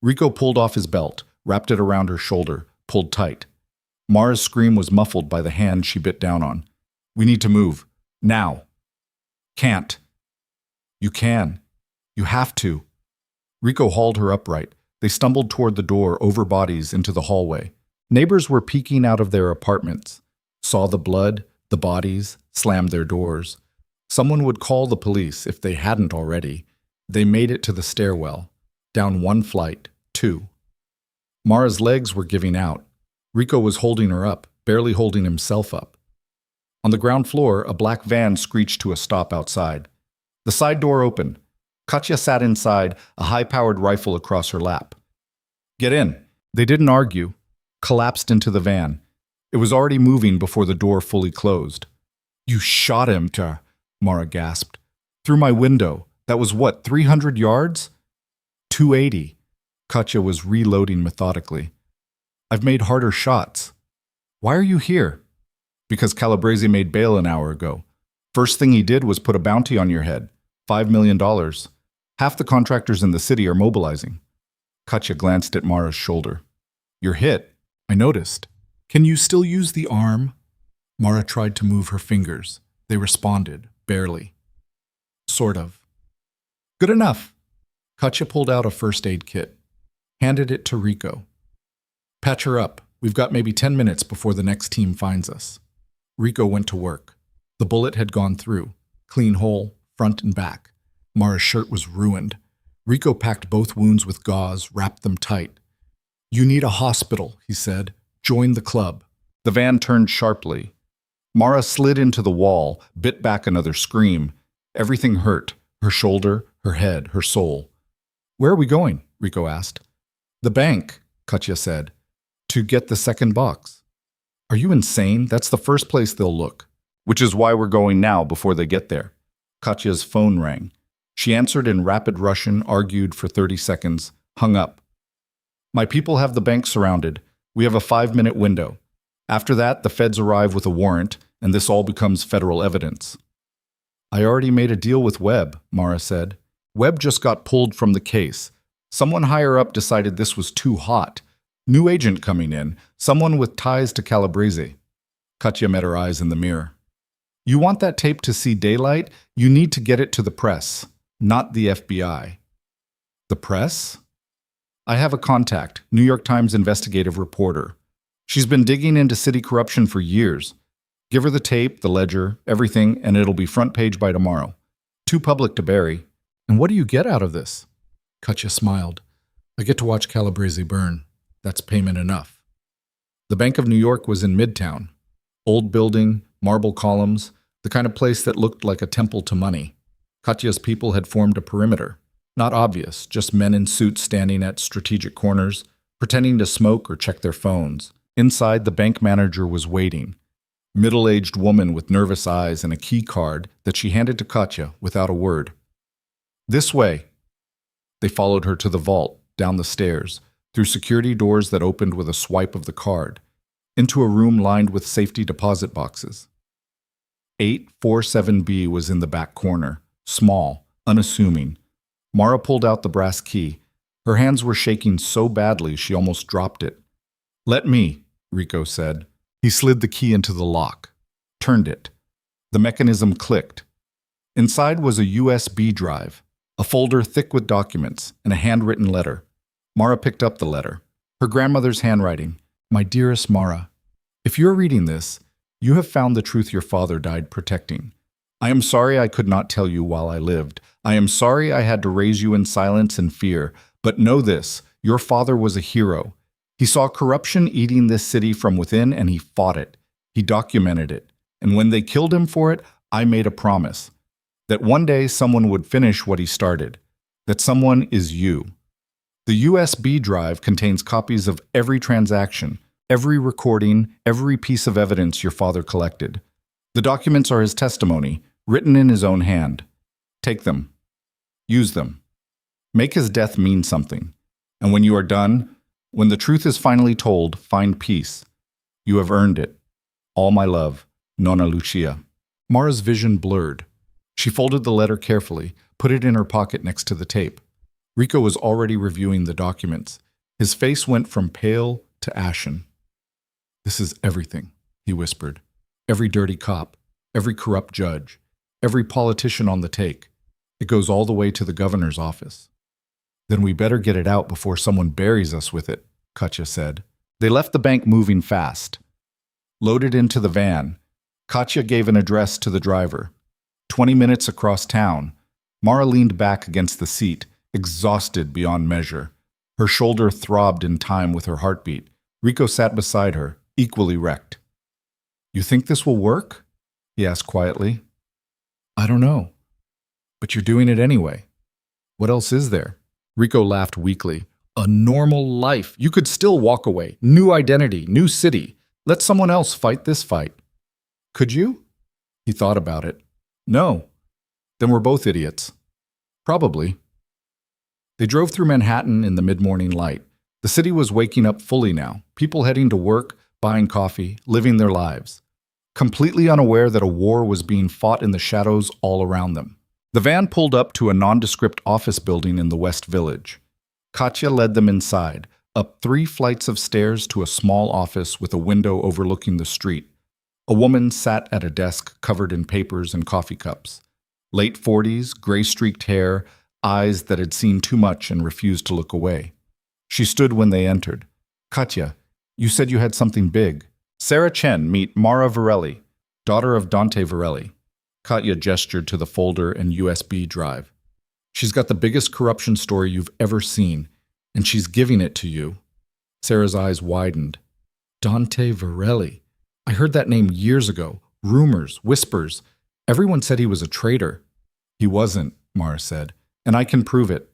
Rico pulled off his belt, wrapped it around her shoulder, pulled tight. Mara's scream was muffled by the hand she bit down on. We need to move. Now. Can't. You can. You have to. Rico hauled her upright. They stumbled toward the door, over bodies, into the hallway. Neighbors were peeking out of their apartments. Saw the blood, The bodies slammed their doors. Someone would call the police if they hadn't already. They made it to the stairwell. Down one flight, two. Mara's legs were giving out. Rico was holding her up, barely holding himself up. On the ground floor, a black van screeched to a stop outside. The side door opened. Katya sat inside, a high-powered rifle across her lap. "Get in." They didn't argue. Collapsed into the van. It was already moving before the door fully closed. "You shot him, Mara gasped. "Through my window. That was what, 300 yards?" 280. Katya was reloading methodically. "I've made harder shots." "Why are you here?" "Because Calabrese made bail an hour ago. First thing he did was put a bounty on your head. $5 million. Half the contractors in the city are mobilizing." Katya glanced at Mara's shoulder. "You're hit. I noticed. Can you still use the arm?" Mara tried to move her fingers. They responded, barely. "Sort of." "Good enough." Katya pulled out a first aid kit. Handed it to Rico. "Patch her up. We've got maybe 10 minutes before the next team finds us." Rico went to work. The bullet had gone through. Clean hole, front and back. Mara's shirt was ruined. Rico packed both wounds with gauze, wrapped them tight. "You need a hospital," he said. "Join the club." The van turned sharply. Mara slid into the wall, bit back another scream. Everything hurt. Her shoulder, her head, her soul. "Where are we going?" Rico asked. "The bank," Katya said. "To get the second box." "Are you insane? That's the first place they'll look." "Which is why we're going now, before they get there." Katya's phone rang. She answered in rapid Russian, argued for 30 seconds, hung up. "My people have the bank surrounded. We have a 5-minute window. After that, the feds arrive with a warrant, and this all becomes federal evidence." "I already made a deal with Webb," Mara said. "Webb just got pulled from the case. Someone higher up decided this was too hot. New agent coming in, someone with ties to Calabrese." Katya met her eyes in the mirror. "You want that tape to see daylight? You need to get it to the press, not the FBI." "The press?" "I have a contact, New York Times investigative reporter. She's been digging into city corruption for years. Give her the tape, the ledger, everything, and it'll be front page by tomorrow. Too public to bury." "And what do you get out of this?" Katya smiled. "I get to watch Calabrese burn. That's payment enough." The Bank of New York was in Midtown. Old building, marble columns, the kind of place that looked like a temple to money. Katya's people had formed a perimeter. Not obvious, just men in suits standing at strategic corners, pretending to smoke or check their phones. Inside, the bank manager was waiting. Middle-aged woman with nervous eyes and a key card that she handed to Katya without a word. "This way." They followed her to the vault, down the stairs, through security doors that opened with a swipe of the card, into a room lined with safety deposit boxes. 847B was in the back corner, small, unassuming. Mara pulled out the brass key. Her hands were shaking so badly she almost dropped it. "Let me," Rico said. He slid the key into the lock, turned it. The mechanism clicked. Inside was a USB drive, a folder thick with documents, and a handwritten letter. Mara picked up the letter. Her grandmother's handwriting. "My dearest Mara, if you're reading this, you have found the truth your father died protecting. I am sorry I could not tell you while I lived. I am sorry I had to raise you in silence and fear. But know this, your father was a hero. He saw corruption eating this city from within and he fought it. He documented it. And when they killed him for it, I made a promise. That one day someone would finish what he started. That someone is you. The USB drive contains copies of every transaction, every recording, every piece of evidence your father collected. The documents are his testimony, written in his own hand. Take them. Use them. Make his death mean something. And when you are done, when the truth is finally told, find peace. You have earned it. All my love, Nonna Lucia." Mara's vision blurred. She folded the letter carefully, put it in her pocket next to the tape. Rico was already reviewing the documents. His face went from pale to ashen. "This is everything," he whispered. "Every dirty cop, every corrupt judge, every politician on the take. It goes all the way to the governor's office." "Then we better get it out before someone buries us with it," Katya said. They left the bank moving fast. Loaded into the van, Katya gave an address to the driver. 20 minutes across town. Mara leaned back against the seat, exhausted beyond measure. Her shoulder throbbed in time with her heartbeat. Rico sat beside her, equally wrecked. "You think this will work?" he asked quietly. "I don't know. But you're doing it anyway. What else is there?" Rico laughed weakly. "A normal life. You could still walk away. New identity, new city. Let someone else fight this fight." "Could you?" He thought about it. "No. Then we're both idiots." "Probably." They drove through Manhattan in the mid-morning light. The city was waking up fully now, people heading to work, buying coffee, living their lives, completely unaware that a war was being fought in the shadows all around them. The van pulled up to a nondescript office building in the West Village. Katya led them inside, up 3 flights of stairs to a small office with a window overlooking the street. A woman sat at a desk covered in papers and coffee cups. Late 40s, gray-streaked hair, eyes that had seen too much and refused to look away. She stood when they entered. "Katya, you said you had something big." "Sarah Chen, meet Mara Varelli, daughter of Dante Varelli." Katya gestured to the folder and USB drive. "She's got the biggest corruption story you've ever seen, and she's giving it to you." Sarah's eyes widened. "Dante Varelli. I heard that name years ago. Rumors, whispers. Everyone said he was a traitor." "He wasn't," Mara said, "and I can prove it."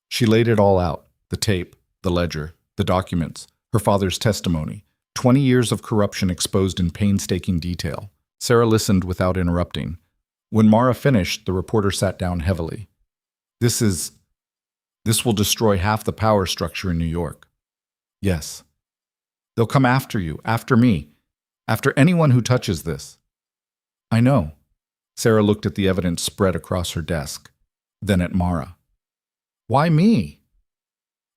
She laid it all out, the tape, the ledger, the documents, her father's testimony, 20 years of corruption exposed in painstaking detail. Sarah listened without interrupting. When Mara finished, the reporter sat down heavily. This will destroy half the power structure in New York." "Yes. They'll come after you, after me, after anyone who touches this." "I know." Sarah looked at the evidence spread across her desk, then at Mara. "Why me?"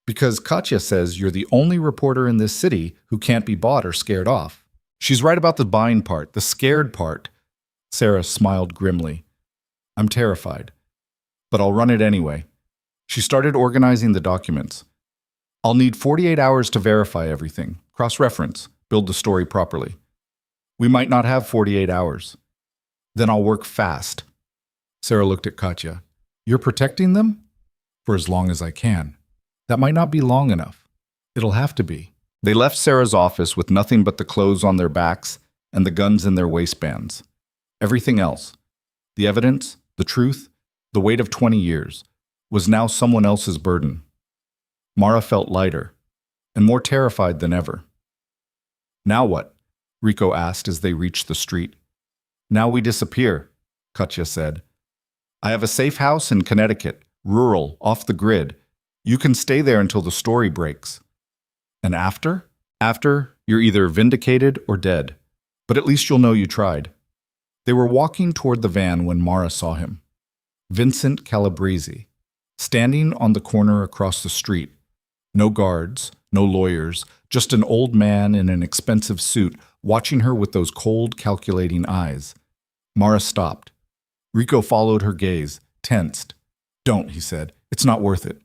"Because Katya says you're the only reporter in this city who can't be bought or scared off." "She's right about the buying part, the scared part." Sarah smiled grimly. "I'm terrified, but I'll run it anyway." She started organizing the documents. "I'll need 48 hours to verify everything, cross-reference, build the story properly." "We might not have 48 hours." "Then I'll work fast." Sarah looked at Katya. "You're protecting them?" "For as long as I can." "That might not be long enough." "It'll have to be." They left Sarah's office with nothing but the clothes on their backs and the guns in their waistbands. Everything else, the evidence, the truth, the weight of 20 years, was now someone else's burden. Mara felt lighter and more terrified than ever. "Now what?" Rico asked as they reached the street. "Now we disappear," Katya said. "I have a safe house in Connecticut, rural, off the grid. You can stay there until the story breaks." "And after?" "After, you're either vindicated or dead. But at least you'll know you tried." They were walking toward the van when Mara saw him. Vincent Calabrese, standing on the corner across the street. No guards, no lawyers, just an old man in an expensive suit watching her with those cold, calculating eyes. Mara stopped. Rico followed her gaze, tensed. "Don't," he said. "It's not worth it."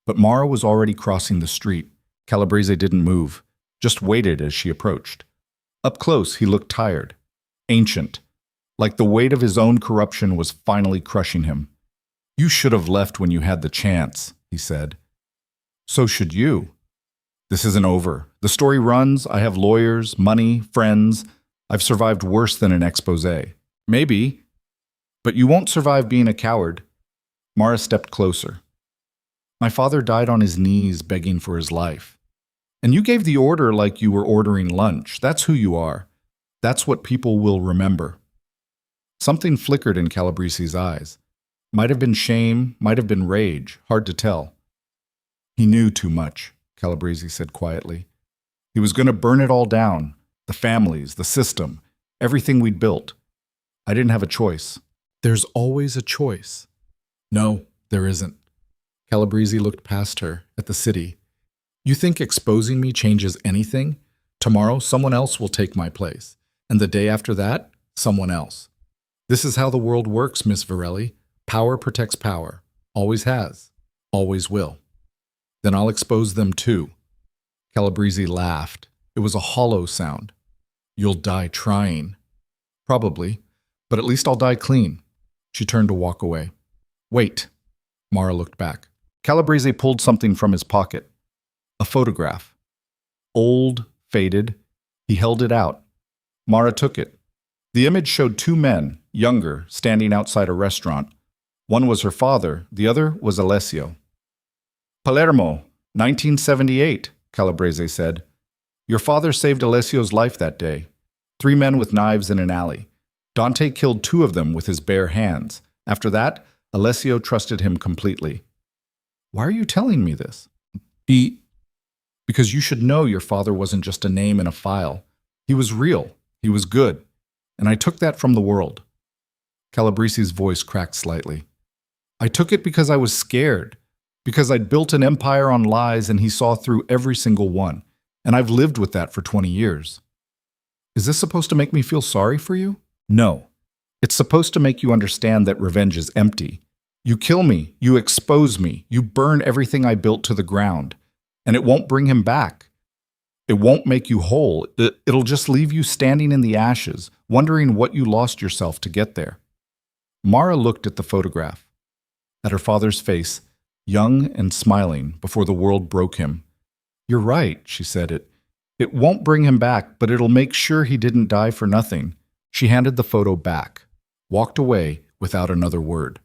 But Mara was already crossing the street. Calabrese didn't move, just waited as she approached. Up close, he looked tired, ancient, like the weight of his own corruption was finally crushing him. "You should have left when you had the chance," he said. "So should you." "This isn't over. The story runs. I have lawyers, money, friends. I've survived worse than an expose." "Maybe, but you won't survive being a coward." Mara stepped closer. "My father died on his knees begging for his life. And you gave the order like you were ordering lunch. That's who you are. That's what people will remember." Something flickered in Calabrese's eyes. Might have been shame, might have been rage, hard to tell. "He knew too much," Calabrese said quietly. "He was going to burn it all down, the families, the system, everything we'd built. I didn't have a choice." "There's always a choice." "No, there isn't." Calabrese looked past her, at the city. "You think exposing me changes anything? Tomorrow, someone else will take my place. And the day after that, someone else. This is how the world works, Miss Varelli. Power protects power. Always has. Always will." "Then I'll expose them too." Calabrese laughed. It was a hollow sound. "You'll die trying." Probably, but at least I'll die clean. She turned to walk away. Wait. Mara looked back. Calabrese pulled something from his pocket. A photograph. Old, faded. He held it out. Mara took it. The image showed two men, younger, standing outside a restaurant. One was her father, the other was Alessio. Palermo, 1978, Calabrese said. Your father saved Alessio's life that day. 3 men with knives in an alley. Dante killed 2 of them with his bare hands. After that, Alessio trusted him completely. Why are you telling me this? Because you should know your father wasn't just a name in a file. He was real. He was good. And I took that from the world. Calabrese's voice cracked slightly. I took it because I was scared. Because I'd built an empire on lies and he saw through every single one. And I've lived with that for 20 years. Is this supposed to make me feel sorry for you? No. It's supposed to make you understand that revenge is empty. You kill me, you expose me, you burn everything I built to the ground. And it won't bring him back. It won't make you whole. It'll just leave you standing in the ashes, wondering what you lost yourself to get there. Mara looked at the photograph, at her father's face, young and smiling before the world broke him. You're right, she said. It won't bring him back, but it'll make sure he didn't die for nothing. She handed the photo back, walked away without another word.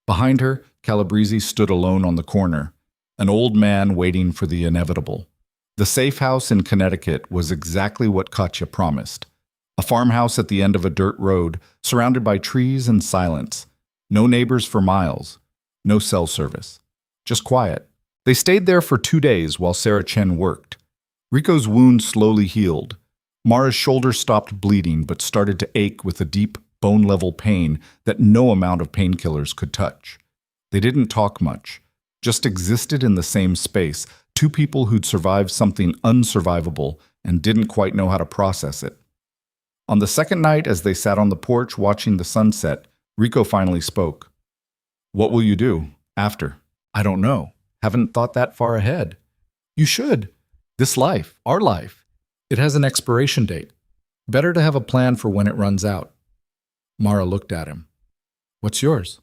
Behind her, Calabrese stood alone on the corner, an old man waiting for the inevitable. The safe house in Connecticut was exactly what Katya promised. A farmhouse at the end of a dirt road, surrounded by trees and silence. No neighbors for miles. No cell service. Just quiet. They stayed there for 2 days while Sarah Chen worked. Rico's wound slowly healed. Mara's shoulder stopped bleeding but started to ache with a deep, bone-level pain that no amount of painkillers could touch. They didn't talk much, just existed in the same space, 2 people who'd survived something unsurvivable and didn't quite know how to process it. On the second night, as they sat on the porch watching the sunset, Rico finally spoke. What will you do after? I don't know. Haven't thought that far ahead. You should. This life, our life, it has an expiration date. Better to have a plan for when it runs out. Mara looked at him. What's yours?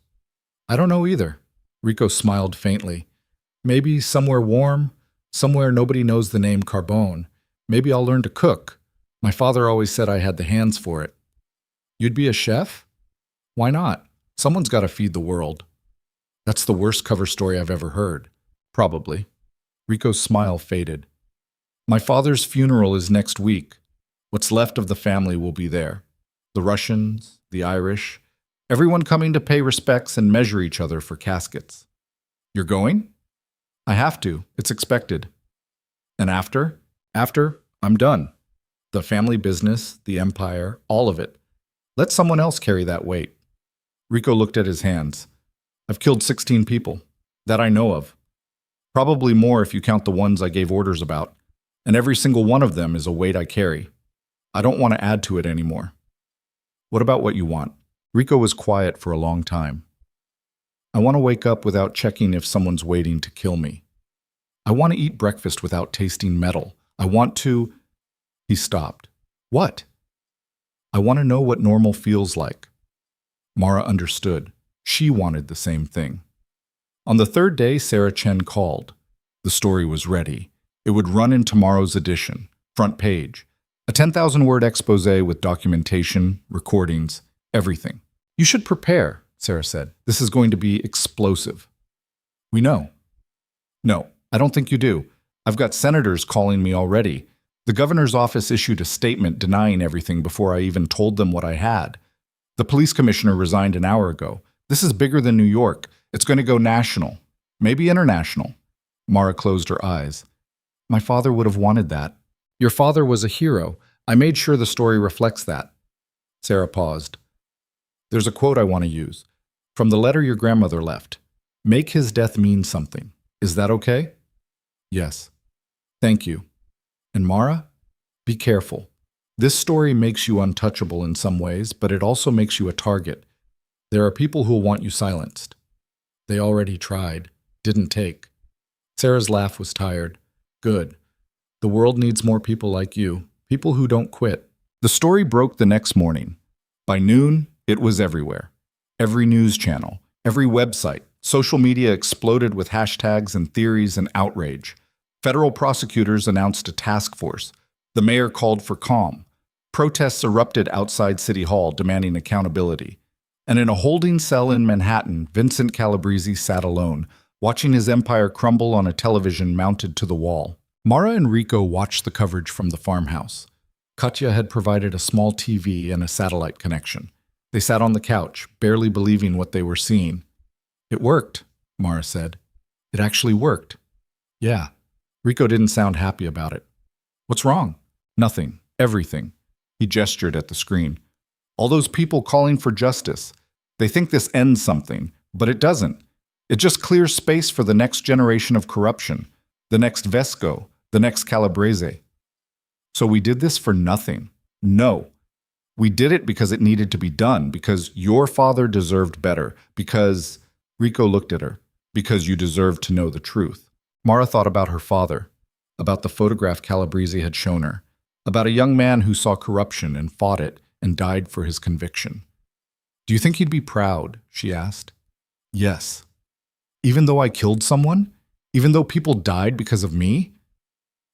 I don't know either. Rico smiled faintly. Maybe somewhere warm, somewhere nobody knows the name Carbone. Maybe I'll learn to cook. My father always said I had the hands for it. You'd be a chef? Why not? Someone's got to feed the world. That's the worst cover story I've ever heard. Probably. Rico's smile faded. My father's funeral is next week. What's left of the family will be there. The Russians, the Irish, everyone coming to pay respects and measure each other for caskets. You're going? I have to. It's expected. And after? After, I'm done. The family business, the empire, all of it. Let someone else carry that weight. Rico looked at his hands. I've killed 16 people. That I know of. Probably more if you count the ones I gave orders about. And every single one of them is a weight I carry. I don't want to add to it anymore. What about what you want? Rico was quiet for a long time. I want to wake up without checking if someone's waiting to kill me. I want to eat breakfast without tasting metal. I want to... He stopped. What? I want to know what normal feels like. Mara understood. She wanted the same thing. On the 3rd day, Sarah Chen called. The story was ready. It would run in tomorrow's edition, front page. A 10,000-word expose with documentation, recordings, everything. You should prepare, Sarah said. This is going to be explosive. We know. No, I don't think you do. I've got senators calling me already. The governor's office issued a statement denying everything before I even told them what I had. The police commissioner resigned an hour ago. This is bigger than New York. It's going to go national, maybe international. Mara closed her eyes. My father would have wanted that. Your father was a hero. I made sure the story reflects that. Sarah paused. There's a quote I want to use. From the letter your grandmother left. Make his death mean something. Is that okay? Yes. Thank you. And Mara, be careful. This story makes you untouchable in some ways, but it also makes you a target. There are people who'll want you silenced. They already tried. Didn't take. Sarah's laugh was tired. Good. The world needs more people like you, people who don't quit. The story broke the next morning. By noon, it was everywhere. Every news channel, every website, social media exploded with hashtags and theories and outrage. Federal prosecutors announced a task force. The mayor called for calm. Protests erupted outside City Hall demanding accountability. And in a holding cell in Manhattan, Vincent Calabrese sat alone, watching his empire crumble on a television mounted to the wall. Mara and Rico watched the coverage from the farmhouse. Katya had provided a small TV and a satellite connection. They sat on the couch, barely believing what they were seeing. "It worked," Mara said. "It actually worked." "Yeah." Rico didn't sound happy about it. "What's wrong?" "Nothing. Everything." He gestured at the screen. "All those people calling for justice. They think this ends something, but it doesn't. It just clears space for the next generation of corruption, the next Vesco, the next Calabrese." "So we did this for nothing?" "No. We did it because it needed to be done, because your father deserved better, because—" Rico looked at her. "Because you deserved to know the truth." Mara thought about her father, about the photograph Calabrese had shown her, about a young man who saw corruption and fought it and died for his conviction. "Do you think he'd be proud?" she asked. "Yes." "Even though I killed someone? Even though people died because of me?"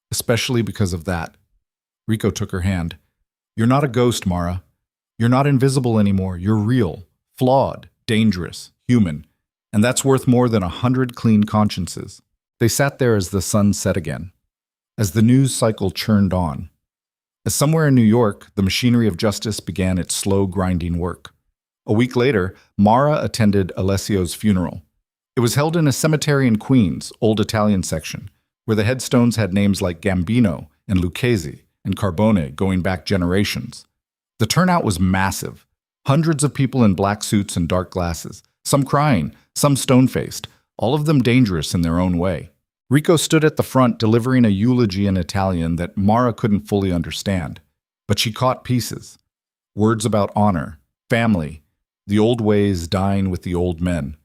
"Especially because of that." Rico took her hand. "You're not a ghost, Mara. You're not invisible anymore. You're real, flawed, dangerous, human. And that's worth more than 100 clean consciences." They sat there as the sun set again, as the news cycle churned on. As somewhere in New York, the machinery of justice began its slow, grinding work. A week later, Mara attended Alessio's funeral. It was held in a cemetery in Queens, old Italian section, where the headstones had names like Gambino and Lucchese and Carbone going back generations. The turnout was massive. Hundreds of people in black suits and dark glasses, some crying, some stone-faced, all of them dangerous in their own way. Rico stood at the front delivering a eulogy in Italian that Mara couldn't fully understand, but she caught pieces. Words about honor, family, the old ways dying with the old men.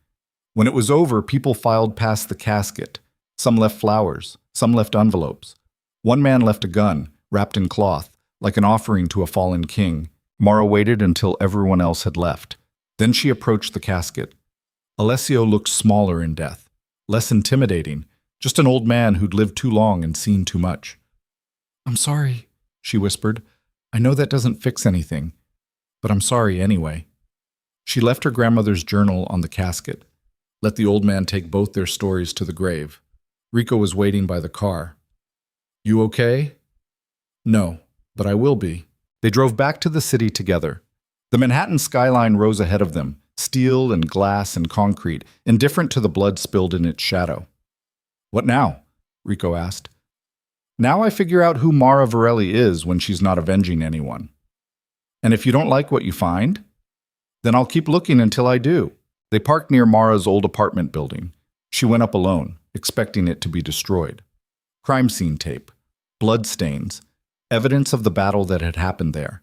When it was over, people filed past the casket. Some left flowers, some left envelopes. One man left a gun, wrapped in cloth, like an offering to a fallen king. Mara waited until everyone else had left. Then she approached the casket. Alessio looked smaller in death, less intimidating, just an old man who'd lived too long and seen too much. "I'm sorry," she whispered. "I know that doesn't fix anything, but I'm sorry anyway." She left her grandmother's journal on the casket, let the old man take both their stories to the grave. Rico was waiting by the car. "You okay?" "No, but I will be." They drove back to the city together. The Manhattan skyline rose ahead of them, steel and glass and concrete, indifferent to the blood spilled in its shadow. "What now?" Rico asked. "Now I figure out who Mara Varelli is when she's not avenging anyone. And if you don't like what you find, then I'll keep looking until I do." They parked near Mara's old apartment building. She went up alone, expecting it to be destroyed. Crime scene tape, blood stains, evidence of the battle that had happened there.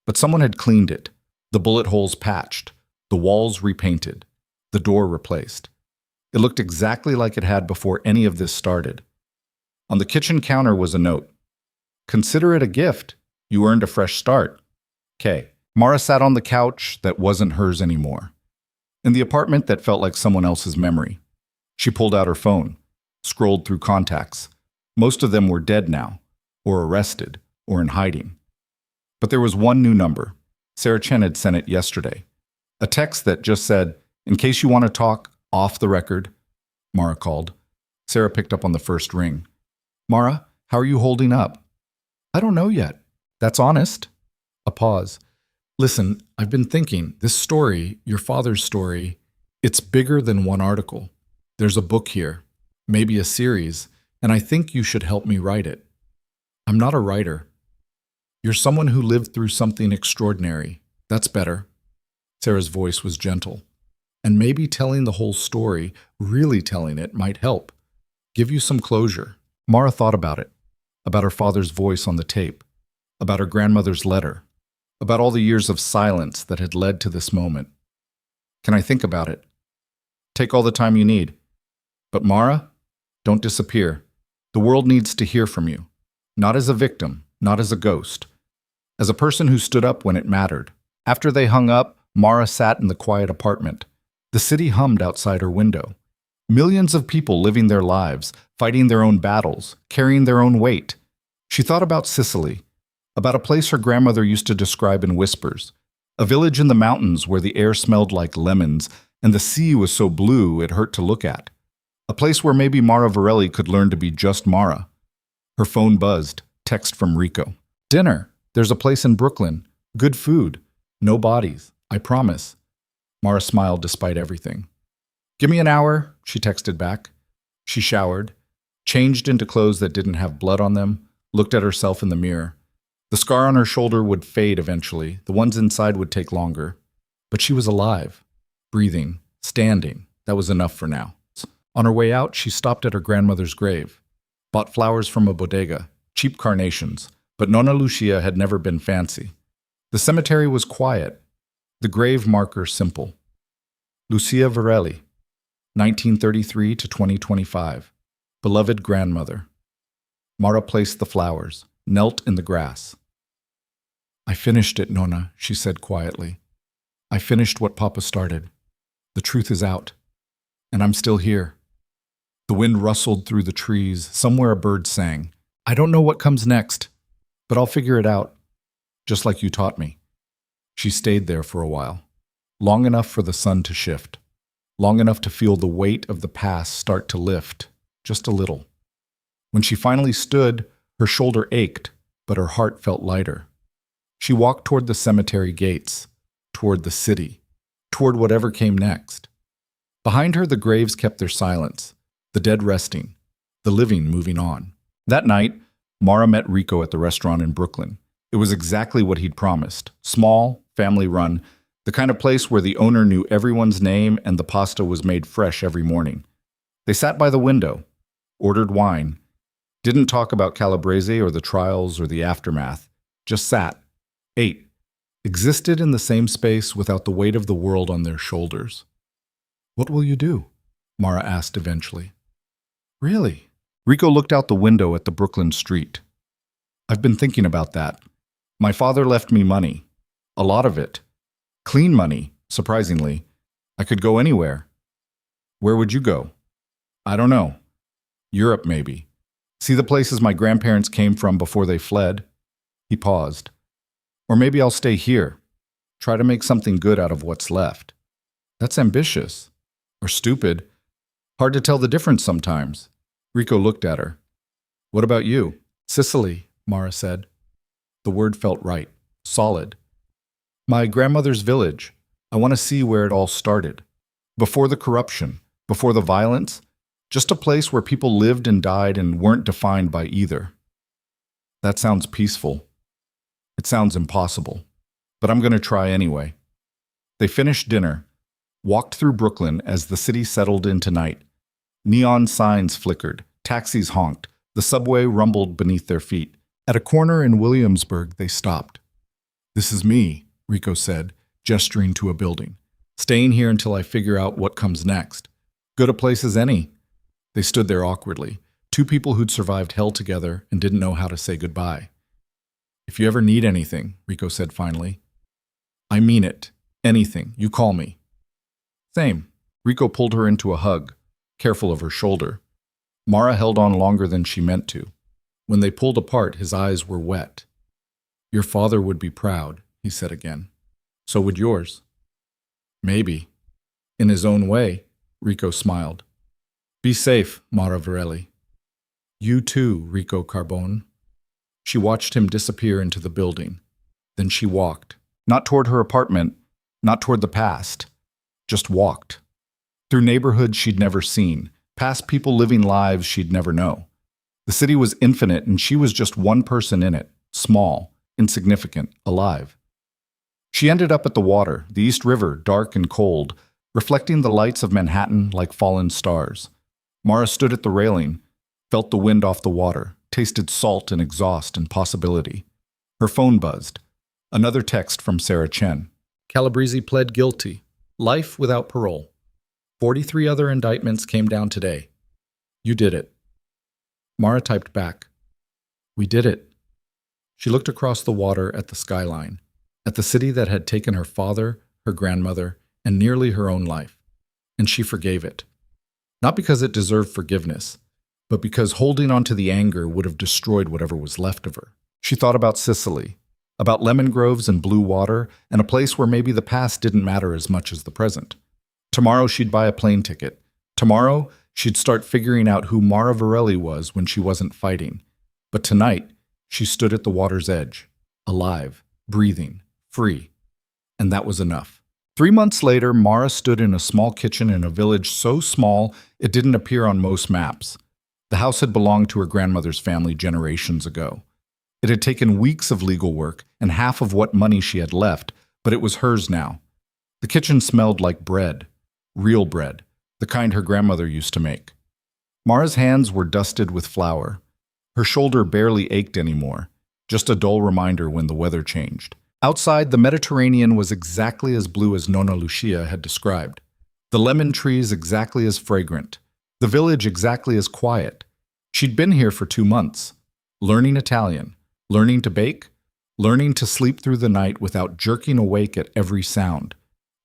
But someone had cleaned it, the bullet holes patched, the walls repainted, the door replaced. It looked exactly like it had before any of this started. On the kitchen counter was a note. "Consider it a gift. You earned a fresh start. K." Mara sat on the couch that wasn't hers anymore, in the apartment that felt like someone else's memory. She pulled out her phone, scrolled through contacts. Most of them were dead now, or arrested, or in hiding. But there was one new number. Sarah Chen had sent it yesterday. A text that just said, "In case you want to talk, off the record." Mara called. Sarah picked up on the first ring. "Mara, how are you holding up?" "I don't know yet." "That's honest." A pause. "Listen, I've been thinking, this story, your father's story, it's bigger than one article. There's a book here, maybe a series, and I think you should help me write it." "I'm not a writer." "You're someone who lived through something extraordinary. That's better." Sarah's voice was gentle. "And maybe telling the whole story, really telling it, might help. Give you some closure." Mara thought about it, about her father's voice on the tape, about her grandmother's letter, about all the years of silence that had led to this moment. "Can I think about it?" "Take all the time you need. But Mara, don't disappear. The world needs to hear from you. Not as a victim, not as a ghost. As a person who stood up when it mattered. After they hung up, Mara sat in the quiet apartment. The city hummed outside her window. Millions of people living their lives, fighting their own battles, carrying their own weight. She thought about Sicily, about a place her grandmother used to describe in whispers, a village in the mountains where the air smelled like lemons and the sea was so blue it hurt to look at. A place where maybe Mara Varelli could learn to be just Mara. Her phone buzzed, text from Rico. Dinner. There's a place in Brooklyn. Good food. No bodies. I promise. Mara smiled despite everything. Give me an hour, she texted back. She showered, changed into clothes that didn't have blood on them, looked at herself in the mirror. The scar on her shoulder would fade eventually. The ones inside would take longer. But she was alive, breathing, standing. That was enough for now. On her way out, she stopped at her grandmother's grave, bought flowers from a bodega, cheap carnations, but Nonna Lucia had never been fancy. The cemetery was quiet, the grave marker simple. Lucia Varelli, 1933 to 2025, beloved grandmother. Mara placed the flowers, knelt in the grass. I finished it, Nonna, she said quietly. I finished what Papa started. The truth is out, and I'm still here. The wind rustled through the trees. Somewhere a bird sang. I don't know what comes next, but I'll figure it out, just like you taught me. She stayed there for a while, long enough for the sun to shift, long enough to feel the weight of the past start to lift, just a little. When she finally stood, her shoulder ached, but her heart felt lighter. She walked toward the cemetery gates, toward the city, toward whatever came next. Behind her, the graves kept their silence, the dead resting, the living moving on. That night, Mara met Rico at the restaurant in Brooklyn. It was exactly what he'd promised. Small, family-run, the kind of place where the owner knew everyone's name and the pasta was made fresh every morning. They sat by the window, ordered wine, didn't talk about Calabrese or the trials or the aftermath, just sat, ate, existed in the same space without the weight of the world on their shoulders. What will you do? Mara asked eventually. Really? Rico looked out the window at the Brooklyn street. I've been thinking about that. My father left me money. A lot of it. Clean money, surprisingly. I could go anywhere. Where would you go? I don't know. Europe, maybe. See the places my grandparents came from before they fled? He paused. Or maybe I'll stay here. Try to make something good out of what's left. That's ambitious. Or stupid. Hard to tell the difference sometimes. Rico looked at her. What about you? Sicily, Mara said. The word felt right. Solid. My grandmother's village. I want to see where it all started. Before the corruption. Before the violence. Just a place where people lived and died and weren't defined by either. That sounds peaceful. It sounds impossible. But I'm going to try anyway. They finished dinner, walked through Brooklyn as the city settled into night. Neon signs flickered, taxis honked, the subway rumbled beneath their feet. At a corner in Williamsburg, they stopped. This is me, Rico said, gesturing to a building. Staying here until I figure out what comes next. Good a place as any. They stood there awkwardly, two people who'd survived hell together and didn't know how to say goodbye. If you ever need anything, Rico said finally. I mean it. Anything. You call me. Same. Rico pulled her into a hug, careful of her shoulder. Mara held on longer than she meant to. When they pulled apart, his eyes were wet. Your father would be proud, he said again. So would yours. Maybe. In his own way, Rico smiled. Be safe, Mara Varelli. You too, Rico Carbone. She watched him disappear into the building. Then she walked. Not toward her apartment, not toward the past. Just walked. Through neighborhoods she'd never seen, past people living lives she'd never know. The city was infinite and she was just one person in it, small, insignificant, alive. She ended up at the water, the East River, dark and cold, reflecting the lights of Manhattan like fallen stars. Mara stood at the railing, felt the wind off the water, tasted salt and exhaust and possibility. Her phone buzzed. Another text from Sarah Chen. Calabrese pled guilty. Life without parole. 43 other indictments came down today. You did it. Mara typed back. We did it. She looked across the water at the skyline. at the city that had taken her father, her grandmother, and nearly her own life. And she forgave it. Not because it deserved forgiveness, but because holding on to the anger would have destroyed whatever was left of her. She thought about Sicily, about lemon groves and blue water, and a place where maybe the past didn't matter as much as the present. Tomorrow she'd buy a plane ticket. Tomorrow she'd start figuring out who Mara Varelli was when she wasn't fighting. But tonight, she stood at the water's edge, alive, breathing, free. And that was enough. 3 months later, Mara stood in a small kitchen in a village so small it didn't appear on most maps. The house had belonged to her grandmother's family generations ago. It had taken weeks of legal work and half of what money she had left, but it was hers now. The kitchen smelled like bread, real bread, the kind her grandmother used to make. Mara's hands were dusted with flour. Her shoulder barely ached anymore, just a dull reminder when the weather changed. Outside, the Mediterranean was exactly as blue as Nonna Lucia had described. The lemon trees exactly as fragrant. The village exactly as quiet. She'd been here for 2 months, learning Italian, learning to bake, learning to sleep through the night without jerking awake at every sound.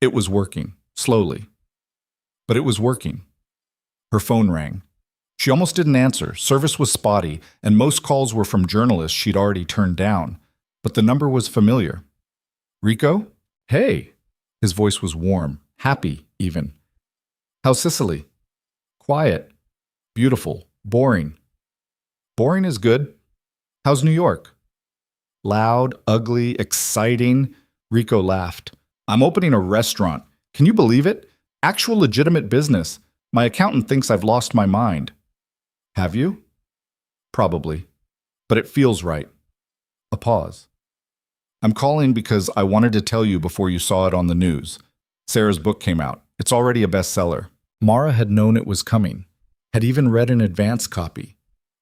It was working, slowly. But it was working. Her phone rang. She almost didn't answer. Service was spotty, and most calls were from journalists she'd already turned down. But the number was familiar. Rico? Hey. His voice was warm, happy even. How's Sicily? Quiet. Beautiful. Boring. Boring is good. How's New York? Loud, ugly, exciting. Rico laughed. I'm opening a restaurant. Can you believe it? Actual legitimate business. My accountant thinks I've lost my mind. Have you? Probably. But it feels right. A pause. I'm calling because I wanted to tell you before you saw it on the news. Sarah's book came out. It's already a bestseller. Mara had known it was coming, had even read an advance copy,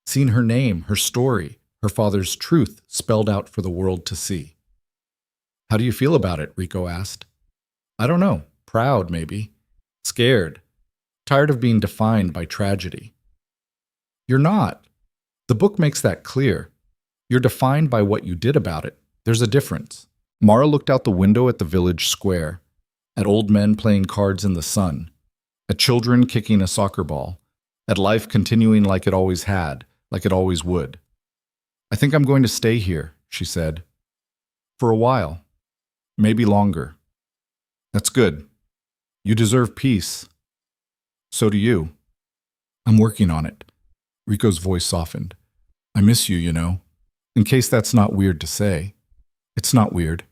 seen her name, her story, her father's truth spelled out for the world to see. How do you feel about it? Rico asked. I don't know. Proud, maybe. Scared. Tired of being defined by tragedy. You're not. The book makes that clear. You're defined by what you did about it. There's a difference. Mara looked out the window at the village square, at old men playing cards in the sun, at children kicking a soccer ball, at life continuing like it always had, like it always would. I think I'm going to stay here, she said. For a while. Maybe longer. That's good. You deserve peace. So do you. I'm working on it. Rico's voice softened. I miss you, you know. In case that's not weird to say. It's not weird.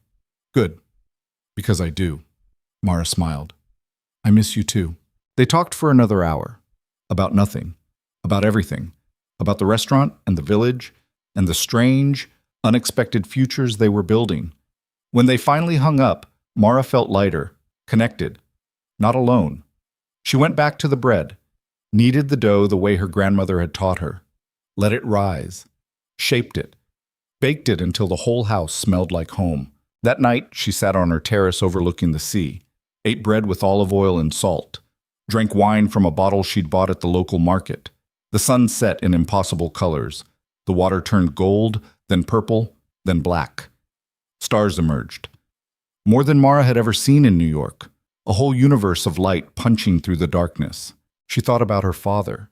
Good. Because I do. Mara smiled. I miss you too. They talked for another hour. About nothing. About everything. About the restaurant and the village and the strange, unexpected futures they were building. When they finally hung up, Mara felt lighter, connected, not alone. She went back to the bread, kneaded the dough the way her grandmother had taught her, let it rise, shaped it, baked it until the whole house smelled like home. That night, she sat on her terrace overlooking the sea, ate bread with olive oil and salt, drank wine from a bottle she'd bought at the local market. The sun set in impossible colors. The water turned gold, then purple, then black. Stars emerged. More than Mara had ever seen in New York, a whole universe of light punching through the darkness. She thought about her father,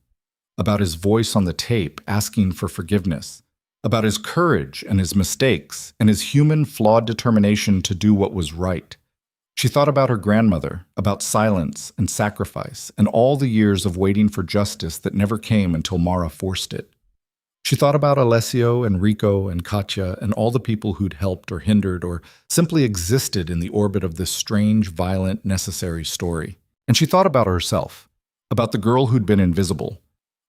about his voice on the tape asking for forgiveness, about his courage and his mistakes and his human, flawed determination to do what was right. She thought about her grandmother, about silence and sacrifice, and all the years of waiting for justice that never came until Mara forced it. She thought about Alessio and Rico and Katya and all the people who'd helped or hindered or simply existed in the orbit of this strange, violent, necessary story. And she thought about herself, about the girl who'd been invisible,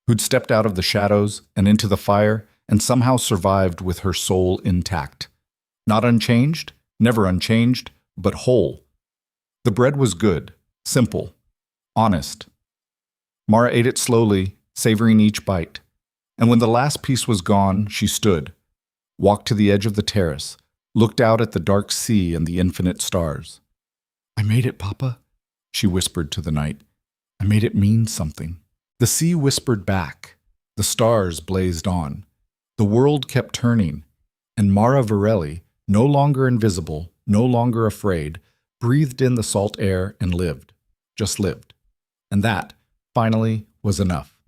who'd stepped out of the shadows and into the fire and somehow survived with her soul intact. Not unchanged, never unchanged, but whole. The bread was good, simple, honest. Mara ate it slowly, savoring each bite. And when the last piece was gone, she stood, walked to the edge of the terrace, looked out at the dark sea and the infinite stars. I made it, Papa, she whispered to the night. I made it mean something. The sea whispered back. The stars blazed on. The world kept turning. And Mara Varelli, no longer invisible, no longer afraid, breathed in the salt air and lived. Just lived. And that, finally, was enough.